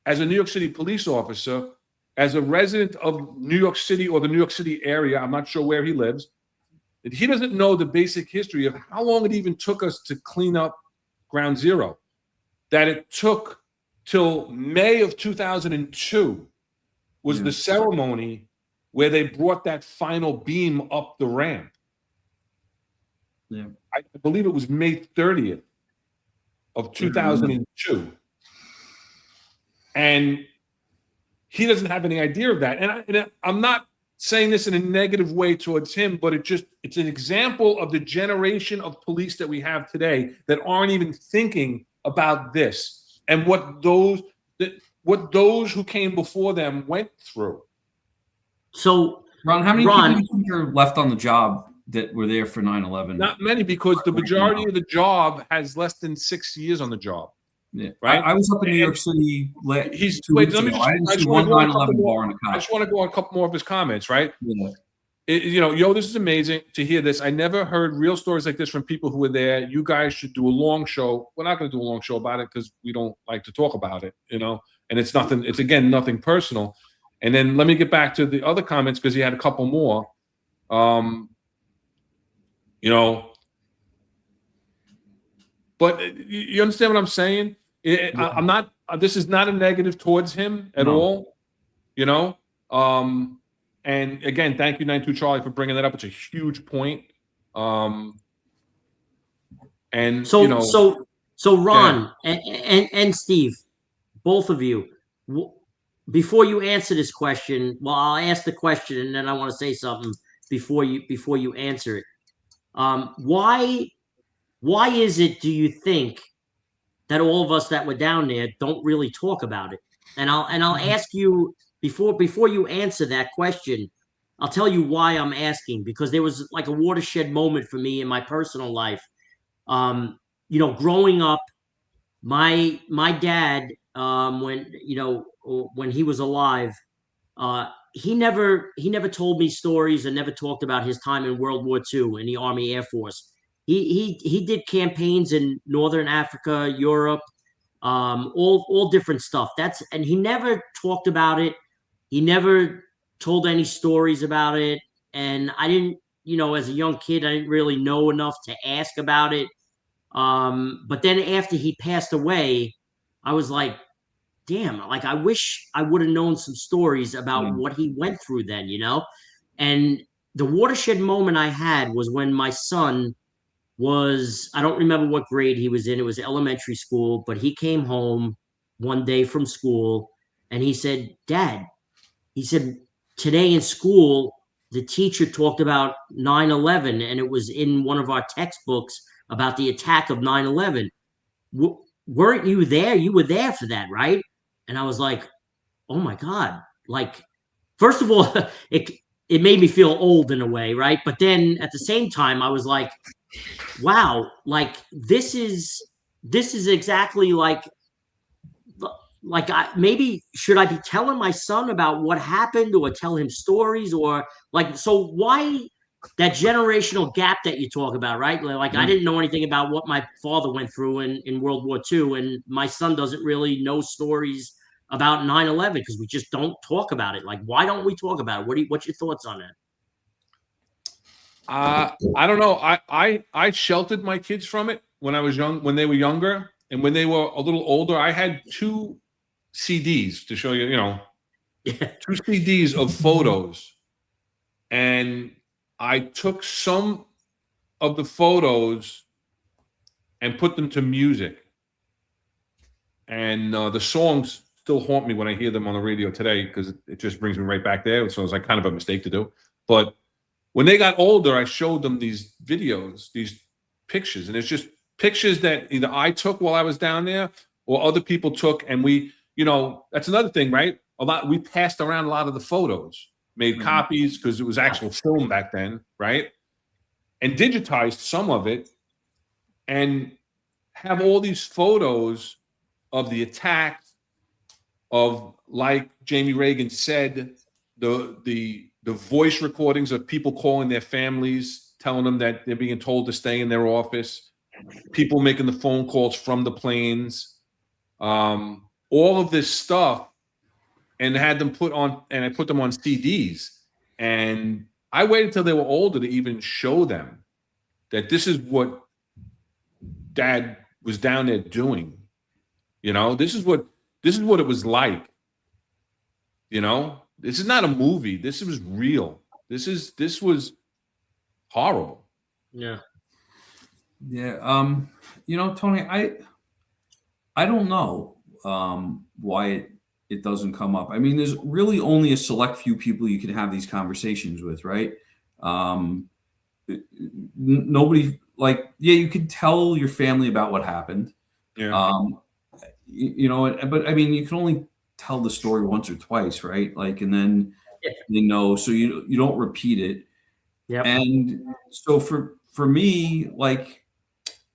as a New York City police officer, as a resident of New York City or the New York City area. I'm not sure where he lives. He doesn't know the basic history of how long it even took us to clean up ground zero. That it took till May of 2002 was the ceremony where they brought that final beam up the ramp. Yeah. I believe it was May 30th of 2002. And he doesn't have any idea of that. And I'm not saying this in a negative way towards him, but it's an example of the generation of police that we have today that aren't even thinking about this and what those who came before them went through. So, Ron, how many people do you think are left on the job that were there for 9/11? Not many, because the majority of the job has less than 6 years on the job. Yeah, right. I was up in New York City. I just want to go on a couple more of his comments. Right. Yeah. This is amazing to hear this. I never heard real stories like this from people who were there. You guys should do a long show. We're not going to do a long show about it because we don't like to talk about it. And it's nothing. It's again nothing personal. And then let me get back to the other comments because he had a couple more. But you understand what I'm saying? I'm not. This is not a negative towards him at all. And again, thank you, 92 Charlie, for bringing that up. It's a huge point. And so Ron and Steve, both of you, before you answer this question, well, I'll ask the question and then I want to say something before you answer it. Why is it, do you think, that all of us that were down there don't really talk about it? And I'll ask you before you answer that question, I'll tell you why I'm asking, because there was like a watershed moment for me in my personal life. Growing up, my dad, when he was alive, he never told me stories and never talked about his time in World War II in the Army Air Force. He did campaigns in Northern Africa, Europe, all different stuff. And he never talked about it. He never told any stories about it. And I didn't, as a young kid, I didn't really know enough to ask about it. But then after he passed away, I was like, damn, like I wish I would have known some stories about what he went through then, And the watershed moment I had was when my son I don't remember what grade he was in. It was elementary school, but he came home one day from school and he said, Dad, he said, today in school, the teacher talked about 9/11 and it was in one of our textbooks about the attack of 9/11. Weren't you there? You were there for that, right? And I was like, oh my God. Like, first of all, it made me feel old in a way, right? But then at the same time, I was like, wow, like this is exactly like maybe should I be telling my son about what happened or tell him stories or like, so why that generational gap that you talk about, right? Like I didn't know anything about what my father went through in World War II, and my son doesn't really know stories about 9/11 because we just don't talk about it. Like, why don't we talk about it? What's your thoughts on that? I don't know. I sheltered my kids from it when I was young, when they were younger, and when they were a little older. I had 2 CDs to show you, 2 CDs of photos, and I took some of the photos and put them to music. And the songs still haunt me when I hear them on the radio today because it just brings me right back there. So it was like kind of a mistake to do. But when they got older, I showed them these videos, these pictures, and it's just pictures that either I took while I was down there or other people took. And we, that's another thing, right? We passed around a lot of the photos, made copies because it was actual film back then, right? And digitized some of it and have all these photos of the attacks, of, like Jamie Reagan said, the voice recordings of people calling their families, telling them that they're being told to stay in their office, people making the phone calls from the planes, all of this stuff, and had them put on, and I put them on CDs. And I waited till they were older to even show them that this is what Dad was down there doing. This is what it was like. This is not a movie. This was real. This was horrible. Yeah. Yeah. Tony, I don't know why it doesn't come up. I mean, there's really only a select few people you can have these conversations with, right? Nobody, you could tell your family about what happened. Yeah. But I mean, you can only tell the story once or twice, right? And then so you don't repeat it. Yeah. And so for me,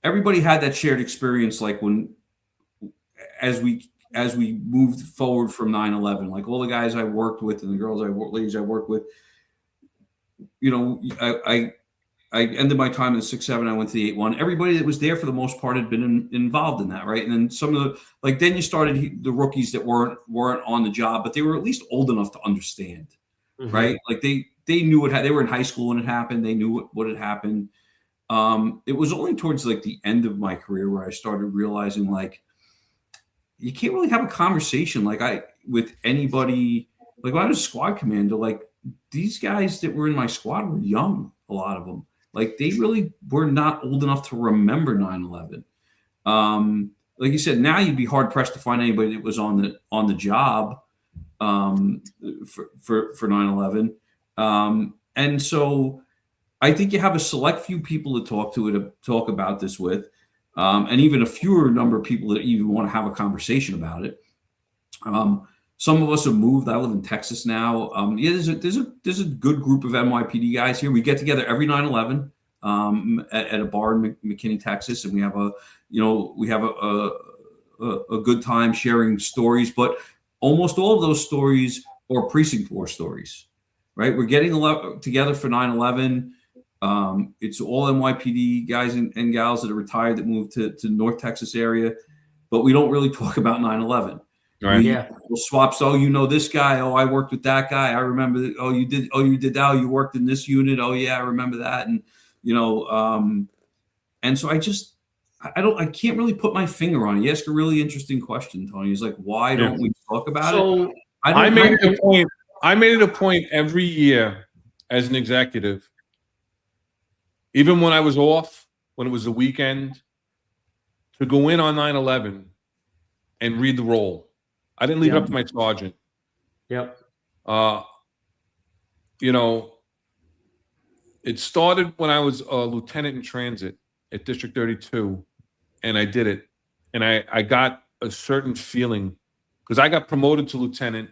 everybody had that shared experience, as we moved forward from 9/11, all the guys I worked with and the ladies I worked with, I ended my time in the 6-7. I went to the 8-1. Everybody that was there for the most part had been involved in that, right? And then some of the then you started the rookies that weren't on the job, but they were at least old enough to understand, right? They knew they were in high school when it happened. They knew what had happened. It was only towards the end of my career where I started realizing you can't really have a conversation with anybody. When I was squad commander, these guys that were in my squad were young, a lot of them. They really were not old enough to remember 9/11. Like you said, now you'd be hard pressed to find anybody that was on the job for 9/11. And so I think you have a select few people to talk about this with, and even a fewer number of people that even want to have a conversation about it. Some of us have moved. I live in Texas now. There's a good group of NYPD guys here. We get together every 9/11 at a bar in McKinney, Texas, and we have a good time sharing stories. But almost all of those stories are precinct war stories, right? We're getting together for 9/11. It's all NYPD guys and gals that are retired that moved to North Texas area, but we don't really talk about 9/11. Right. We'll swap. So this guy. Oh, I worked with that guy. I remember that. Oh, you did. Oh, you did that. Oh, you worked in this unit. Oh, yeah, I remember that. And and so I can't really put my finger on it. You ask a really interesting question, Tony. It's why don't we talk about it? I made it a point every year as an executive, even when I was off, when it was the weekend, to go in on 9/11 and read the roll. I didn't leave it up to my sergeant. Yep. It started when I was a lieutenant in transit at District 32, and I did it. And I got a certain feeling because I got promoted to lieutenant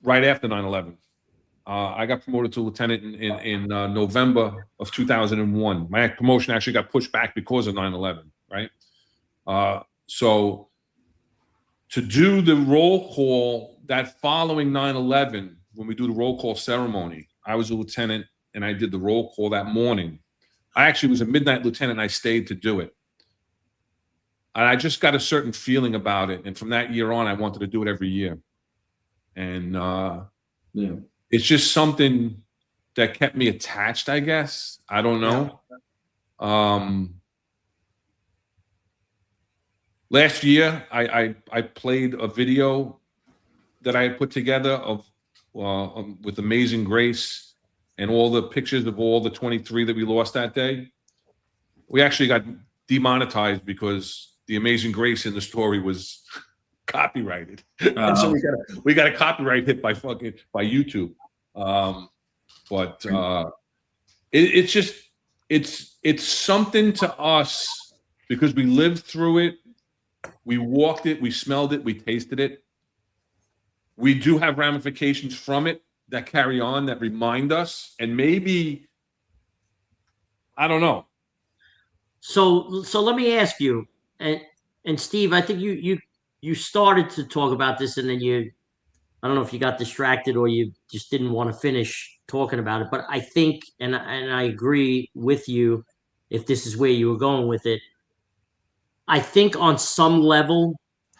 right after 9/11. I got promoted to lieutenant in November of 2001. My promotion actually got pushed back because of 9/11, right? So to do the roll call that following 9/11, when we do the roll call ceremony, I was a lieutenant and I did the roll call that morning. I actually was a midnight lieutenant and I stayed to do it. And I just got a certain feeling about it. And from that year on, I wanted to do it every year. And it's just something that kept me attached, I guess. I don't know. Last year, I played a video that I had put together of with Amazing Grace and all the pictures of all the 23 that we lost that day, we actually got demonetized because the Amazing Grace in the story was copyrighted. And so we got a copyright hit by YouTube. It's just it's something to us because we lived through it, we walked it, we smelled it, we tasted it. We do have ramifications from it that carry on, that remind us, and maybe I don't know. So let me ask you, and Steve, I think you started to talk about this, and then I don't know if you got distracted or you just didn't want to finish talking about it. But I think, and I agree with you, if this is where you were going with it, I think on some level,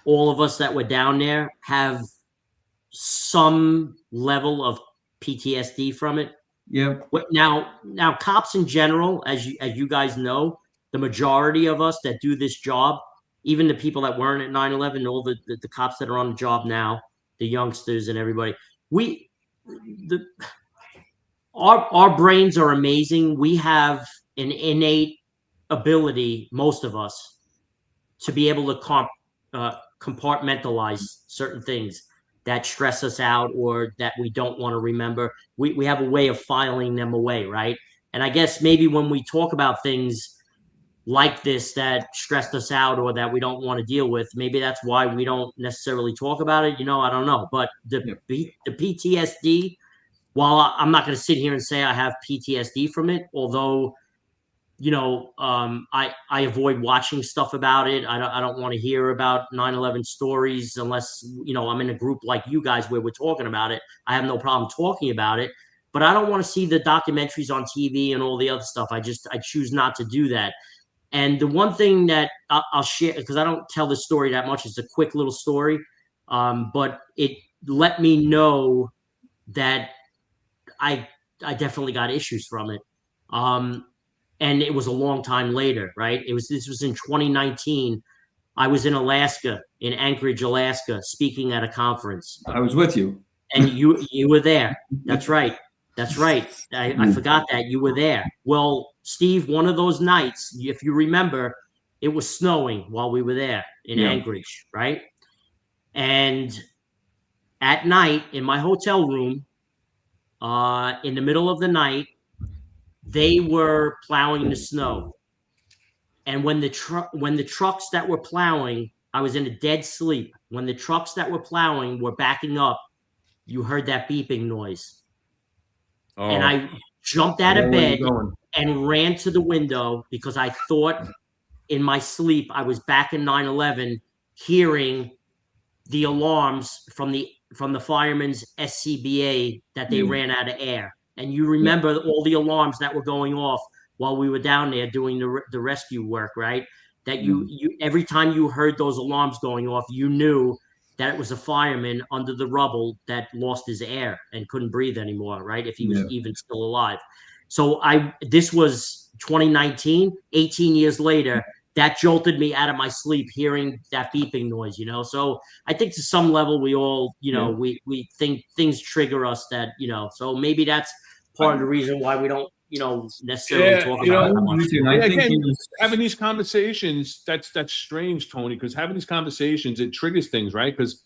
all of us that were down there have some level of PTSD from it. Yeah. Now cops in general, as you guys know, the majority of us that do this job, even the people that weren't at 9/11, all the cops that are on the job now, the youngsters and everybody, our brains are amazing. We have an innate ability, most of us, to be able to compartmentalize certain things that stress us out or that we don't want to remember. We have a way of filing them away, right? And I guess maybe when we talk about things like this that stressed us out or that we don't want to deal with, maybe that's why we don't necessarily talk about it. I don't know. But the PTSD, while I'm not going to sit here and say I have PTSD from it, although I avoid watching stuff about it. I don't want to hear about 9/11 stories unless, I'm in a group like you guys where we're talking about it. I have no problem talking about it, but I don't want to see the documentaries on TV and all the other stuff. I choose not to do that. And the one thing that I'll share, because I don't tell this story that much, it's a quick little story, but it let me know that I definitely got issues from it. And it was a long time later, right? This was in 2019. I was in Alaska, in Anchorage, Alaska, speaking at a conference. I was with you. And you were there. That's right. That's right. I forgot that you were there. Well, Steve, one of those nights, if you remember, it was snowing while we were there in Anchorage, right? And at night in my hotel room, in the middle of the night, they were plowing the snow. And when the trucks that were plowing, I was in a dead sleep. When the trucks that were plowing were backing up, you heard that beeping noise. Oh. And I jumped out of bed and ran to the window because I thought in my sleep I was back in 9/11 hearing the alarms from the firemen's SCBA that they ran out of air. And you remember all the alarms that were going off while we were down there doing the rescue work, right? That you every time you heard those alarms going off, you knew that it was a fireman under the rubble that lost his air and couldn't breathe anymore, right? If he was even still alive. So this was 2019, 18 years later, that jolted me out of my sleep hearing that beeping noise, So I think to some level we all, we think things trigger us that, so maybe that's part of the reason why we don't, necessarily talk about it that much. Again, having these conversations, that's strange, Tony, because having these conversations, it triggers things, right? Because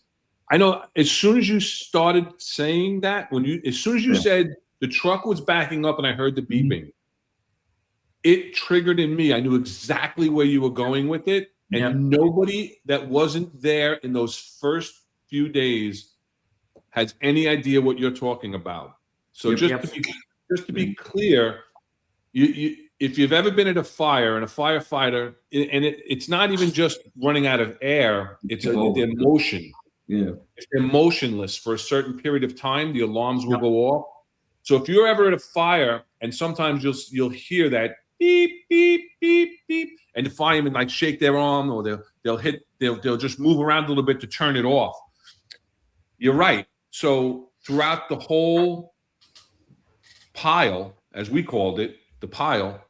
I know as soon as you started saying that, as soon as you said the truck was backing up and I heard the beeping, it triggered in me. I knew exactly where you were going with it. And nobody that wasn't there in those first few days has any idea what you're talking about. So just to be clear, if you've ever been at a fire and a firefighter, and it's not even just running out of air, it's the emotion. Yeah. If they're motionless for a certain period of time, the alarms will go off. So if you're ever at a fire and sometimes you'll hear that beep, beep, beep, beep, and the firemen like shake their arm or they'll just move around a little bit to turn it off. You're right. So throughout the whole pile, as we called it, the pile,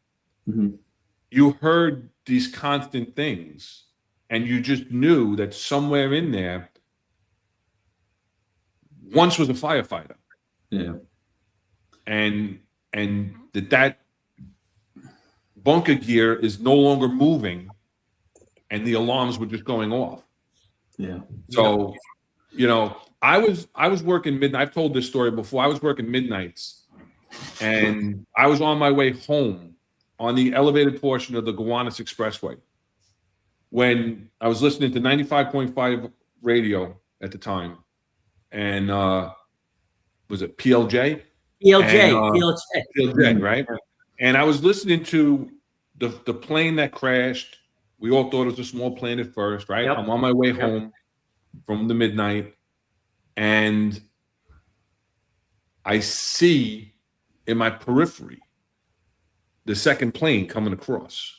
you heard these constant things and you just knew that somewhere in there, once was a firefighter. Yeah. And that bunker gear is no longer moving, and the alarms were just going off. Yeah. So, I was working midnight. I've told this story before. I was working midnights, and I was on my way home on the elevated portion of the Gowanus Expressway when I was listening to 95.5 radio at the time, and was it PLJ? PLJ, right? And I was listening to the plane that crashed. We all thought it was a small plane at first, right? Yep. I'm on my way home from the midnight, and I see in my periphery the second plane coming across.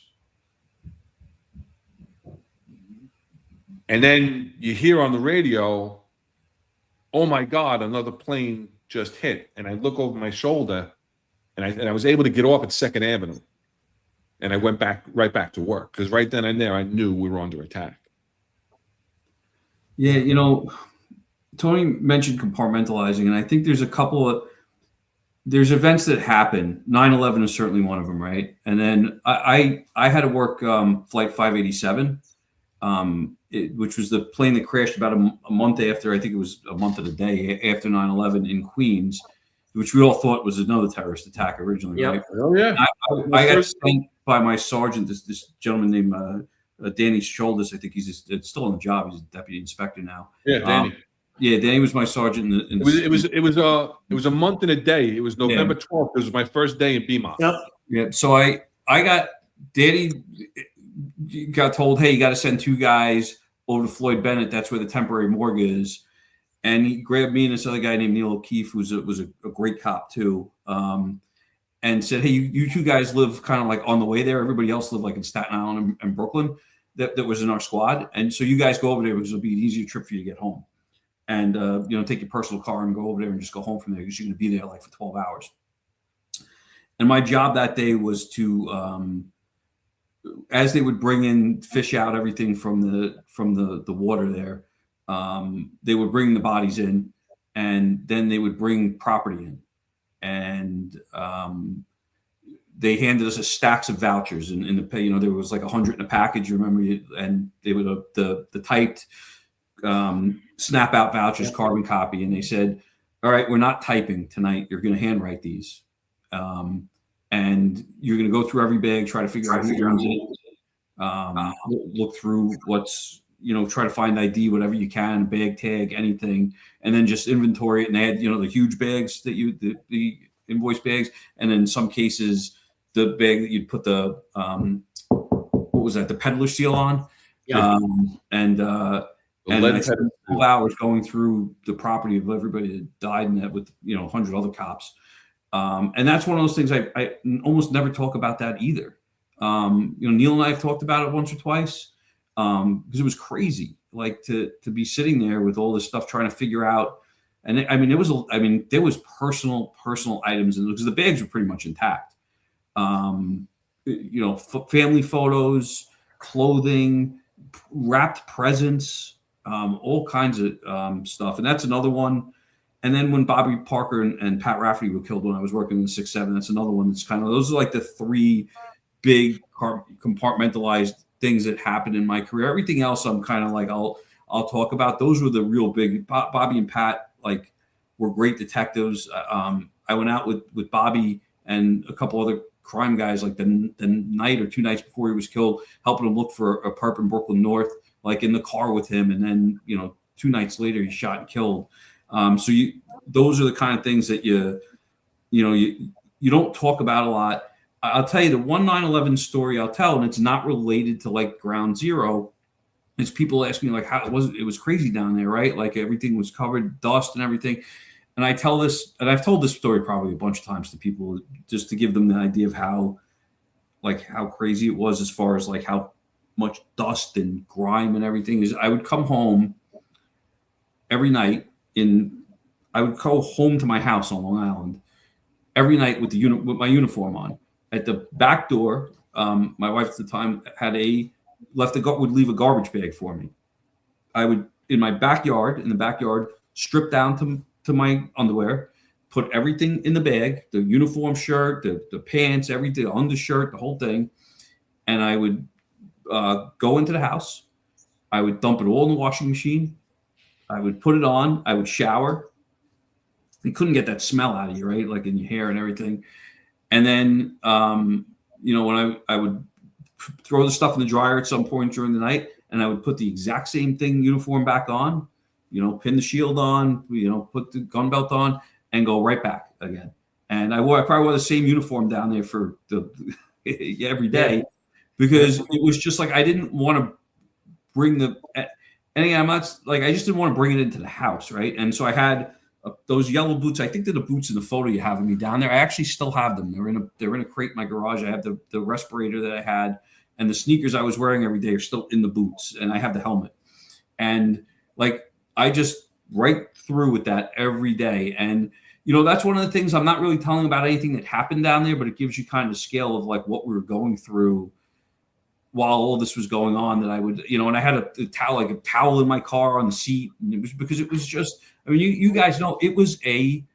And then you hear on the radio, oh my God, another plane just hit. And I look over my shoulder, and I was able to get off at 2nd Avenue. And I went right back to work, because right then and there, I knew we were under attack. Yeah, Tony mentioned compartmentalizing, and I think there's there's events that happen. 9/11 is certainly one of them, right? And then I had to work Flight 587, which was the plane that crashed about a month after, I think it was a month and a day after 9/11 in Queens, which we all thought was another terrorist attack originally, right? Oh, yeah. I got sent by my sergeant, this gentleman named Danny Shoulders. I think he's still on the job. He's a deputy inspector now. Yeah, Danny. Danny was my sergeant. It was a month and a day. It was November 12th. It was my first day in BMOS. Yep. Yeah. So I got Danny got told, hey, you got to send 2 guys over to Floyd Bennett. That's where the temporary morgue is. And he grabbed me and this other guy named Neil O'Keefe, who was a great cop too, and said, hey, you 2 guys live kind of like on the way there. Everybody else lived like in Staten Island and Brooklyn that was in our squad. And so you guys go over there because it'll be an easier trip for you to get home. And, take your personal car and go over there and just go home from there because you're going to be there like for 12 hours. And my job that day was to, as they would bring in, fish out everything from the water there, they would bring the bodies in, and then they would bring property in. And they handed us a stacks of vouchers, and in the there was like 100 in a package, you remember, and they would the typed snap out vouchers, carbon copy, and they said, all right, we're not typing tonight, you're going to handwrite these, and you're going to go through every bag, try to figure out who owns it, look through what's, try to find ID, whatever you can, bag tag, anything, and then just inventory it. And they had, the huge bags that the invoice bags, and then in some cases the bag that you'd put the what was that, the peddler seal on. Yeah. And I spent 2 hours going through the property of everybody that died in that with 100 other cops. And that's one of those things I almost never talk about that either. Neil and I have talked about it once or twice. Because it was crazy, like to be sitting there with all this stuff trying to figure out. And there was personal items, and because the bags were pretty much intact. Family photos, clothing, wrapped presents, all kinds of stuff. And that's another one. And then when Bobby Parker and Pat Rafferty were killed when I was working in 6-7, that's another one that's kind of, those are like the 3 big compartmentalized things that happened in my career. Everything else, I'm kind of like, I'll talk about. Those were the real big. Bobby and Pat were great detectives. I went out with Bobby and a couple other crime guys the night or 2 nights before he was killed, helping him look for a perp in Brooklyn North, in the car with him. And then 2 nights later, he's shot and killed. So those are the kind of things that you don't talk about a lot. I'll tell you the one 9/11 story I'll tell, and it's not related to Ground Zero. Is people ask me how it was crazy down there, right? Everything was covered, dust and everything. And I tell this, and I've told this story probably a bunch of times to people just to give them the idea of how crazy it was as far as how much dust and grime and everything is. I would come home every night I would go home to my house on Long Island every night with with my uniform on. At the back door, my wife at the time would leave a garbage bag for me. I would in the backyard, strip down to my underwear, put everything in the bag, the uniform shirt, the pants, everything, the undershirt, the whole thing. And I would go into the house. I would dump it all in the washing machine. I would put it on. I would shower. You couldn't get that smell out of you, right? Like in your hair and everything. And then, when I would throw the stuff in the dryer at some point during the night, and I would put the exact same uniform back on, pin the shield on, put the gun belt on, and go right back again. And I probably wore the same uniform down there for every day, because it was just like I didn't want to bring and again, I just didn't want to bring it into the house, right? And so I had those yellow boots. I think they're the boots in the photo you have of me down there. I actually still have them. They're in a crate in my garage. I have the respirator that I had, and the sneakers I was wearing every day are still in the boots, and I have the helmet. And I just right through with that every day. And that's one of the things I'm not really telling about anything that happened down there, but it gives you kind of the scale of what we were going through while all this was going on. That I would, and I had a towel in my car on the seat, and it was because it was just. I mean, you guys know it was a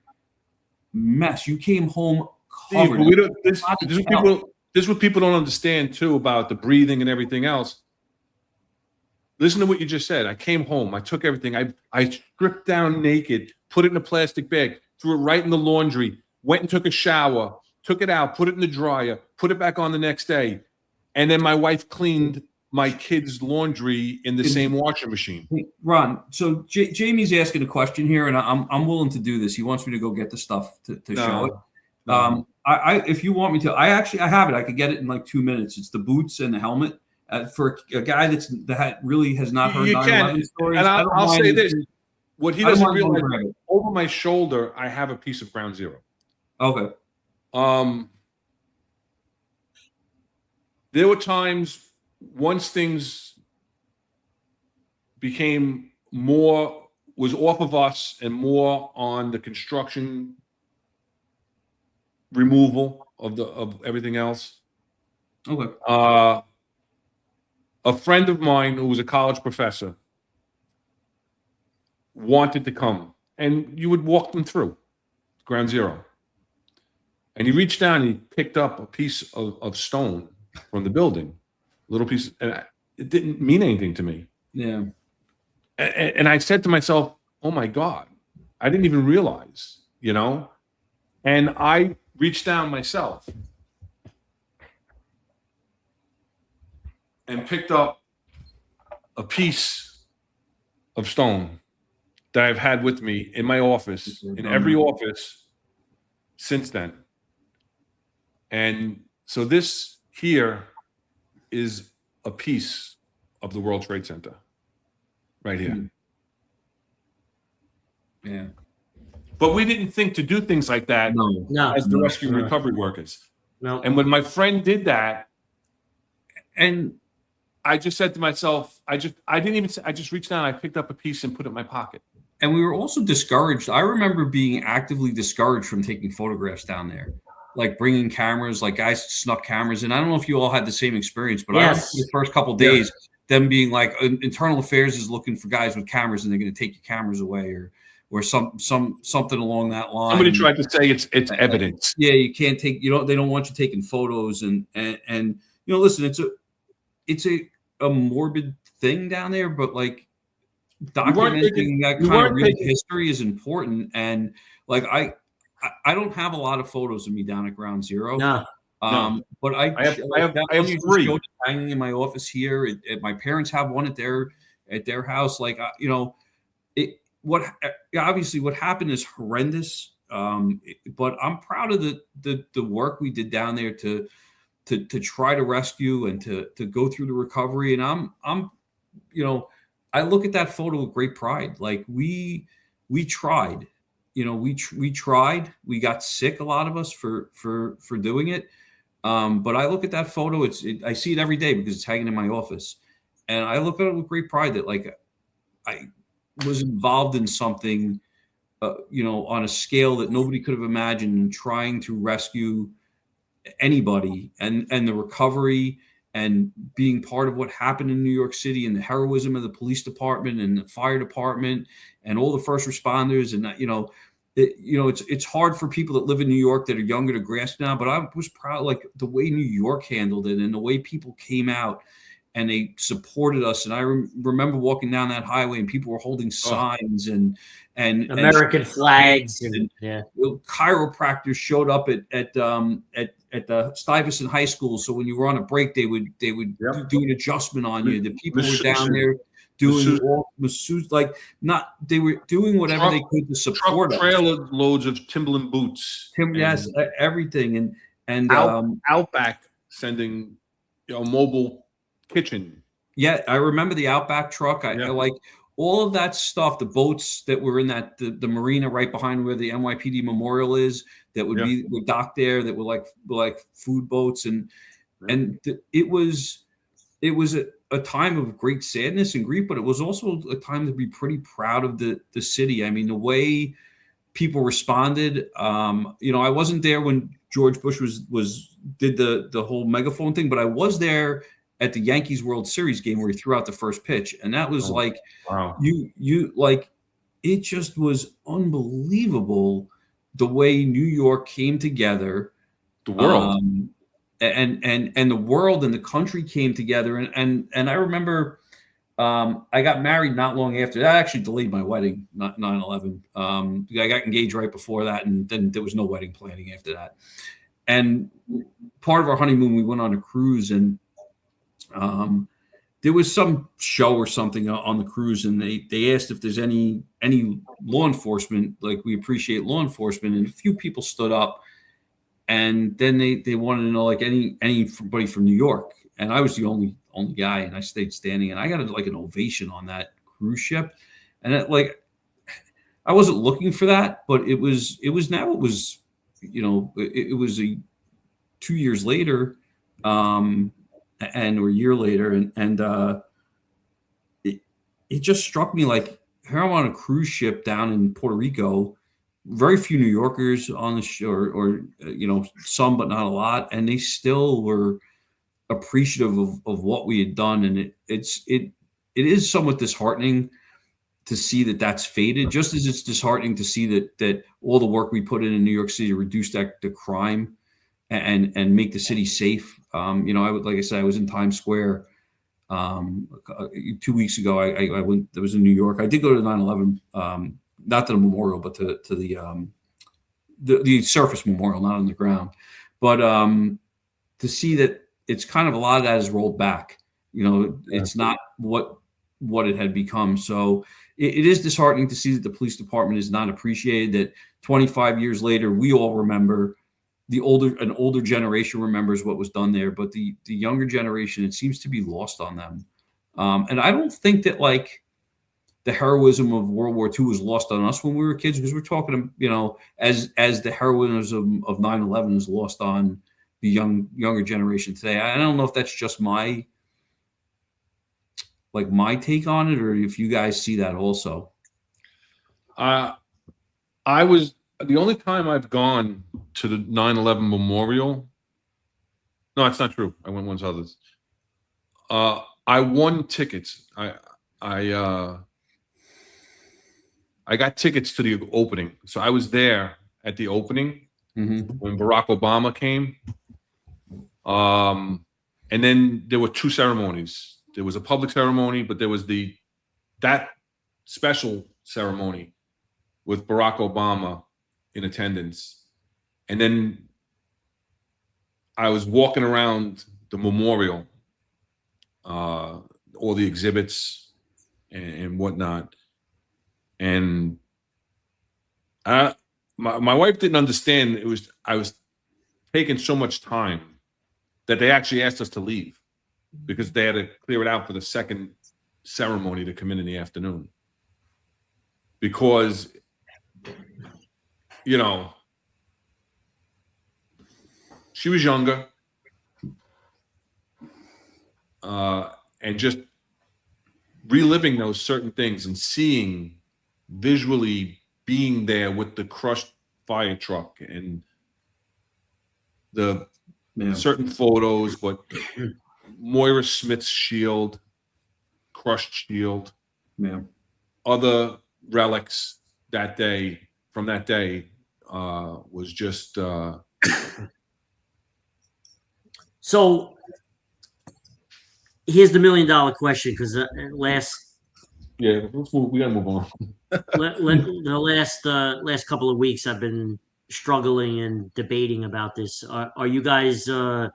mess. You came home covered. This is what people don't understand too about the breathing and everything else. Listen to what you just said. I came home. I took everything. I stripped down naked, put it in a plastic bag, threw it right in the laundry, went and took a shower, took it out, put it in the dryer, put it back on the next day. And then my wife cleaned my kids' laundry in the same washing machine. Hey, Ron, so Jamie's asking a question here, and I'm willing to do this. He wants me to go get the stuff to show it. No. I if you want me to, I have it. I could get it in 2 minutes. It's the boots and the helmet. For a guy that really has not heard 9/11 stories. And I'll say this: what he doesn't realize, over my shoulder, I have a piece of Ground Zero. Okay. There were times once things became was off of us and more on the construction removal of everything else. Okay. A friend of mine who was a college professor wanted to come, and you would walk them through Ground Zero. And he reached down and he picked up a piece of stone from the building, a little piece, and it didn't mean anything to me. Yeah. And I said to myself, oh my God, I didn't even realize, And I reached down myself and picked up a piece of stone that I've had with me in my office, in every office since then. And so this here is a piece of the World Trade Center right here. Yeah. But we didn't think to do things like that as the rescue and recovery workers. No. And when my friend did that, and I just said to myself, I just reached down, I picked up a piece and put it in my pocket. And we were also discouraged. I remember being actively discouraged from taking photographs down there, bringing cameras, guys snuck cameras in. I don't know if you all had the same experience, but I remember the first couple of days, them being internal affairs is looking for guys with cameras and they're going to take your cameers away or something along that line. Somebody tried to say it's evidence. Yeah, you can't take, they don't want you taking photos and listen, it's a morbid thing down there, but documenting that kind of real history is important. And I don't have a lot of photos of me down at Ground Zero. But I have 3 hanging in my office here. My parents have one at their house. Obviously what happened is horrendous. But I'm proud of the work we did down there to try to rescue and to go through the recovery. And I'm I look at that photo with great pride. We tried, we tried, we got sick, a lot of us for doing it. But I look at that photo, I see it every day because it's hanging in my office. And I look at it with great pride that I was involved in something, on a scale that nobody could have imagined, trying to rescue anybody and the recovery and being part of what happened in New York City and the heroism of the police department and the fire department and all the first responders. And it's hard for people that live in New York that are younger to grasp now, but I was proud, like the way New York handled it and the way people came out and they supported us. And I remember walking down that highway and people were holding signs and American flags. And chiropractors showed up at the Stuyvesant High School. So when you were on a break, they would do an adjustment on you. The people were down there doing all masseuse, they were doing whatever they could to support us. Trailer loads of Timberland boots. Yes, everything. And Outback sending mobile kitchen. Yeah, I remember the Outback truck. I like all of that stuff, the boats that were in the marina right behind where the NYPD memorial is, that would be docked there, that were like food boats. It was a time of great sadness and grief, but it was also a time to be pretty proud of the city. I mean, the way people responded, I wasn't there when George Bush did the whole megaphone thing, but I was there at the Yankees World Series game where he threw out the first pitch. And that was it just was unbelievable the way New York came together. The world. And the world and the country came together. And I remember I got married not long after that. I actually delayed my wedding, not 9/11. I got engaged right before that, and then there was no wedding planning after that. And part of our honeymoon, we went on a cruise, and there was some show or something on the cruise, and they asked if there's any law enforcement, like we appreciate law enforcement, and a few people stood up, and then they wanted to know like anybody from New York, and I was the only guy, and I stayed standing, and I got an ovation on that cruise ship, and I wasn't looking for that, but it was 2 years later, or a year later, and it just struck me like here I'm on a cruise ship down in Puerto Rico, very few New Yorkers on the shore, or some but not a lot, and they still were appreciative of what we had done, and it is somewhat disheartening to see that that's faded, just as it's disheartening to see that all the work we put in New York City to reduce the crime and make the city safe. Like I said, I was in Times Square 2 weeks ago. I went. I was in New York. I did go to 9/11, not to the memorial, but to the surface memorial, not on the ground. But to see that it's kind of a lot of that is rolled back. It's not what it had become. So it is disheartening to see that the police department is not appreciated. That 25 years later, we all remember. An older generation remembers what was done there, but the younger generation, it seems to be lost on them. And I don't think that the heroism of World War II was lost on us when we were kids, because we're talking, as the heroism of 9/11 is lost on the younger generation today. I don't know if that's just my take on it, or if you guys see that also. The only time I've gone to the 9/11 memorial, no, it's not true. I went once others. I won tickets. I got tickets to the opening, so I was there at the opening when Barack Obama came. And then there were two ceremonies. There was a public ceremony, but there was that special ceremony with Barack Obama in attendance. And then I was walking around the memorial, all the exhibits and whatnot. And my wife didn't understand. I was taking so much time that they actually asked us to leave because they had to clear it out for the second ceremony to come in the afternoon. Because she was younger, and just reliving those certain things and seeing visually being there with the crushed fire truck and the certain photos, but Moira Smith's shield, crushed shield, other relics that day from that day was just. So here's the $1 million question, because we gotta move on. the last couple of weeks I've been struggling and debating about this. Are you guys going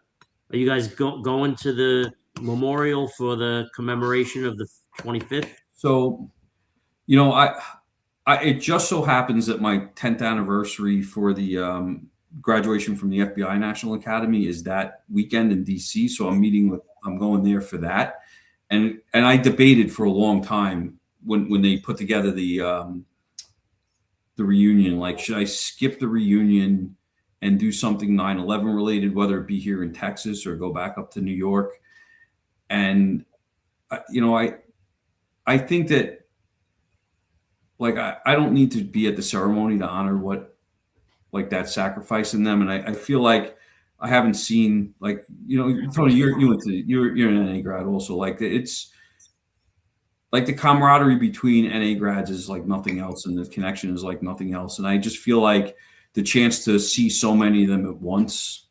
to the memorial for the commemoration of the 25th? So, it just so happens that my 10th anniversary for the graduation from the FBI National Academy is that weekend in DC. So I'm going there for that. And I debated for a long time when they put together the reunion, like, should I skip the reunion and do something 9/11 related, whether it be here in Texas or go back up to New York? And, I think that, like, I don't need to be at the ceremony to honor what, like, that sacrifice in them. And I feel like I haven't seen, like, Tony, you're an NA grad also. Like, it's like the camaraderie between NA grads is like nothing else, and the connection is like nothing else. And I just feel like the chance to see so many of them at once,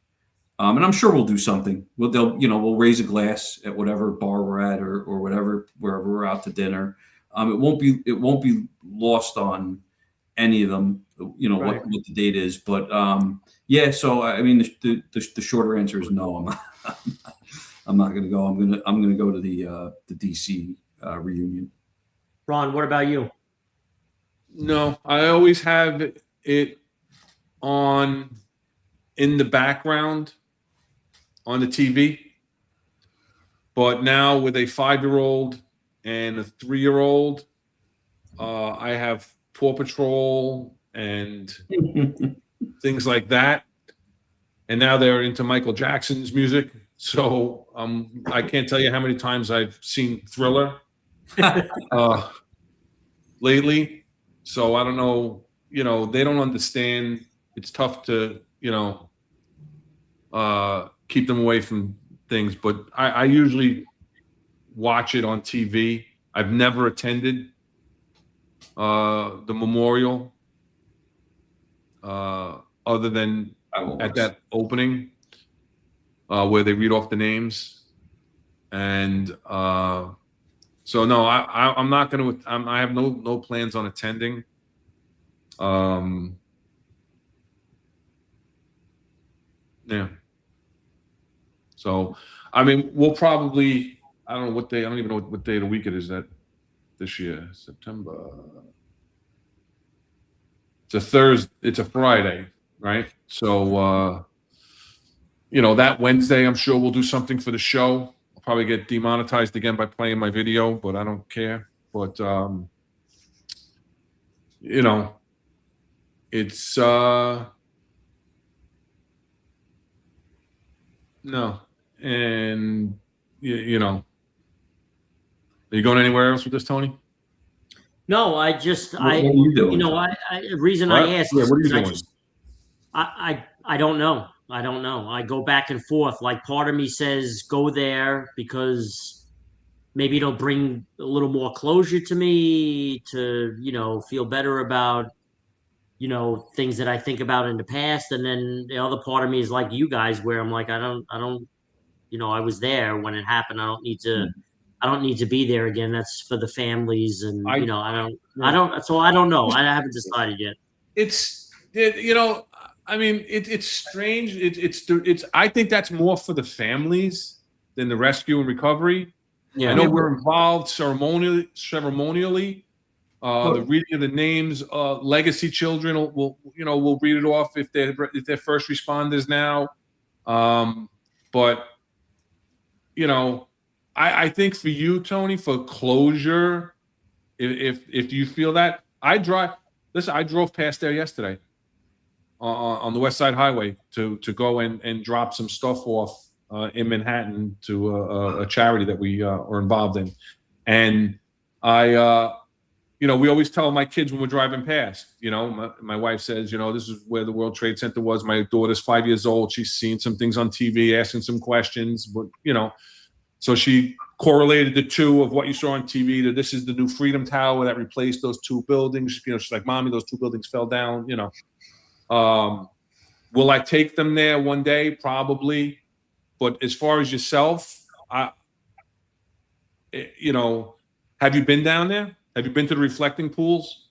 and I'm sure we'll do something. We'll raise a glass at whatever bar we're at or whatever, wherever we're out to dinner. It won't be lost on any of them, right, what the date is. But so I mean, the shorter answer is no. I'm not going to go. I'm going to go to the DC reunion. Ron, what about you? No, I always have it on in the background on the TV. But now with a 5-year-old and a 3-year-old, I have Paw Patrol and things like that. And now they're into Michael Jackson's music. So I can't tell you how many times I've seen Thriller lately. So I don't know, they don't understand. It's tough to, keep them away from things. But I usually watch it on TV. I've never attended the memorial other than at that opening where they read off the names. And so no, I'm not going to. I have no plans on attending. Yeah. So, I mean, we'll probably. I don't know what day. I don't even know what day of the week it is that this year. September. It's a Thursday. It's a Friday, right? So, that Wednesday, I'm sure we'll do something for the show. I'll probably get demonetized again by playing my video, but I don't care. But it's no, and are you going anywhere else with this, Tony? No, I just what are you doing? The reason I asked is because I don't know. I don't know. I go back and forth. Like, part of me says go there because maybe it'll bring a little more closure to me to, feel better about, things that I think about in the past. And then the other part of me is like you guys, where I'm like, I don't, I was there when it happened. I don't need to be there again. That's for the families. And, I don't, so I don't know. I haven't decided yet. I mean, it's strange. It's. I think that's more for the families than the rescue and recovery. Yeah, I know we're involved ceremonially. The reading of the names, legacy children will read it off if they're first responders now. But I think for you, Tony, for closure, if you feel that, I drove past there yesterday. On the West Side Highway to go and drop some stuff off in Manhattan to a charity that we are involved in. And we always tell my kids when we're driving past, my wife says, this is where the World Trade Center was. My daughter's 5 years old. She's seen some things on TV, asking some questions, but, So she correlated the two of what you saw on TV to this is the new Freedom Tower that replaced those two buildings. You know, she's like, Mommy, those two buildings fell down, you know. Will I take them there one day? Probably. But as far as yourself, you know, have you been down there? Have you been to the reflecting pools?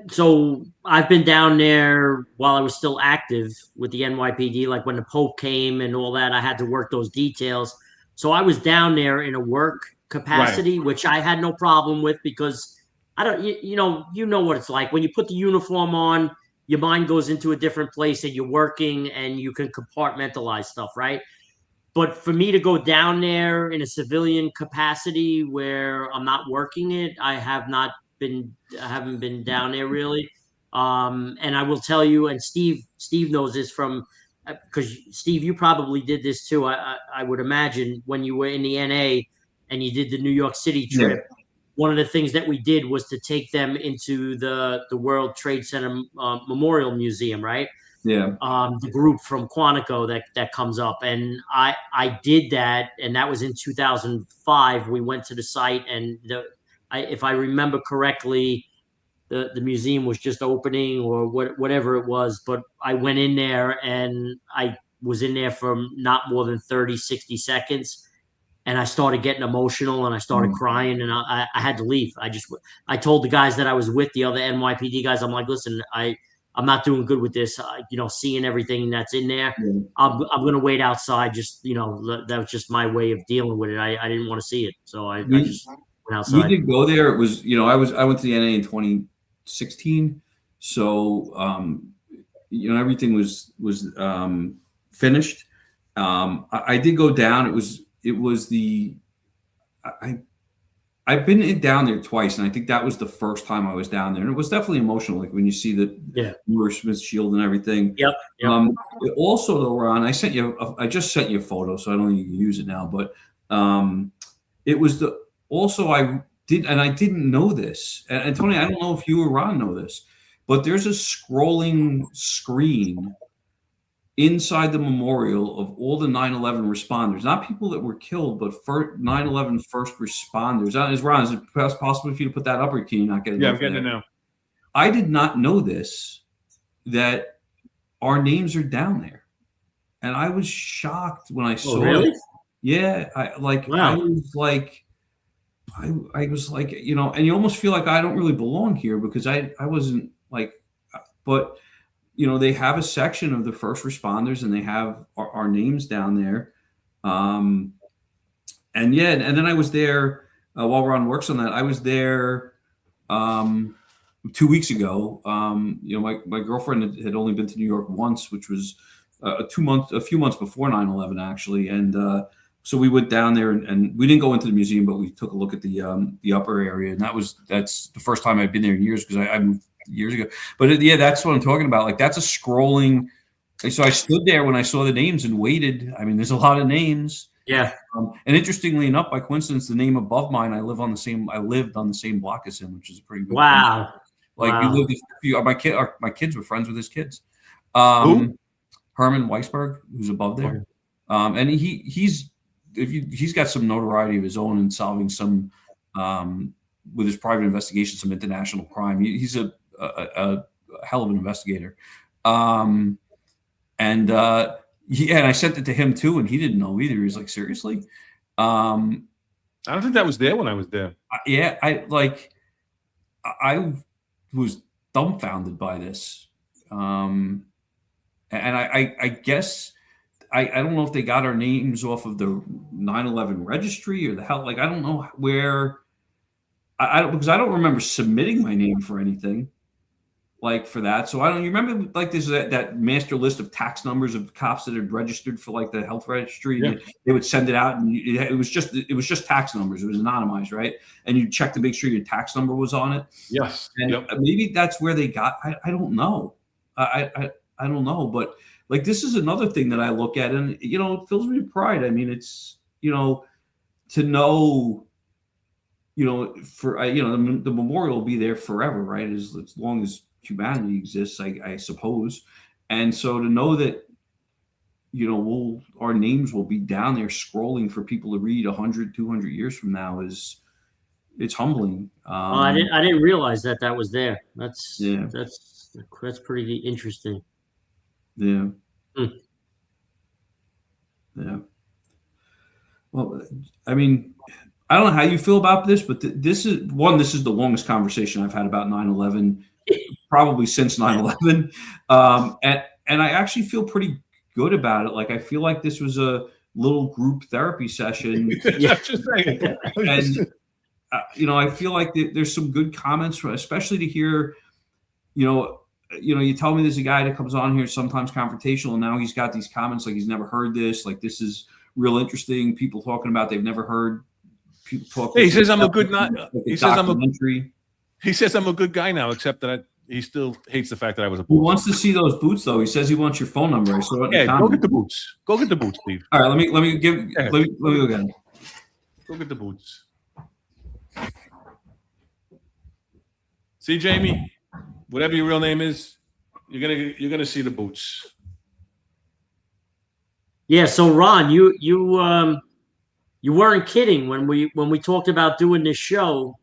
So I've been down there while I was still active with the NYPD, like when the Pope came and all that, I had to work those details. So I was down there in a work capacity, right, which I had no problem with because I don't, you know what it's like when you put the uniform on, your mind goes into a different place and you're working and you can compartmentalize stuff, right? But for me to go down there in a civilian capacity where I'm not working it, I haven't been down there really. And I will tell you, and Steve knows this from, because Steve, you probably did this too. I would imagine when you were in the NA and you did the New York City trip, yeah, one of the things that we did was to take them into the World Trade Center Memorial Museum, right? Yeah. The group from Quantico that comes up, and I did that, and that was in 2005. We went to the site, and if I remember correctly, the museum was just opening or whatever it was, but I went in there and I was in there for not more than 30, 60 seconds. And I started getting emotional and I started crying and I had to leave. I told the guys that I was with, the other NYPD guys, I'm like, listen, I'm not doing good with this. You know, seeing everything that's in there, yeah, I'm going to wait outside. Just, you know, that was just my way of dealing with it. I didn't want to see it. So I just went outside. You did go there. It was, you know, I went to the NA in 2016. So, you know, everything was finished. I did go down. It was I've been down there twice, and I think that was the first time I was down there, and it was definitely emotional. Like when you see the Smith shield and everything. Yep. Also, though, Ron, I just sent you a photo, so I don't think you can use it now. But it was I didn't know this, and Tony, I don't know if you or Ron know this, but there's a scrolling screen inside the memorial of all the 9/11 responders, not people that were killed, but 9/11 first responders. Ron, is it possible for you to put that up, or can you not get it? Yeah, I'm getting it now. I did not know this, that our names are down there, and I was shocked when I saw it. Yeah, I was like, you know, and you almost feel like I don't really belong here because I wasn't like, but. You know, they have a section of the first responders and they have our names down there. And then I was there while Ron works on that. I was there 2 weeks ago. You know, my girlfriend had only been to New York once, which was a few months before 9/11 actually. And so we went down there and we didn't go into the museum, but we took a look at the upper area. And that's the first time I've been there in years because I moved years ago. But yeah, that's what I'm talking about. Like that's a scrolling. So I stood there when I saw the names and waited. I mean, there's a lot of names. Yeah. And interestingly enough, by coincidence, the name above mine, I lived on the same block as him, which is a pretty good. Wow. Thing. Like wow. You lived. My kids were friends with his kids. Who? Herman Weisberg, who's above there. And he's got some notoriety of his own in solving some with his private investigation, some international crime. He's a hell of an investigator. And I sent it to him too, and he didn't know either. He was like, seriously? I don't think that was there when I was there. Yeah, I was dumbfounded by this. And I guess I don't know if they got our names off of the 9/11 registry or the hell. Like I don't know where. Because I don't remember submitting my name for anything like for that. So I don't. You remember like there's that master list of tax numbers of cops that had registered for like the health registry. Yeah. They would send it out, and it was just tax numbers. It was anonymized, right? And you check to make sure your tax number was on it. Yes. And maybe that's where they got. I don't know. I don't know, but like this is another thing that I look at, and you know, it fills me with pride. I mean, it's to know. For the memorial will be there forever, right? As long as humanity exists, I suppose. And so to know that, our names will be down there scrolling for people to read 100, 200 years from now it's humbling. I didn't realize that was there. That's Yeah. that's pretty interesting. Yeah. Yeah. Well, I mean, I don't know how you feel about this, but this is the longest conversation I've had about 9/11, probably since 9/11. And I actually feel pretty good about it. Like, I feel like this was a little group therapy session. And, I feel like there's some good comments, especially to hear, you tell me there's a guy that comes on here sometimes confrontational, and now he's got these comments like he's never heard this. Like, this is real interesting. People talking about they've never heard people talk. He says I'm a good he says I'm a good guy now, except that he still hates the fact that I was a boot. He wants to see those boots, though. He says he wants your phone number. So go get the boots. Go get the boots, Steve. All right, let me go get them. Go get the boots. See, Jamie, whatever your real name is, you're gonna see the boots. Yeah. So Ron, you weren't kidding when we talked about doing this show.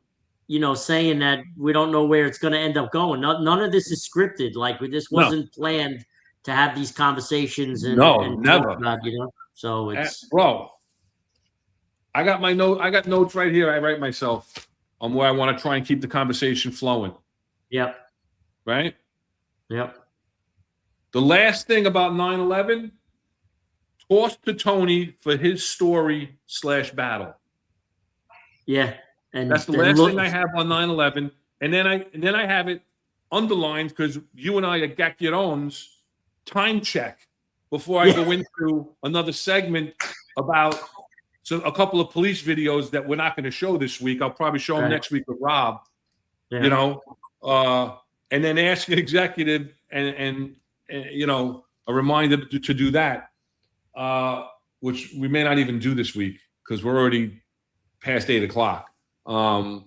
Saying that we don't know where it's going to end up going. None of this is scripted. Like, this wasn't planned to have these conversations. And never. About, So it's bro. I got notes right here. I write myself on where I want to try and keep the conversation flowing. Yep. Right. Yep. The last thing about 9/11, toss to Tony for his story / battle. Yeah. And that's the last thing I have on 9/11, and then I have it underlined because you and I are Gacchiones time check before I go into another segment about a couple of police videos that we're not going to show this week. I'll probably show them next week with Rob. Yeah. And then ask an executive and a reminder to do that, which we may not even do this week because we're already past 8 o'clock. Chronicles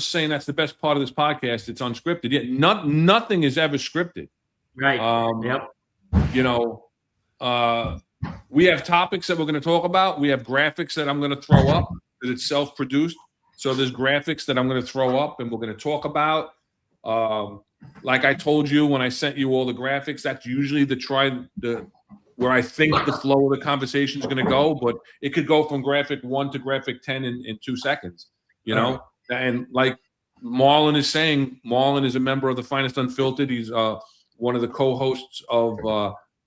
saying that's the best part of this podcast. It's unscripted. Yeah, nothing is ever scripted. Right. Yep. We have topics that we're going to talk about. We have graphics that I'm going to throw up that it's self-produced. So there's graphics that I'm going to throw up and we're going to talk about. Like I told you when I sent you all the graphics, that's usually where I think the flow of the conversation is going to go, but it could go from graphic 1 to graphic 10 in 2 seconds, And like Marlon is saying, Marlon is a member of the Finest Unfiltered. He's one of the co-hosts of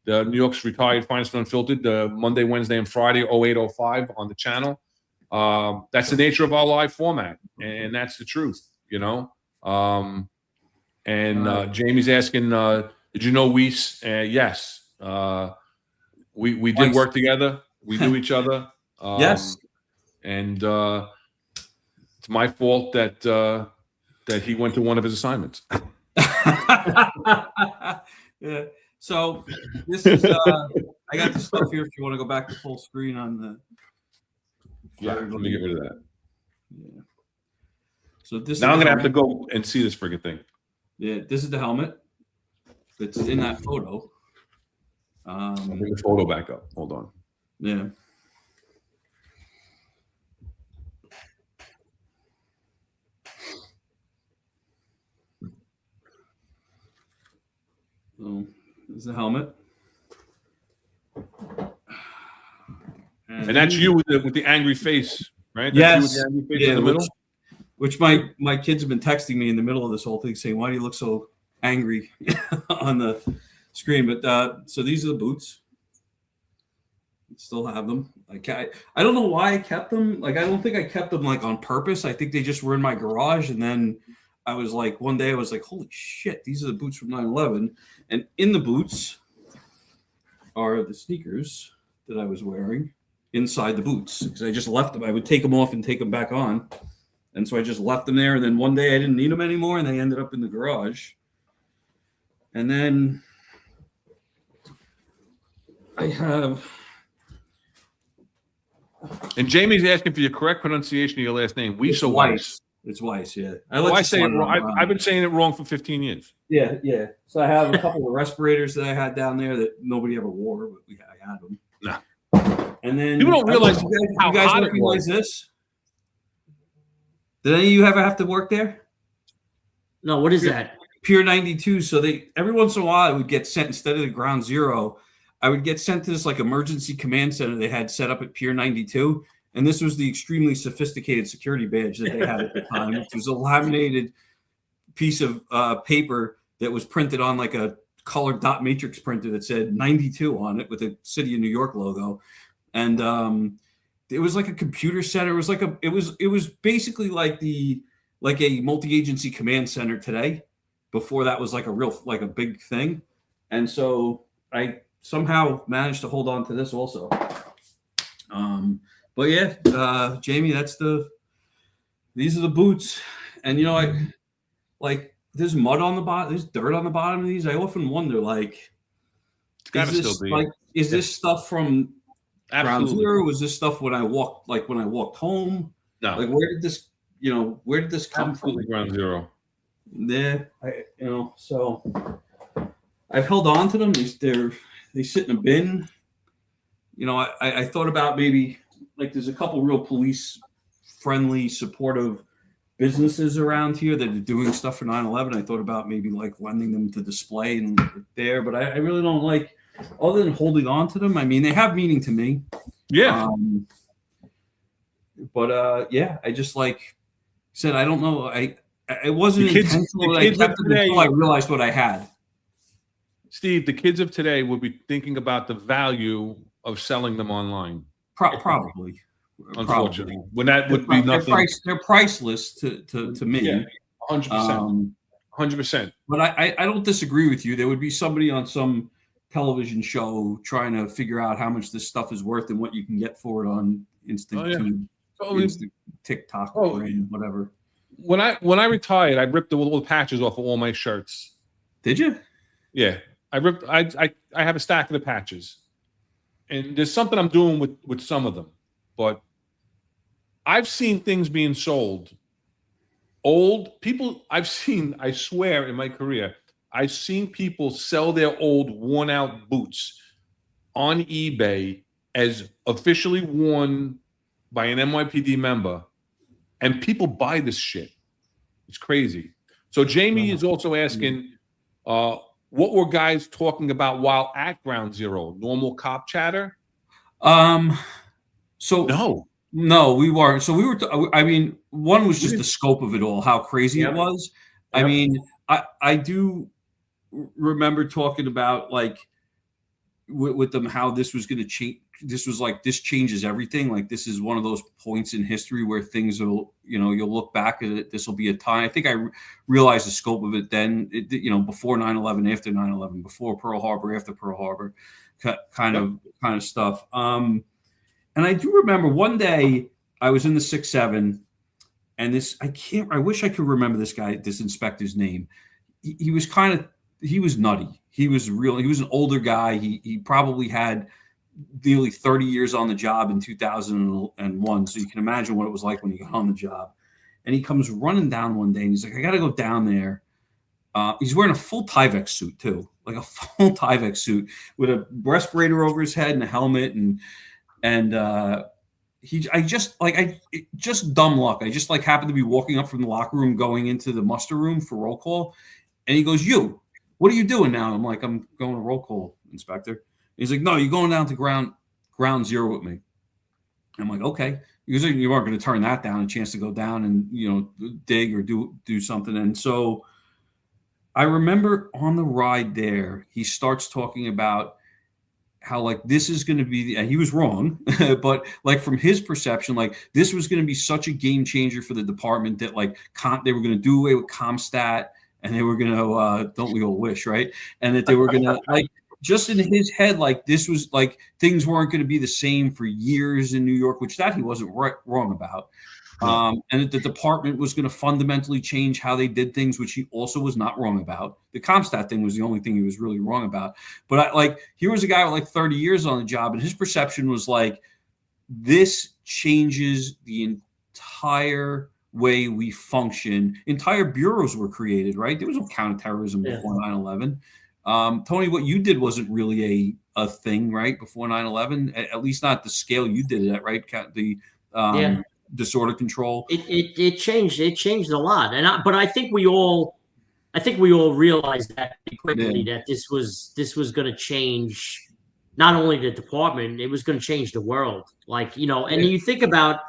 the New York's retired Finest Unfiltered, the Monday, Wednesday, and Friday, 0805 on the channel. That's the nature of our live format, and that's the truth, Jamie's asking, did you know Weiss? Yes. We did work together. We knew each other. Yes. And it's my fault that he went to one of his assignments. Yeah. So this is I got the stuff here if you want to go back to full screen on the. Yeah, let me get rid of that. Yeah. So this. Now I'm gonna have to go and see this friggin' thing. Yeah, this is the helmet that's in that photo. I'll bring the photo back up. Hold on. Yeah. So this is the helmet. And that's you with the angry face, right? That's yes. You with the angry face in the middle? Which my kids have been texting me in the middle of this whole thing saying, why do you look so angry on the screen? But so these are the boots. Still have them. I don't know why I kept them. Like, I don't think I kept them like on purpose. I think they just were in my garage. And then I was like, one day I was like, holy shit, these are the boots from 9/11. And in the boots are the sneakers that I was wearing inside the boots because I just left them. I would take them off and take them back on. And so I just left them there. And then one day I didn't need them anymore. And they ended up in the garage. And then I have. And Jamie's asking for your correct pronunciation of your last name. Weiss or Weiss? It's Weiss, yeah. I say it wrong. I've been saying it wrong for 15 years. Yeah, yeah. So I have a couple of respirators that I had down there that nobody ever wore, but I had them. No. And then people don't realize you how guys hot it recognize was. this. Did any of you ever have to work there? No, what is that? Pier 92. So every once in a while I would get sent, instead of the ground zero, I would get sent to this like emergency command center they had set up at Pier 92. And this was the extremely sophisticated security badge that they had at the time, which was a laminated piece of paper that was printed on like a colored dot matrix printer that said 92 on it with a City of New York logo. And it was like a computer center. It was like it was basically like a multi-agency command center today. Before that was like a big thing. And so I somehow managed to hold on to this also. But yeah, Jamie, these are the boots. And there's mud on the bottom, there's dirt on the bottom of these. I often wonder, like, is this stuff from ground zero? Was this stuff when I walked home? No. Like, where did this come from? Ground zero. Yeah, so I've held on to them. They sit in a bin. I thought about maybe, like, there's a couple real police-friendly, supportive businesses around here that are doing stuff for 9/11. I thought about maybe like lending them to display and there, but I really don't like, other than holding on to them. I mean, they have meaning to me. Yeah. Yeah, I just said, I don't know. It wasn't intentional. I kept it until I realized what I had. Steve, the kids of today would be thinking about the value of selling them online. Probably. Unfortunately, when that would be nothing. They're priceless to me. Yeah, 100%. 100%. But I don't disagree with you. There would be somebody on some television show trying to figure out how much this stuff is worth and what you can get for it on Instant TikTok or whatever. When I retired, I ripped the little patches off of all my shirts. Did you? Yeah, I ripped. I have a stack of the patches, and there's something I'm doing with some of them. But I've seen things being sold. Old people, I swear in my career, I've seen people sell their old worn out boots on eBay as officially worn by an NYPD member, and people buy this shit. It's crazy. So Jamie is also asking, what were guys talking about while at Ground Zero? Normal cop chatter? So no, we weren't. So we were. One was just the scope of it all, how crazy it was. I mean, I do remember talking about, like, with them, how this was going to change. This was like, this changes everything. Like, this is one of those points in history where things will, you'll look back at it. This will be a time. I think I realized the scope of it then. Before 9/11, after 9/11, before Pearl Harbor, after Pearl Harbor, kind of stuff. And I do remember one day I was in the 6-7, and I wish I could remember this inspector's name. He was nutty. He was an older guy. He probably had nearly 30 years on the job in 2001. So you can imagine what it was like when he got on the job. And he comes running down one day and he's like, I got to go down there. He's wearing a full Tyvek suit too, like a full Tyvek suit with a respirator over his head and a helmet. And just dumb luck. I just happened to be walking up from the locker room, going into the muster room for roll call. And he goes, what are you doing now? I'm like, I'm going to roll call, Inspector. He's like, no, you're going down to ground zero with me. I'm like, okay. Because you aren't going to turn that down, a chance to go down and, dig or do something. And so I remember on the ride there, he starts talking about how, this is going to be, and he was wrong, but from his perception, this was going to be such a game changer for the department that they were going to do away with ComStat, and they were going to, don't we all wish, right? And that they were going to, just in his head, this was things weren't going to be the same for years in New York, which he wasn't wrong about. And that the department was going to fundamentally change how they did things, which he also was not wrong about. The ComStat thing was the only thing he was really wrong about. But here was a guy with 30 years on the job, and his perception was this changes the entire way we function. Entire bureaus were created, right? There was no counterterrorism before 9/11. Tony, what you did wasn't really a thing, right? Before 9/11, at least not the scale you did it at, right? The disorder control. It changed a lot, but I think we all realized that pretty quickly that this was going to change not only the department, it was going to change the world. Like, and you think about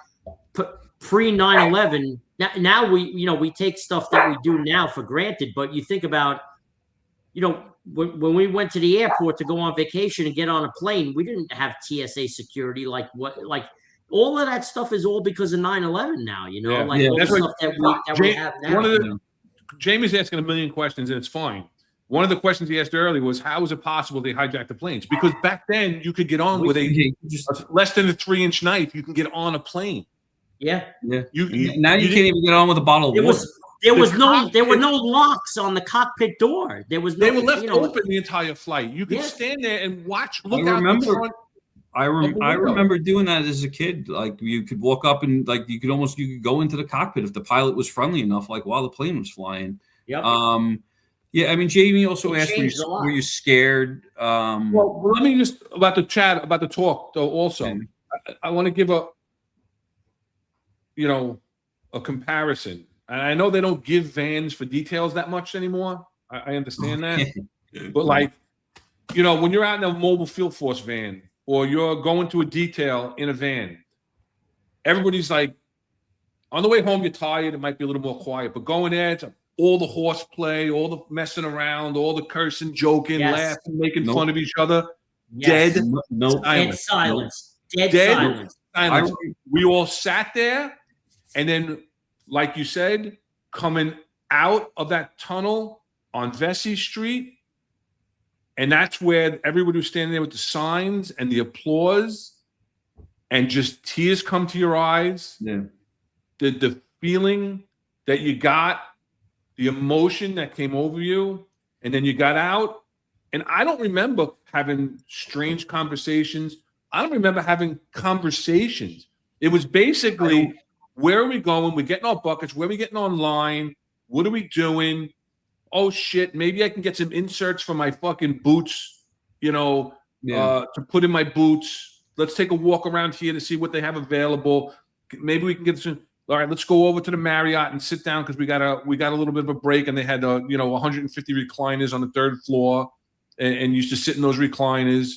pre 9/11. Now we take stuff that we do now for granted, but you think about, when we went to the airport to go on vacation and get on a plane, we didn't have TSA security. Like all of that stuff is all because of 9/11 now, all the stuff that we have now. Jamie's asking a million questions, and it's fine. One of the questions he asked earlier was, how is it possible they hijacked the planes? Because back then you could get on with a less than a 3-inch knife. You can get on a plane. Yeah. Now you can't even get on with a bottle of water. There were no locks on the cockpit door. They were left open the entire flight. You could stand there and watch. Look out the front. I remember doing that as a kid. Like, you could walk up and you could go into the cockpit if the pilot was friendly enough, like while the plane was flying. Yep. Yeah, I mean, Jamie also asked, were you scared? Well, let me just about the talk though. Also, I want to give a comparison. And I know they don't give vans for details that much anymore. I understand that, but when you're out in a mobile field force van, or you're going to a detail in a van, everybody's like, on the way home, you're tired. It might be a little more quiet, but going there, it's all the horseplay, all the messing around, all the cursing, joking, laughing, making fun of each other. Yes. Dead silence. We all sat there, and then, like you said, coming out of that tunnel on Vesey Street, and that's where everybody was standing there with the signs and the applause, and just tears come to your eyes. Yeah. The feeling that you got, the emotion that came over you, and then you got out. And I don't remember having strange conversations. I don't remember having conversations. It was basically, where are we going? We're getting our buckets. Where are we getting online? What are we doing? Oh shit, maybe I can get some inserts for my fucking boots, to put in my boots. Let's take a walk around here to see what they have available. Maybe we can get some. All right, let's go over to the Marriott and sit down, because we got a little bit of a break, and they had 150 recliners on the 3rd floor, and used to sit in those recliners.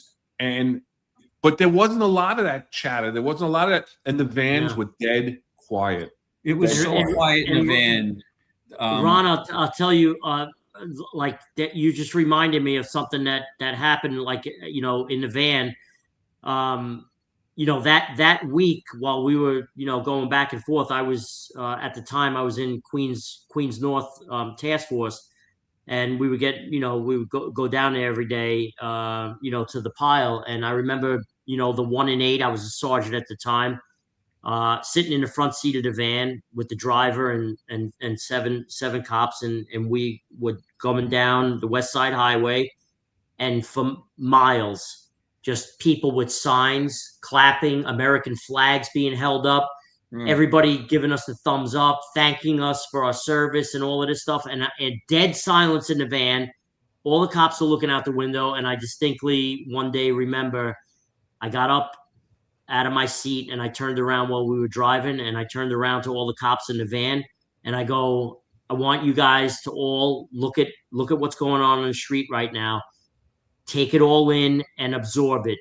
But there wasn't a lot of that chatter. There wasn't a lot of that, and the vans were dead quiet. It was so quiet in the van. Ron, I'll tell you, like that, you just reminded me of something that happened, in the van. That week while we were, going back and forth, I was at the time I was in Queens North Task Force, and we would go down there every day, to the pile. And I remember, the 1 in 8. I was a sergeant at the time. Sitting in the front seat of the van with the driver and seven cops, and we would coming down the West Side Highway, and for miles, just people with signs, clapping, American flags being held up, everybody giving us the thumbs up, thanking us for our service and all of this stuff, and dead silence in the van. All the cops are looking out the window, and I distinctly one day remember I got up out of my seat, and I turned around while we were driving, and I turned around to all the cops in the van, and I go, I want you guys to all look at what's going on the street right now. Take it all in and absorb it,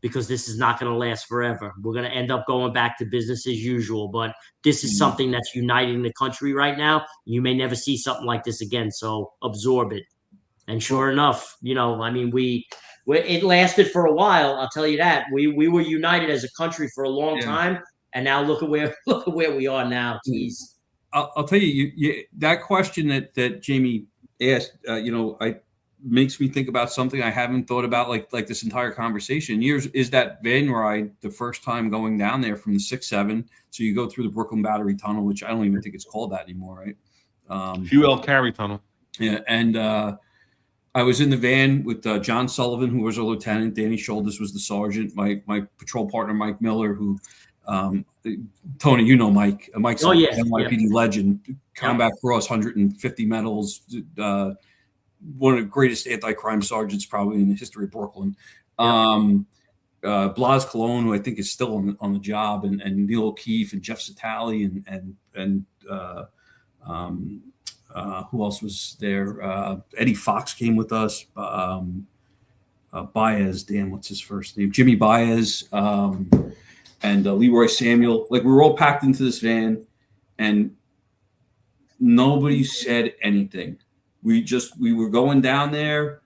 because this is not going to last forever. We're going to end up going back to business as usual, but this is something that's uniting the country right now. You may never see something like this again, so absorb it. And sure enough, it lasted for a while. I'll tell you that. We were united as a country for a long time, and now look at where we are now. Jeez. I'll tell you, that question that Jamie asked, makes me think about something I haven't thought about like this entire conversation. Is that van ride the first time going down there from the 6-7? So you go through the Brooklyn Battery Tunnel, which I don't even think it's called that anymore, right? UL Carry Tunnel. Yeah, and I was in the van with John Sullivan, who was a lieutenant. Danny Shoulders was the sergeant. My patrol partner, Mike Miller, who Tony, you know Mike. Mike's Oh, yeah, NYPD legend, Combat Cross, 150 medals, one of the greatest anti-crime sergeants probably in the history of Brooklyn. Blas Cologne, who I think is still on the job, and Neil O'Keefe and Jeff Satali and who else was there? Eddie Fox came with us. Baez, what's his first name? Jimmy Baez, and Leroy Samuel. Like, we were all packed into this van, and nobody said anything. We were going down there.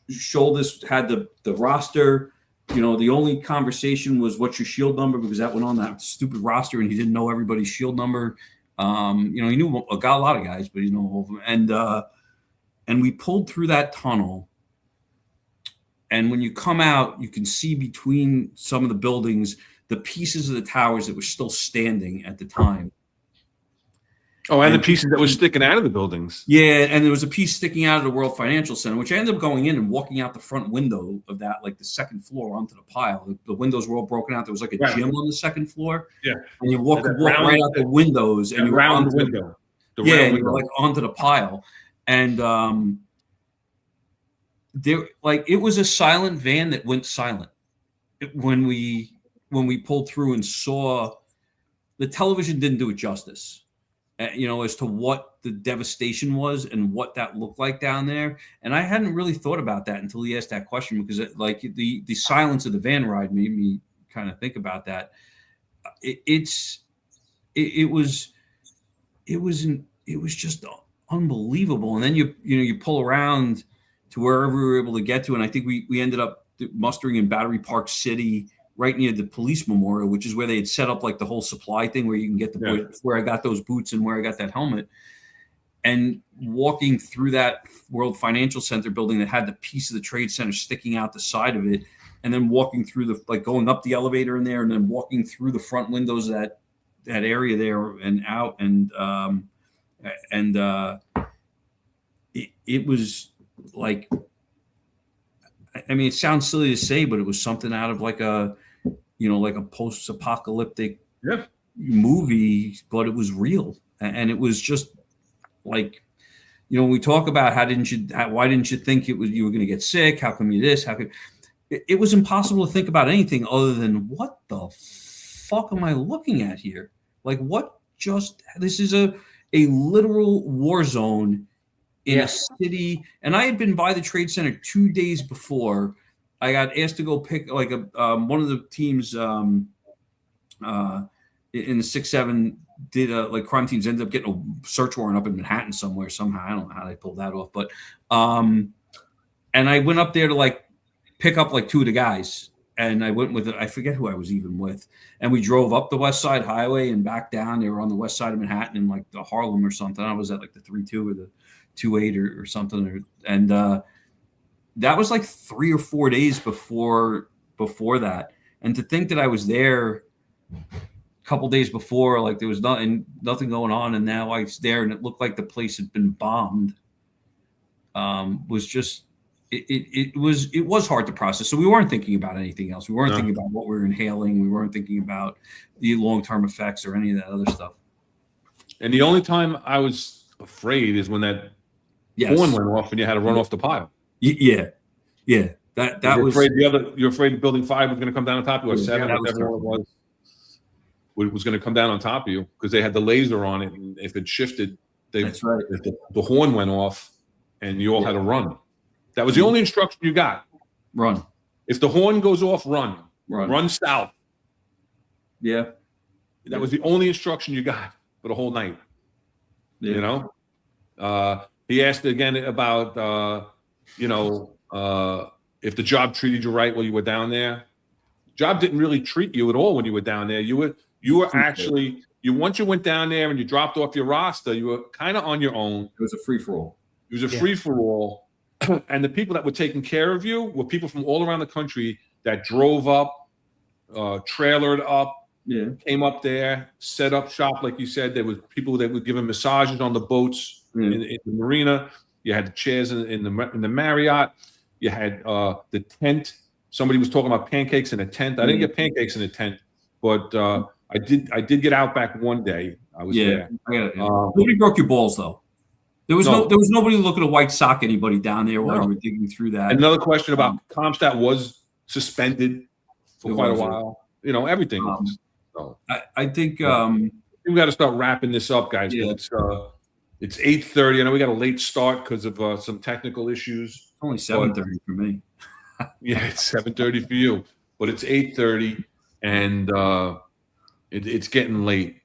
Shoulders had the roster. The only conversation was, what's your shield number? Because that went on that stupid roster, and he didn't know everybody's shield number. He knew a lot of guys, but he didn't know all of them. And we pulled through that tunnel. And when you come out, you can see between some of the buildings, the pieces of the towers that were still standing at the time. Oh, and the pieces that were sticking out of the buildings. Yeah, and there was a piece sticking out of the World Financial Center, which I ended up going in and walking out the front window of that, like the second floor, onto the pile. The windows were all broken out. There was like a gym on the second floor. Yeah. And you walk right out the windows, and you're around the window. You're like onto the pile. And it was a silent van that went silent. When we pulled through and saw, the television didn't do it justice. As to what the devastation was and what that looked like down there. And I hadn't really thought about that until he asked that question, because the silence of the van ride made me kind of think about that. It was just unbelievable. And then you pull around to wherever we were able to get to. And I think we ended up mustering in Battery Park City, right near the police memorial, which is where they had set up like the whole supply thing, where you can get where I got those boots and where I got that helmet. And walking through that World Financial Center building that had the piece of the Trade Center sticking out the side of it, and then walking through going up the elevator in there, and then walking through the front windows of that area there and out. It was like, I mean, it sounds silly to say, but it was something out of like a post-apocalyptic movie, but it was real. And it was just like, when we talk about why didn't you think you were going to get sick? How come you this? It was impossible to think about anything other than, what the fuck am I looking at here? Like, this is a literal war zone in a city. And I had been by the Trade Center 2 days before. I got asked to go pick one of the teams in the 6-7 did crime teams ended up getting a search warrant up in Manhattan somewhere somehow. I don't know how they pulled that off, but and I went up there to pick up two of the guys, and I went with I forget who I was even with, and we drove up the West Side Highway and back down. They were on the west side of Manhattan in the Harlem or something. I was at the 3-2 or the 2-8 or something, and that was 3 or 4 days before that. And to think that I was there a couple days before, there was nothing going on, and now I was there and it looked like the place had been bombed, was just it was hard to process. So we weren't thinking about anything else. We weren't thinking about what we were inhaling. We weren't thinking about the long-term effects or any of that other stuff. And the only time I was afraid is when that horn went off and you had to run off the pile. Yeah. That was afraid you're afraid Building 5 was going to come down on top of you, or 7, whatever it was going to come down on top of you, because they had the laser on it, and if it shifted, that's right. The horn went off, and you all had to run. That was the only instruction you got. Run. If the horn goes off, run. Run south. Yeah. That was the only instruction you got for the whole night. Yeah. He asked again about if the job treated you right while you were down there. Job didn't really treat you at all when you were down there. You were actually once you went down there and you dropped off your roster, you were kind of on your own. It was a free for all. It was a free for all. And the people that were taking care of you were people from all around the country that drove up, trailered up, came up there, set up shop, like you said. There was people that were giving massages on the boats in the marina. You had the chairs in the Marriott. You had the tent somebody was talking about pancakes in a tent. I didn't get pancakes in a tent, but I did get Outback one day. I was there. Nobody broke your balls though. There was nobody looking to white sock anybody down there while you were digging through that. Another question about CompStat was suspended for quite a while. You know, everything. So I think we got to start wrapping this up, guys. Yeah. It's 8:30. I know we got a late start because of some technical issues. It's only 7:30 for me. Yeah, it's 7:30 for you, but it's 8:30, and it's getting late.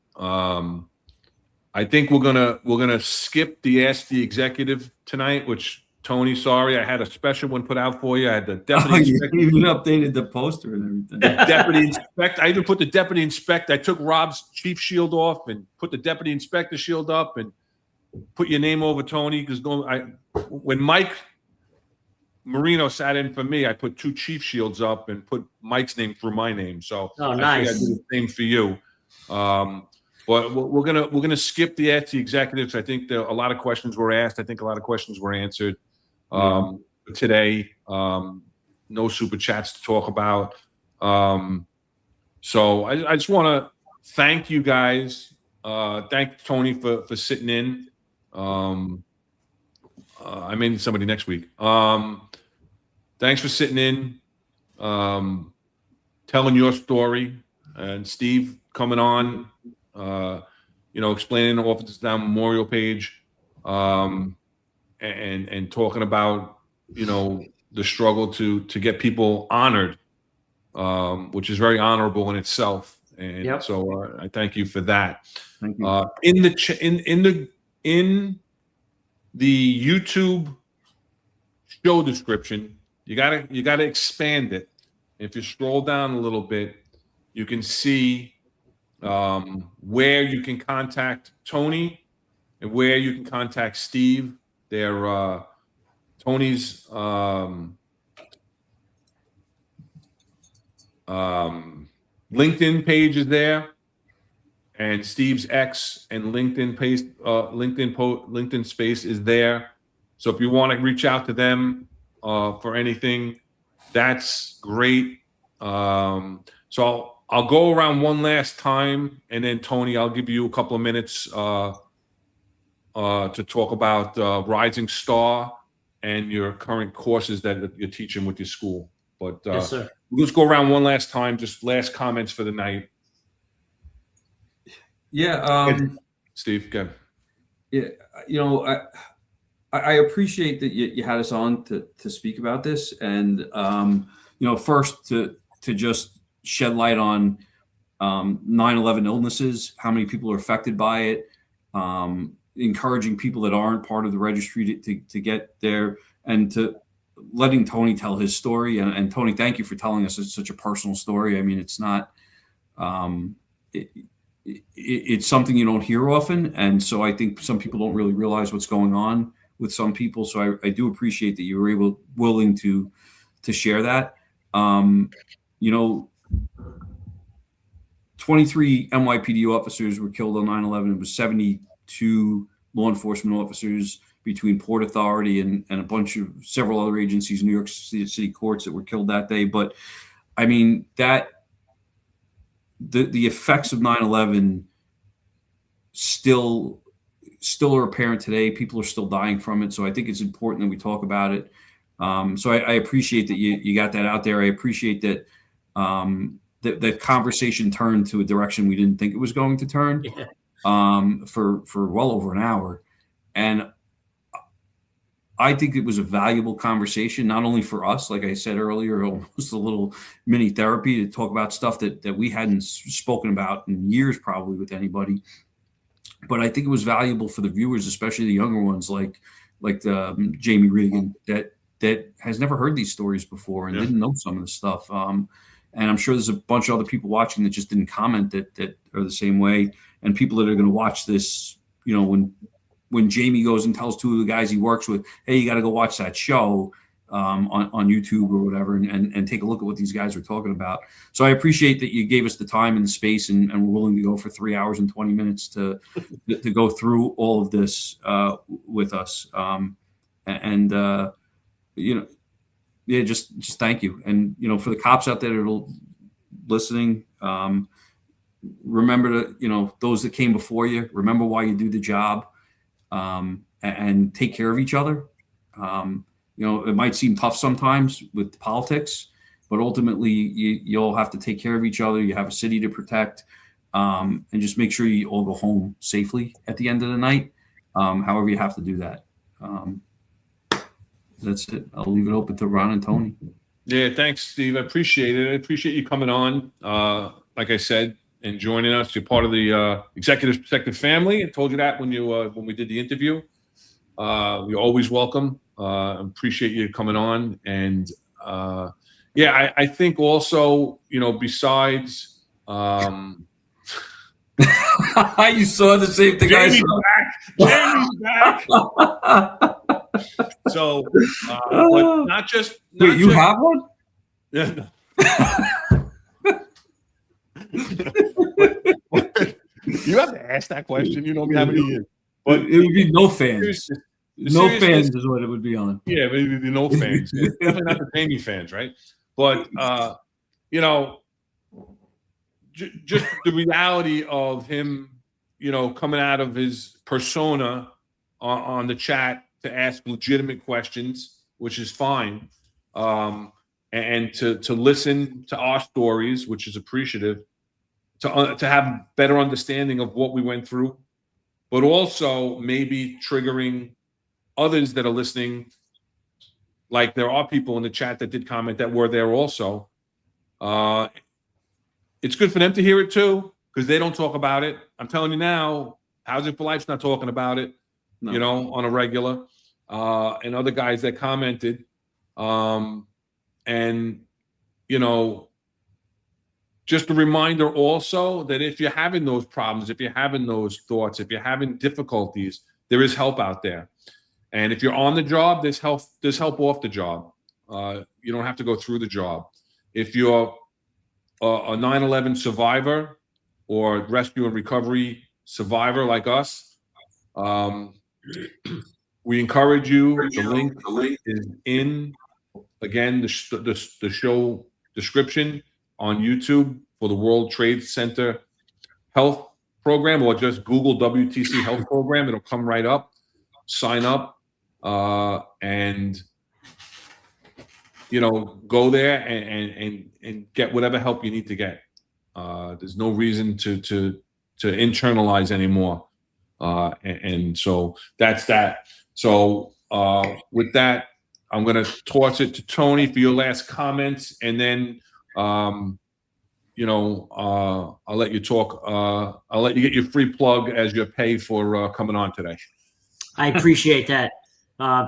I think we're gonna skip the Ask the Executive tonight, which Tony, sorry, I had a special one put out for you. I had the deputy inspector. You even updated the poster and everything. The deputy inspector. I even put the deputy inspector. I took Rob's chief shield off and put the deputy inspector shield up and put your name over Tony, because when Mike Marino sat in for me, I put 2 chief shields up and put Mike's name through my name. So nice. I do the same for you. But we're gonna skip the Ask the Executives. I think a lot of questions were asked. I think a lot of questions were answered today. No super chats to talk about. So I just want to thank you guys. Thank Tony for sitting in. I may need somebody next week. Thanks for sitting in, telling your story, and Steve coming on, explaining the Officers Down Memorial page, and talking about, the struggle to get people honored, which is very honorable in itself. And so I thank you for that. Thank you. In the YouTube show description, you gotta expand it. If you scroll down a little bit, you can see where you can contact Tony and where you can contact Steve. They're Tony's LinkedIn page is there, and Steve's X and LinkedIn page, LinkedIn space is there. So if you want to reach out to them for anything, that's great. So I'll go around one last time, and then Tony, I'll give you a couple of minutes to talk about Rising Star and your current courses that you're teaching with your school. But yes, sir. Let's go around one last time, just last comments for the night. Yeah, Steve, go ahead. Yeah, I appreciate that you had us on to speak about this, and first to just shed light on 9/11 illnesses, how many people are affected by it, encouraging people that aren't part of the registry to get there, and to letting Tony tell his story. And Tony, thank you for telling us such a personal story. I mean, it's not, it's something you don't hear often. And so I think some people don't really realize what's going on with some people. So I do appreciate that you were willing to share that. 23 NYPD officers were killed on 9/11. It was 72 law enforcement officers between Port Authority and several other agencies, New York City courts, that were killed that day. But I mean, that the effects of 9/11 still are apparent today. People are still dying from it. So I think it's important that we talk about it. So I appreciate that you got that out there. I appreciate that that conversation turned to a direction we didn't think it was going to turn for well over an hour. And I think it was a valuable conversation, not only for us, like I said earlier, almost a little mini therapy to talk about stuff that we hadn't spoken about in years probably with anybody. But I think it was valuable for the viewers, especially the younger ones like Jamie Regan, that has never heard these stories before and didn't know some of the stuff. And I'm sure there's a bunch of other people watching that just didn't comment that are the same way. And people that are going to watch this, when Jamie goes and tells 2 of the guys he works with, hey, you got to go watch that show on YouTube or whatever, and take a look at what these guys are talking about. So I appreciate that you gave us the time and the space, and we're willing to go for 3 hours and 20 minutes to go through all of this with us. yeah, just thank you. And, for the cops out there that are listening, remember to, those that came before you, remember why you do the job, and take care of each other. It might seem tough sometimes with politics, but ultimately you'll have to take care of each other. You have a city to protect, and just make sure you all go home safely at the end of the night. However you have to do that. That's it. I'll leave it open to Ron and Tony. Yeah, thanks, Steve. I appreciate it. I appreciate you coming on. Like I said, and joining us. You're part of the Executive Protective family. I told you that when we did the interview. You're always welcome. Appreciate you coming on. And I think also, besides you saw the same thing I saw. Jamie's back. So, but not just. Wait, you have one? Yeah. No. You have to ask that question. You know me how many years. But it would be no fans. No fans is what it would be on. Yeah, but it'd be no fans. Definitely not the Jamie fans, right? But just the reality of him, coming out of his persona on the chat to ask legitimate questions, which is fine, and to listen to our stories, which is appreciative, to have better understanding of what we went through, but also maybe triggering others that are listening. Like there are people in the chat that did comment that were there also. It's good for them to hear it too, because they don't talk about it. I'm telling you now, Housing for Life's not talking about it, on a regular. And other guys that commented. Just a reminder also that if you're having those problems, if you're having those thoughts, if you're having difficulties, there is help out there. And if you're on the job, there's help off the job. You don't have to go through the job. If you're a 9/11 survivor or rescue and recovery survivor like us, we encourage you. The link is in, again, the show description on YouTube for the World Trade Center Health Program, or just Google WTC Health Program. It'll come right up. Sign up, and go there and get whatever help you need to get. There's no reason to internalize anymore, and so that's that. So with that, I'm going to toss it to Tony for your last comments, and then I'll let you talk. I'll let you get your free plug as your pay for coming on today. I appreciate that.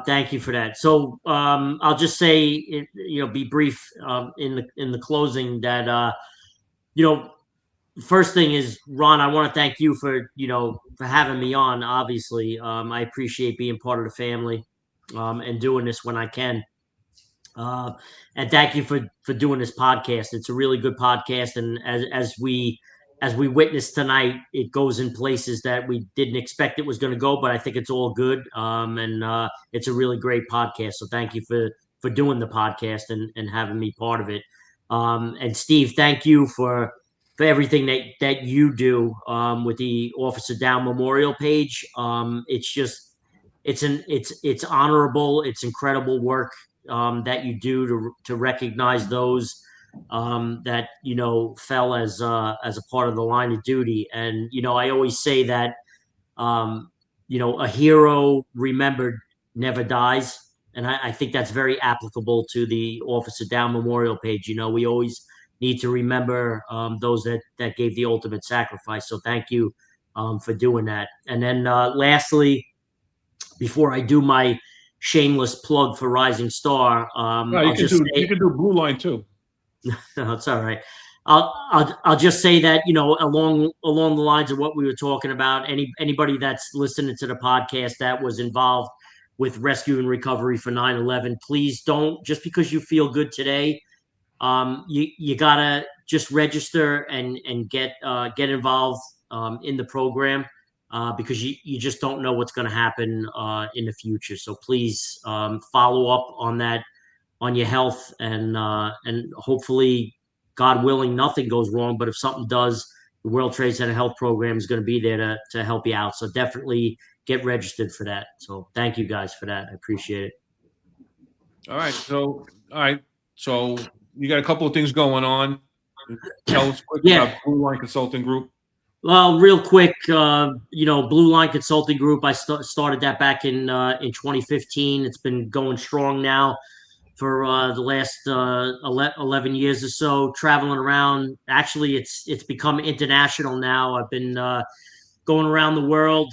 Thank you for that. So I'll just say, be brief in the closing that, first thing is, Ron, I want to thank you for having me on. Obviously, I appreciate being part of the family and doing this when I can. And thank you for doing this podcast. It's a really good podcast, and as we witnessed tonight, it goes in places that we didn't expect it was going to go, but I think it's all good. And it's a really great podcast. So thank you for doing the podcast and having me part of it. And Steve, thank you for everything that you do with the Officer Down Memorial page. It's honorable. It's incredible work that you do to recognize those that fell as a part of the line of duty. And I always say that a hero remembered never dies, and I think that's very applicable to the Officer Down Memorial page. We always need to remember those that gave the ultimate sacrifice. So thank you for doing that. And then lastly, before I do my shameless plug for Rising Star, you can do Blue Line too. No, it's all right. I'll just say that along the lines of what we were talking about, anybody that's listening to the podcast that was involved with rescue and recovery for 9/11, please don't, just because you feel good today, you gotta just register and get involved in the program, because you just don't know what's going to happen in the future. So please follow up on your health, and hopefully, God willing, nothing goes wrong. But if something does, the World Trade Center Health Program is going to be there to help you out. So definitely get registered for that. So thank you guys for that. I appreciate it. All right. So you got a couple of things going on. Tell us quick about Blue Line Consulting Group. Well, real quick, Blue Line Consulting Group, I started that back in 2015. It's been going strong now for the last 11 years or so, traveling around. Actually, it's become international now. I've been going around the world,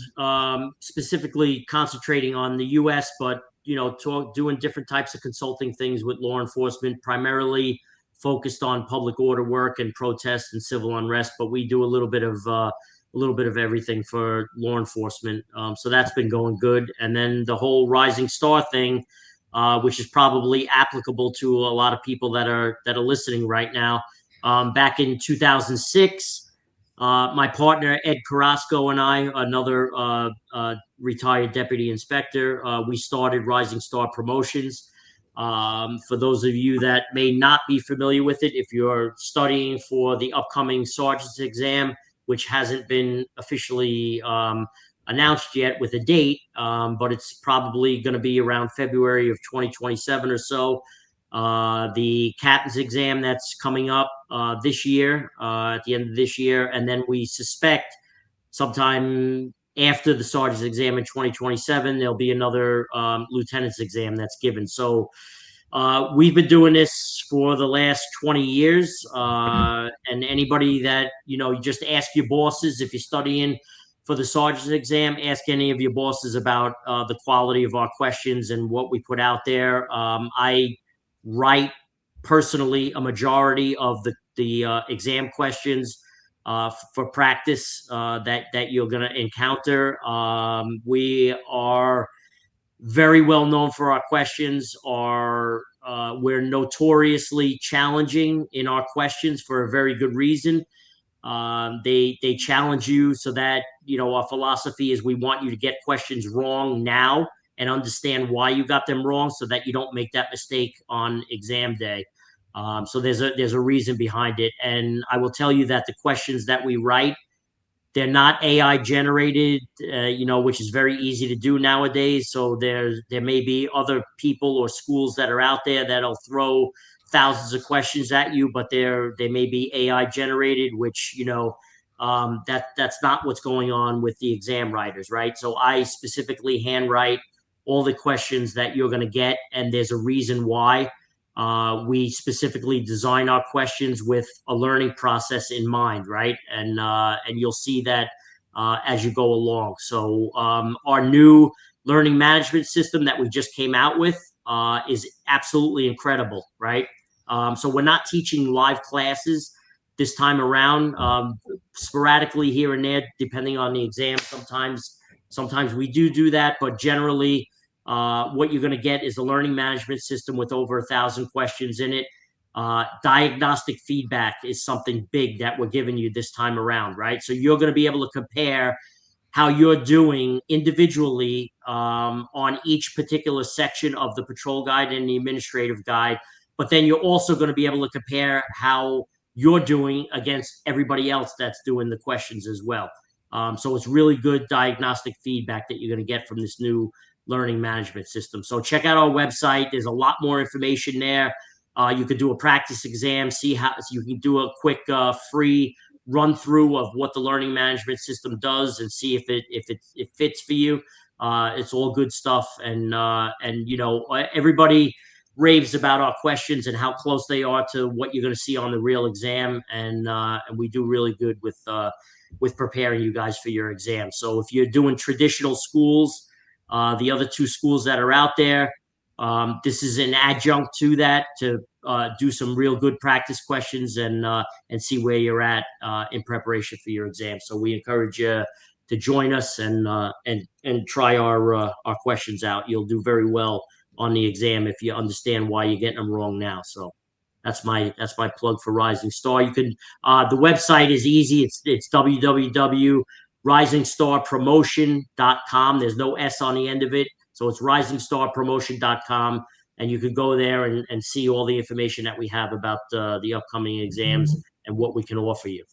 specifically concentrating on the U.S., but doing different types of consulting things with law enforcement, primarily focused on public order work and protests and civil unrest. But we do a little bit of everything for law enforcement. So that's been going good. And then the whole Rising Star thing, which is probably applicable to a lot of people that are listening right now. Back in 2006, my partner Ed Carrasco and I, another retired deputy inspector, we started Rising Star Promotions. For those of you that may not be familiar with it, if you're studying for the upcoming sergeant's exam, which hasn't been officially announced yet with a date, but it's probably going to be around February of 2027 or so. The captain's exam that's coming up this year, at the end of this year, and then we suspect sometime after the sergeant's exam in 2027, there'll be another lieutenant's exam that's given. So we've been doing this for the last 20 years, and anybody that, you just ask your bosses if you're studying for the sergeant's exam, ask any of your bosses about the quality of our questions and what we put out there. I write personally a majority of the exam questions for practice that you're going to encounter. We are very well known for our questions. We're notoriously challenging in our questions for a very good reason. They challenge you so that, our philosophy is we want you to get questions wrong now and understand why you got them wrong so that you don't make that mistake on exam day. So there's a reason behind it. And I will tell you that the questions that we write, they're not AI generated, which is very easy to do nowadays. So there may be other people or schools that are out there that'll throw thousands of questions at you, but they may be AI generated, which, that's not what's going on with the exam writers, right? So I specifically handwrite all the questions that you're going to get, and there's a reason why. We specifically design our questions with a learning process in mind, right? And you'll see that as you go along. So our new learning management system that we just came out with is absolutely incredible, right? So we're not teaching live classes this time around. Sporadically here and there, depending on the exam, sometimes we do that, but generally what you're going to get is a learning management system with over 1,000 questions in it. Diagnostic feedback is something big that we're giving you this time around, right? So you're going to be able to compare how you're doing individually on each particular section of the patrol guide and the administrative guide. But then you're also going to be able to compare how you're doing against everybody else that's doing the questions as well. So it's really good diagnostic feedback that you're going to get from this new learning management system. So check out our website. There's a lot more information there. You could do a practice exam, see how you can do a quick free run through of what the learning management system does and see if it fits for you. It's all good stuff. And everybody raves about our questions and how close they are to what you're going to see on the real exam. And we do really good with preparing you guys for your exam. So if you're doing traditional schools, the other two schools that are out there, this is an adjunct to that to do some real good practice questions and see where you're at in preparation for your exam. So we encourage you to join us and try our questions out. You'll do very well on the exam if you understand why you're getting them wrong now. So that's my plug for Rising Star. You can the website is easy. It's www.risingstarpromotion.com. There's no S on the end of it. So it's risingstarpromotion.com. and you could go there and see all the information that we have about the upcoming exams and what we can offer you.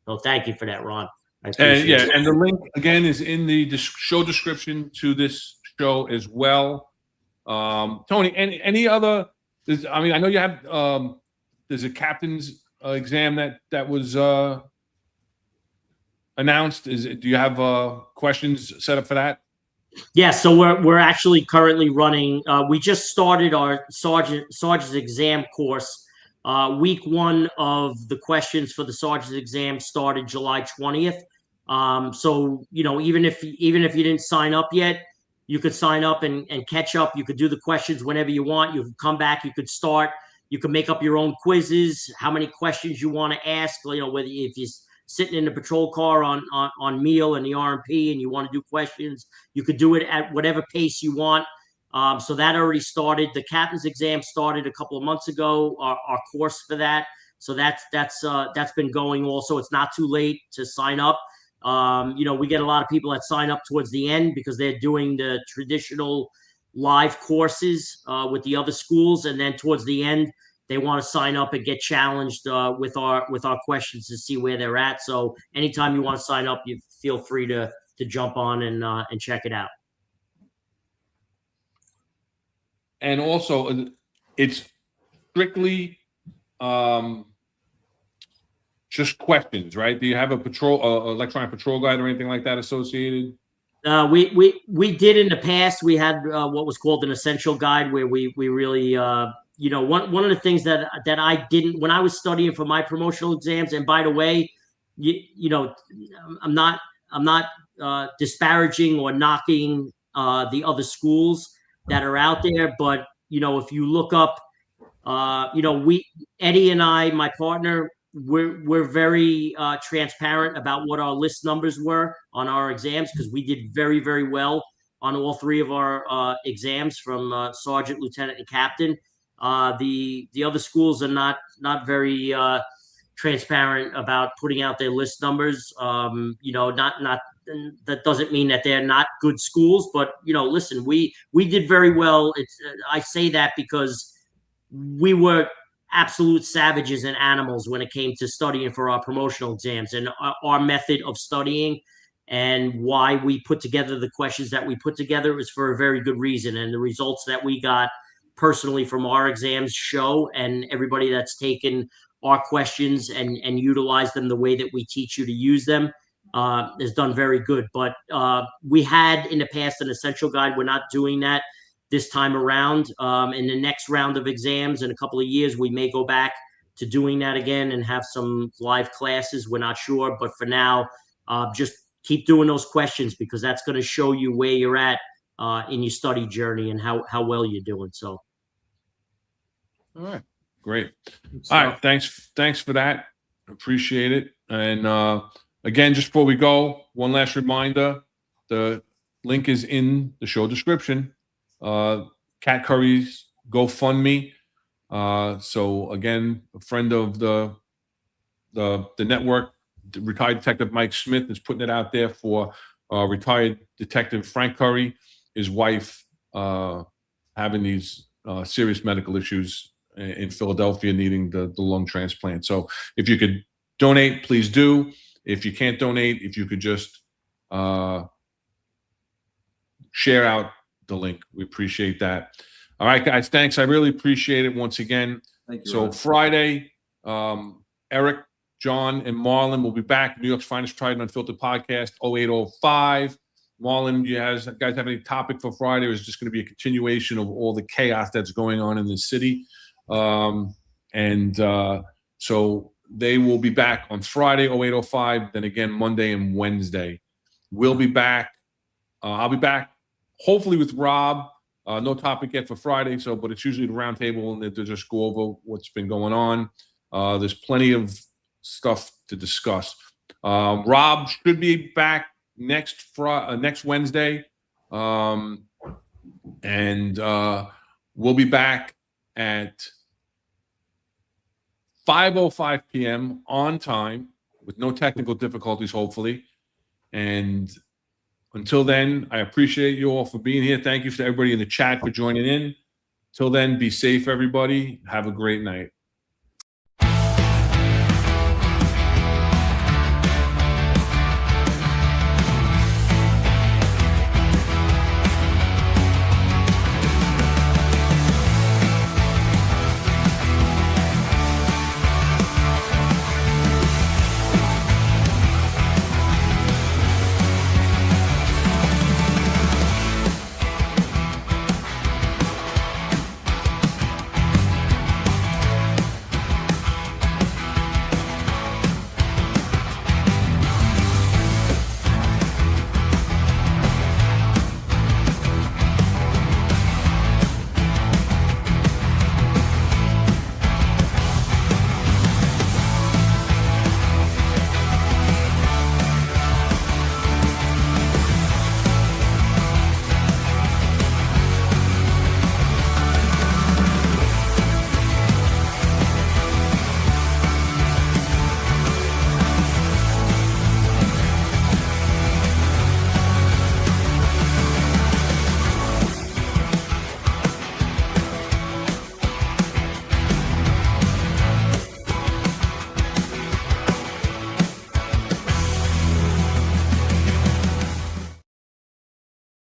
So thank you for that, Ron. I appreciate it. And the link again is in the show description to this show as well. Tony, any other? I mean, I know you have. There's a captain's exam that was announced. Do you have questions set up for that? Yeah, so we're actually currently running. We just started our sergeant's exam course. Week 1 of the questions for the sergeant's exam started July 20th. So even if you didn't sign up yet, you could sign up and catch up. You could do the questions whenever you want. You could come back. You could start. You can make up your own quizzes. How many questions you want to ask? Whether if you're sitting in the patrol car on meal and the RMP and you want to do questions, you could do it at whatever pace you want. So that already started. The captain's exam started a couple of months ago. Our course for that. So that's been going also. It's not too late to sign up. We get a lot of people that sign up towards the end because they're doing the traditional live courses with the other schools, and then towards the end they want to sign up and get challenged with our questions to see where they're at. So anytime you want to sign up, you feel free to jump on and check it out. And also, it's strictly just questions, right? Do you have a electronic patrol guide or anything like that associated? We did in the past. We had what was called an essential guide, where we really one of the things that I didn't when I was studying for my promotional exams. And by the way, I'm not disparaging or knocking the other schools that are out there, but if you look up, Eddie and I, my partner, we're very transparent about what our list numbers were on our exams, because we did very, very well on all 3 of our exams, from sergeant, lieutenant, and captain. The other schools are not very transparent about putting out their list numbers. That doesn't mean that they're not good schools, but listen, we did very well. I say that because we were absolute savages and animals when it came to studying for our promotional exams, and our method of studying and why we put together the questions that we put together is for a very good reason. And the results that we got personally from our exams show, and everybody that's taken our questions and utilized them the way that we teach you to use them has done very good. But we had in the past an essential guide. We're not doing that this time around. In the next round of exams in a couple of years, we may go back to doing that again and have some live classes. We're not sure, but for now, just keep doing those questions, because that's going to show you where you're at in your study journey and how well you're doing. So, all right, great. All right, thanks for that. Appreciate it. And again, just before we go, one last reminder: the link is in the show description. Cat Curry's GoFundMe. So again, a friend of the network, retired Detective Mike Smith, is putting it out there for retired Detective Frank Curry, his wife having these serious medical issues in Philadelphia, needing the lung transplant. So if you could donate, please do. If you can't donate, if you could just share out the link, we appreciate that. All right, guys, thanks. I really appreciate it once again. Thank you. So Ron. Friday, Eric, John, and Marlon will be back. New York's finest tried and unfiltered podcast, 0805. Marlon, you guys have any topic for Friday, or is it just going to be a continuation of all the chaos that's going on in the city? So they will be back on Friday, 0805. Then again, Monday and Wednesday. We'll be back. I'll be back, hopefully with Rob. No topic yet for Friday, but it's usually the round table and to just go over what's been going on. There's plenty of stuff to discuss. Rob should be back next Wednesday, and we'll be back at 5:05 p.m. on time with no technical difficulties, hopefully. And until then, I appreciate you all for being here. Thank you to everybody in the chat for joining in. Till then, be safe, everybody. Have a great night.